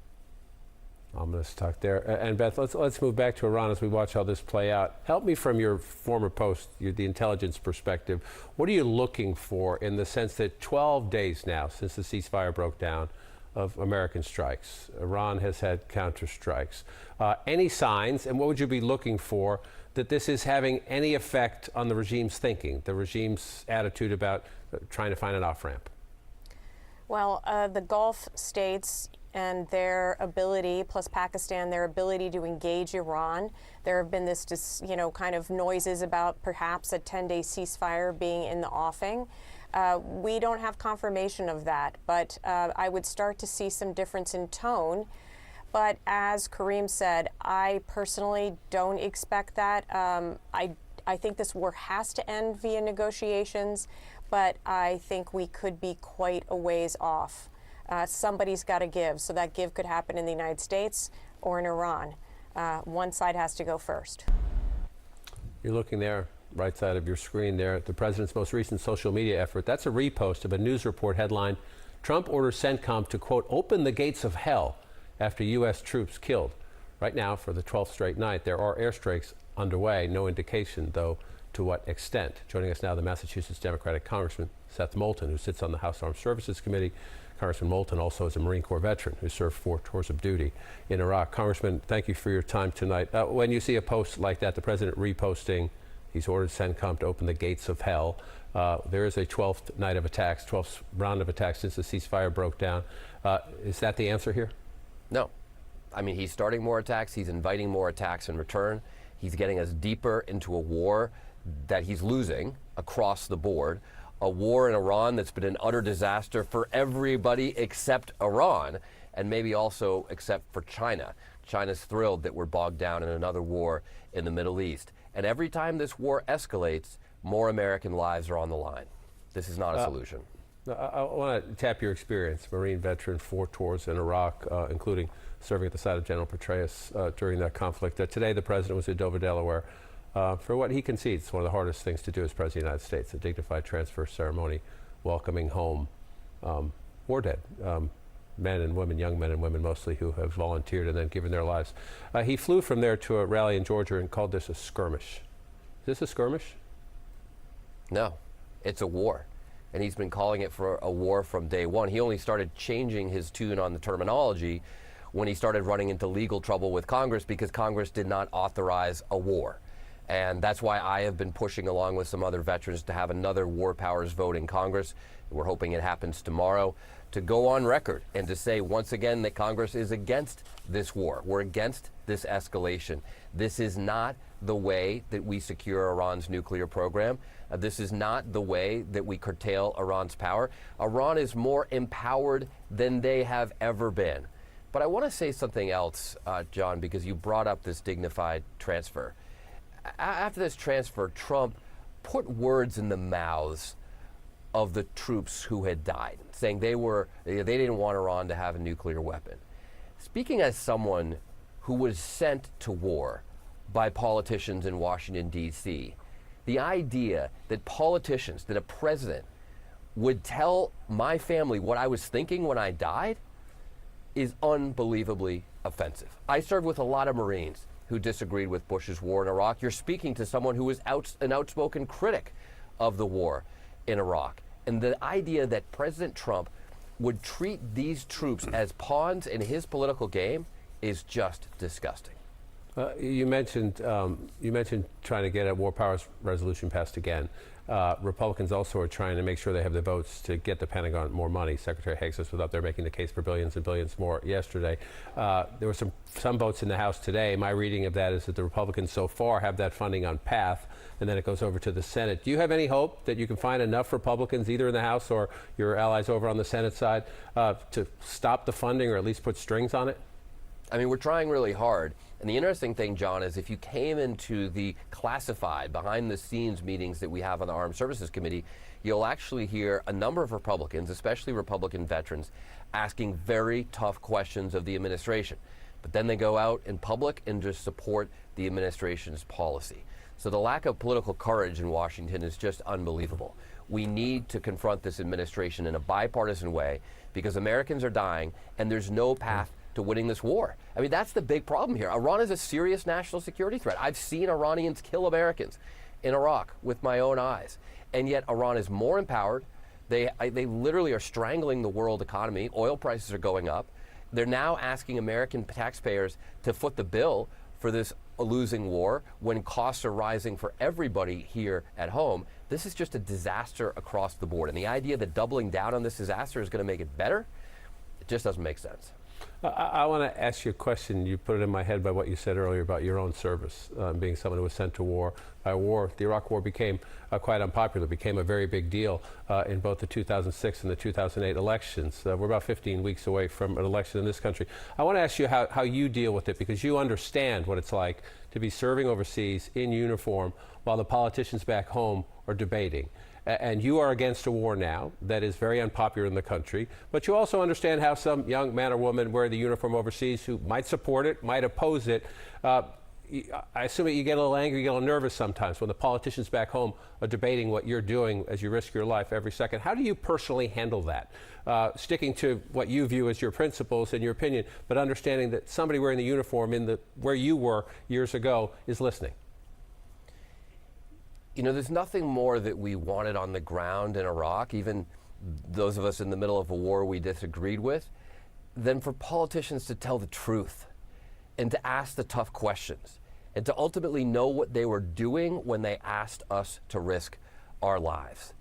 Ominous talk there. And Beth, let's move back to Iran as we watch how this play out. Help me from your former post, the intelligence perspective. What are you looking for in the sense that 12 days now since the ceasefire broke down of American strikes? Iran has had counter strikes. Any signs, and what would you be looking for, that this is having any effect on the regime's thinking, the regime's attitude about trying to find an off-ramp? Well, the Gulf states and their ability, plus Pakistan, their ability to engage Iran. There have been this, kind of noises about perhaps a 10-day ceasefire being in the offing. We don't have confirmation of that, but I would start to see some difference in tone. But as Kareem said, I personally don't expect that. I think this war has to end via negotiations, but I think we could be quite a ways off. Somebody's got to give, so that give could happen in the United States or in Iran. One side has to go first. You're looking there, right side of your screen there, at the president's most recent social media effort. That's a repost of a news report headline, Trump orders CENTCOM to, quote, open the gates of hell after U.S. troops killed. Right now, for the 12th straight night, there are airstrikes underway. No indication, though, to what extent. Joining us now, the Massachusetts Democratic Congressman Seth Moulton, who sits on the House Armed Services Committee. Congressman Moulton also is a Marine Corps veteran who served 4 tours of duty in Iraq. Congressman, thank you for your time tonight. When you see a post like that, the president reposting, he's ordered CENTCOM to open the gates of hell. There is a 12th night of attacks, 12th round of attacks since the ceasefire broke down. Is that the answer here? No. I mean, he's starting more attacks. He's inviting more attacks in return. He's getting us deeper into a war that he's losing across the board. A war in Iran that's been an utter disaster for everybody except Iran, and maybe also except for China. China's thrilled that we're bogged down in another war in the Middle East. And every time this war escalates, more American lives are on the line. This is not a solution. I want to tap your experience, Marine veteran, 4 tours in Iraq, including serving at the side of General Petraeus during that conflict. Today, the president was in Dover, Delaware, for what he concedes one of the hardest things to do as President of the United States, a dignified transfer ceremony, welcoming home war dead men and women, young men and women mostly, who have volunteered and then given their lives. He flew from there to a rally in Georgia and called this a skirmish. Is this a skirmish? No, it's a war. And he's been calling it for a war from day one. He only started changing his tune on the terminology when he started running into legal trouble with Congress because Congress did not authorize a war. And that's why I have been pushing along with some other veterans to have another war powers vote in Congress. We're hoping it happens tomorrow, to go on record and to say once again that Congress is against this war. We're against this escalation. This is not the way that we secure Iran's nuclear program. This is not the way that we curtail Iran's power. Iran is more empowered than they have ever been. But I want to say something else, John, because you brought up this dignified transfer. After this transfer, Trump put words in the mouths of the troops who had died, saying they didn't want Iran to have a nuclear weapon. Speaking as someone who was sent to war by politicians in Washington, D.C., the idea that politicians, that a president would tell my family what I was thinking when I died is unbelievably offensive. I served with a lot of Marines who disagreed with Bush's war in Iraq. You're speaking to someone who was an outspoken critic of the war in Iraq. And the idea that President Trump would treat these troops as pawns in his political game is just disgusting. You mentioned trying to get a war powers resolution passed again. Republicans also are trying to make sure they have the votes to get the Pentagon more money. Secretary Haggs was up there making the case for billions and billions more yesterday. There were some votes in the House today. My reading of that is that the Republicans so far have that funding on path, and then it goes over to the Senate. Do you have any hope that you can find enough Republicans, either in the House or your allies over on the Senate side, to stop the funding or at least put strings on it? I mean, we're trying really hard. And the interesting thing, John, is if you came into the classified, behind-the-scenes meetings that we have on the Armed Services Committee, you'll actually hear a number of Republicans, especially Republican veterans, asking very tough questions of the administration. But then they go out in public and just support the administration's policy. So the lack of political courage in Washington is just unbelievable. We need to confront this administration in a bipartisan way because Americans are dying and there's no path to winning this war. I mean, that's the big problem here. Iran is a serious national security threat. I've seen Iranians kill Americans in Iraq with my own eyes. And yet Iran is more empowered. They literally are strangling the world economy. Oil prices are going up. They're now asking American taxpayers to foot the bill for this losing war when costs are rising for everybody here at home. This is just a disaster across the board. And the idea that doubling down on this disaster is going to make it better, it just doesn't make sense. I want to ask you a question. You put it in my head by what you said earlier about your own service, being someone who was sent to war. By war, the Iraq War became quite unpopular, became a very big deal in both the 2006 and the 2008 elections. We're about 15 weeks away from an election in this country. I want to ask you how you deal with it, because you understand what it's like to be serving overseas in uniform while the politicians back home are debating. And you are against a war now that is very unpopular in the country, but you also understand how some young man or woman wearing the uniform overseas who might support it, might oppose it. I assume that you get a little angry, you get a little nervous sometimes when the politicians back home are debating what you're doing as you risk your life every second. How do you personally handle that? Sticking to what you view as your principles and your opinion, but understanding that somebody wearing the uniform where you were years ago is listening. You know, there's nothing more that we wanted on the ground in Iraq, even those of us in the middle of a war we disagreed with, than for politicians to tell the truth and to ask the tough questions and to ultimately know what they were doing when they asked us to risk our lives.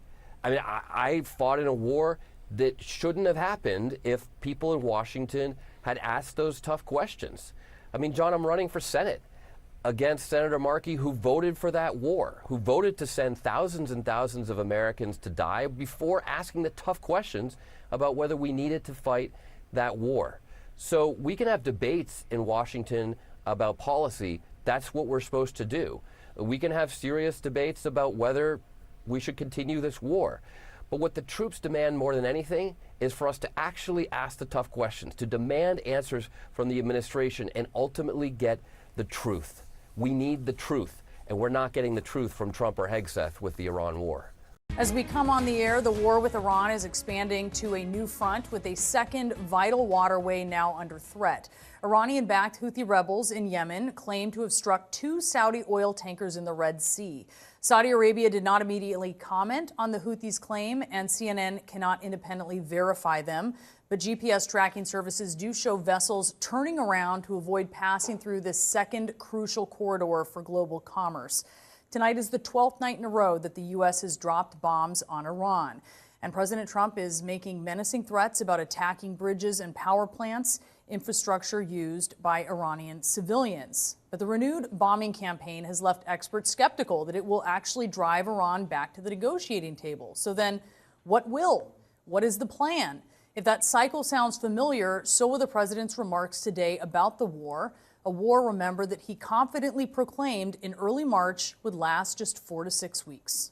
I mean, I fought in a war that shouldn't have happened if people in Washington had asked those tough questions. I mean, John, I'm running for Senate against Senator Markey, who voted for that war, who voted to send thousands and thousands of Americans to die before asking the tough questions about whether we needed to fight that war. So we can have debates in Washington about policy. That's what we're supposed to do. We can have serious debates about whether we should continue this war. But what the troops demand more than anything is for us to actually ask the tough questions, to demand answers from the administration and ultimately get the truth. We need the truth, and we're not getting the truth from Trump or Hegseth with the Iran war. As we come on the air, the war with Iran is expanding to a new front with a second vital waterway now under threat. Iranian-backed Houthi rebels in Yemen claim to have struck 2 Saudi oil tankers in the Red Sea. Saudi Arabia did not immediately comment on the Houthis' claim, and CNN cannot independently verify them. But GPS tracking services do show vessels turning around to avoid passing through this second crucial corridor for global commerce. Tonight is the 12th night in a row that the U.S. has dropped bombs on Iran. And President Trump is making menacing threats about attacking bridges and power plants, infrastructure used by Iranian civilians. But the renewed bombing campaign has left experts skeptical that it will actually drive Iran back to the negotiating table. So then, what will? What is the plan? If that cycle sounds familiar, so will the president's remarks today about the war. A war, remember, that he confidently proclaimed in early March would last just 4 to 6 weeks.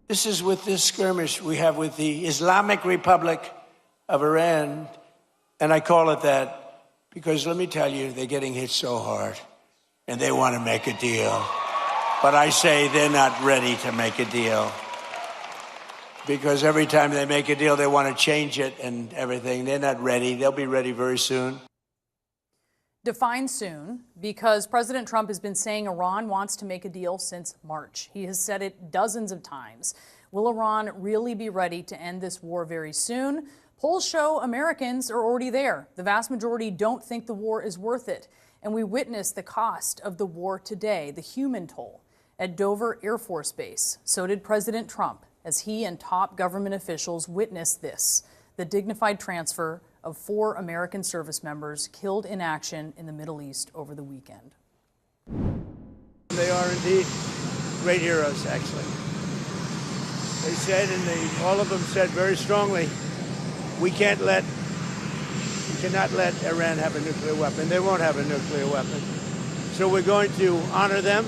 This is with this skirmish we have with the Islamic Republic of Iran, and I call it that because, let me tell you, they're getting hit so hard, and they want to make a deal. But I say they're not ready to make a deal, because every time they make a deal, they want to change it and everything. They're not ready. They'll be ready very soon. Define soon, because President Trump has been saying Iran wants to make a deal since March. He has said it dozens of times. Will Iran really be ready to end this war very soon? Polls show Americans are already there. The vast majority don't think the war is worth it. And we witnessed the cost of the war today, the human toll, at Dover Air Force Base. So did President Trump, as he and top government officials witnessed this, the dignified transfer of 4 American service members killed in action in the Middle East over the weekend. They are indeed great heroes, actually. They said, and all of them said very strongly, we can't let cannot let Iran have a nuclear weapon. They won't have a nuclear weapon. So we're going to honor them.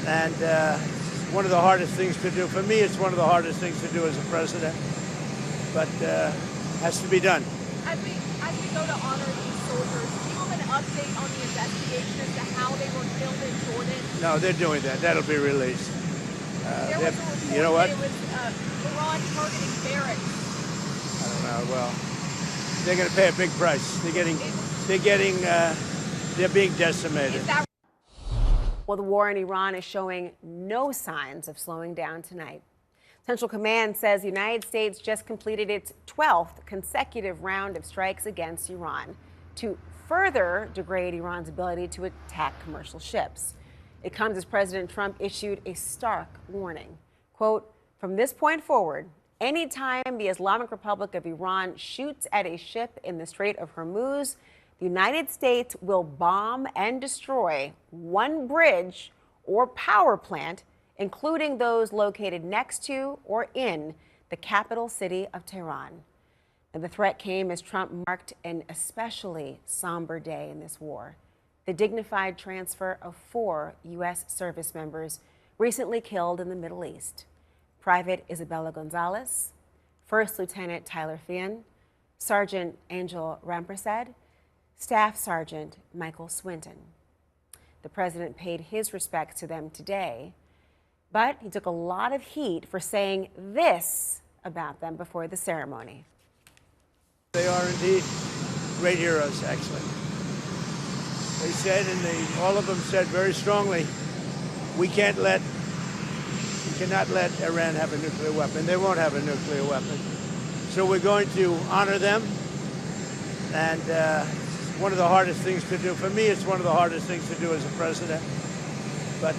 And one of the hardest things to do, for me, it's one of the hardest things to do as a president, but has to be done. As we go to honor these soldiers, do you have an update on the investigation as to how they were killed in Jordan? No, they're doing that. That'll be released. There was a report you know what? that it was Iran targeting barracks. I don't know. Well, they're going to pay a big price. They're being decimated. Well, the war in Iran is showing no signs of slowing down tonight. Central Command says the United States just completed its 12th consecutive round of strikes against Iran to further degrade Iran's ability to attack commercial ships. It comes as President Trump issued a stark warning. Quote, "From this point forward, anytime the Islamic Republic of Iran shoots at a ship in the Strait of Hormuz, the United States will bomb and destroy one bridge or power plant, including those located next to or in the capital city of Tehran." And the threat came as Trump marked an especially somber day in this war: the dignified transfer of 4 U.S. service members recently killed in the Middle East: Private Isabella Gonzalez, First Lieutenant Tyler Finn, Sergeant Angel Rampersad, Staff Sergeant Michael Swinton. The president paid his respects to them today, but he took a lot of heat for saying this about them before the ceremony. They are indeed great heroes, actually. They said, and all of them said very strongly, we cannot let Iran have a nuclear weapon. They won't have a nuclear weapon. So we're going to honor them. And one of the hardest things to do, for me, it's one of the hardest things to do as a president, but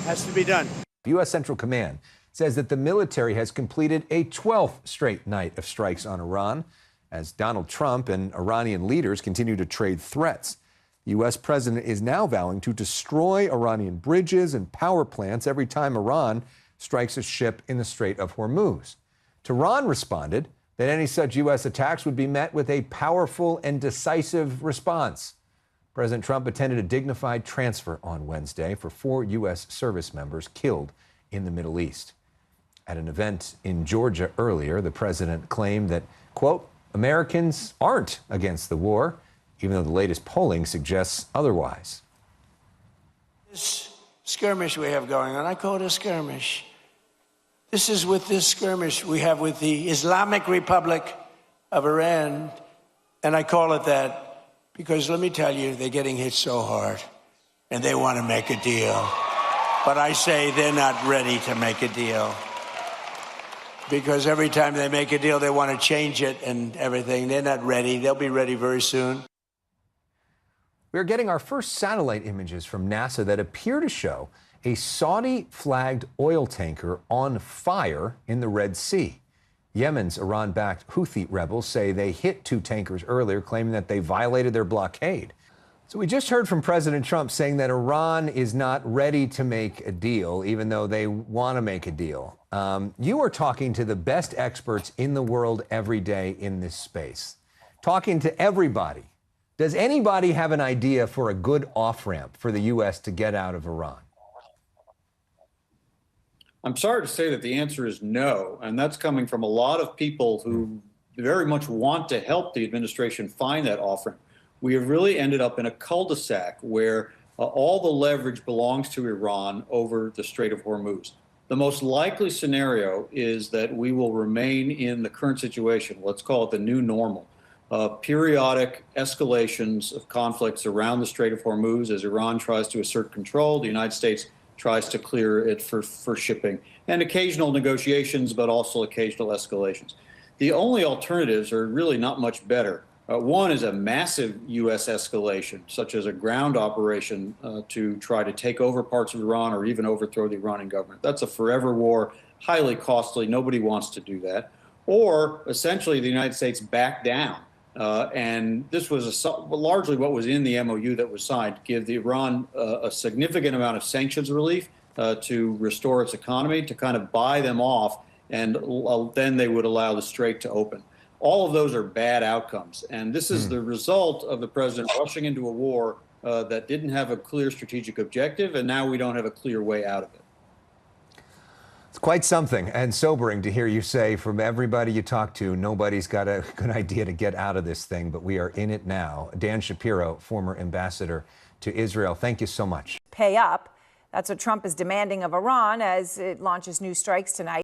has to be done. The U.S. Central Command says that the military has completed a 12th straight night of strikes on Iran as Donald Trump and Iranian leaders continue to trade threats. The U.S. president is now vowing to destroy Iranian bridges and power plants every time Iran strikes a ship in the Strait of Hormuz. Tehran responded that any such U.S. attacks would be met with a powerful and decisive response. President Trump attended a dignified transfer on Wednesday for 4 U.S. service members killed in the Middle East. At an event in Georgia earlier, the president claimed that, quote, Americans aren't against the war, even though the latest polling suggests otherwise. This skirmish we have going on, I call it a skirmish. This is with this skirmish we have with the Islamic Republic of Iran, and I call it that because, let me tell you, they're getting hit so hard, and they want to make a deal. But I say they're not ready to make a deal, because every time they make a deal, they want to change it and everything. They're not ready. They'll be ready very soon. We're getting our first satellite images from NASA that appear to show a Saudi-flagged oil tanker on fire in the Red Sea. Yemen's Iran-backed Houthi rebels say they hit 2 tankers earlier, claiming that they violated their blockade. So we just heard from President Trump saying that Iran is not ready to make a deal, even though they want to make a deal. You are talking to the best experts in the world every day in this space, talking to everybody. Does anybody have an idea for a good off-ramp for the U.S. to get out of Iran? I'm sorry to say that the answer is no, and that's coming from a lot of people who very much want to help the administration find that off-ramp. We have really ended up in a cul-de-sac where all the leverage belongs to Iran over the Strait of Hormuz. The most likely scenario is that we will remain in the current situation, let's call it the new normal, periodic escalations of conflicts around the Strait of Hormuz as Iran tries to assert control, the United States tries to clear it for shipping, and occasional negotiations, but also occasional escalations. The only alternatives are really not much better. One is a massive U.S. escalation, such as a ground operation to try to take over parts of Iran or even overthrow the Iranian government. That's a forever war, highly costly. Nobody wants to do that. Or essentially the United States back down. And this was largely what was in the MOU that was signed, give the Iran a significant amount of sanctions relief to restore its economy, to kind of buy them off, and then they would allow the strait to open. All of those are bad outcomes. And this is the result of the president rushing into a war that didn't have a clear strategic objective, and now we don't have a clear way out of it. It's quite something and sobering to hear you say from everybody you talk to, nobody's got a good idea to get out of this thing, but we are in it now. Dan Shapiro, former ambassador to Israel, thank you so much. Pay up. That's what Trump is demanding of Iran as it launches new strikes tonight.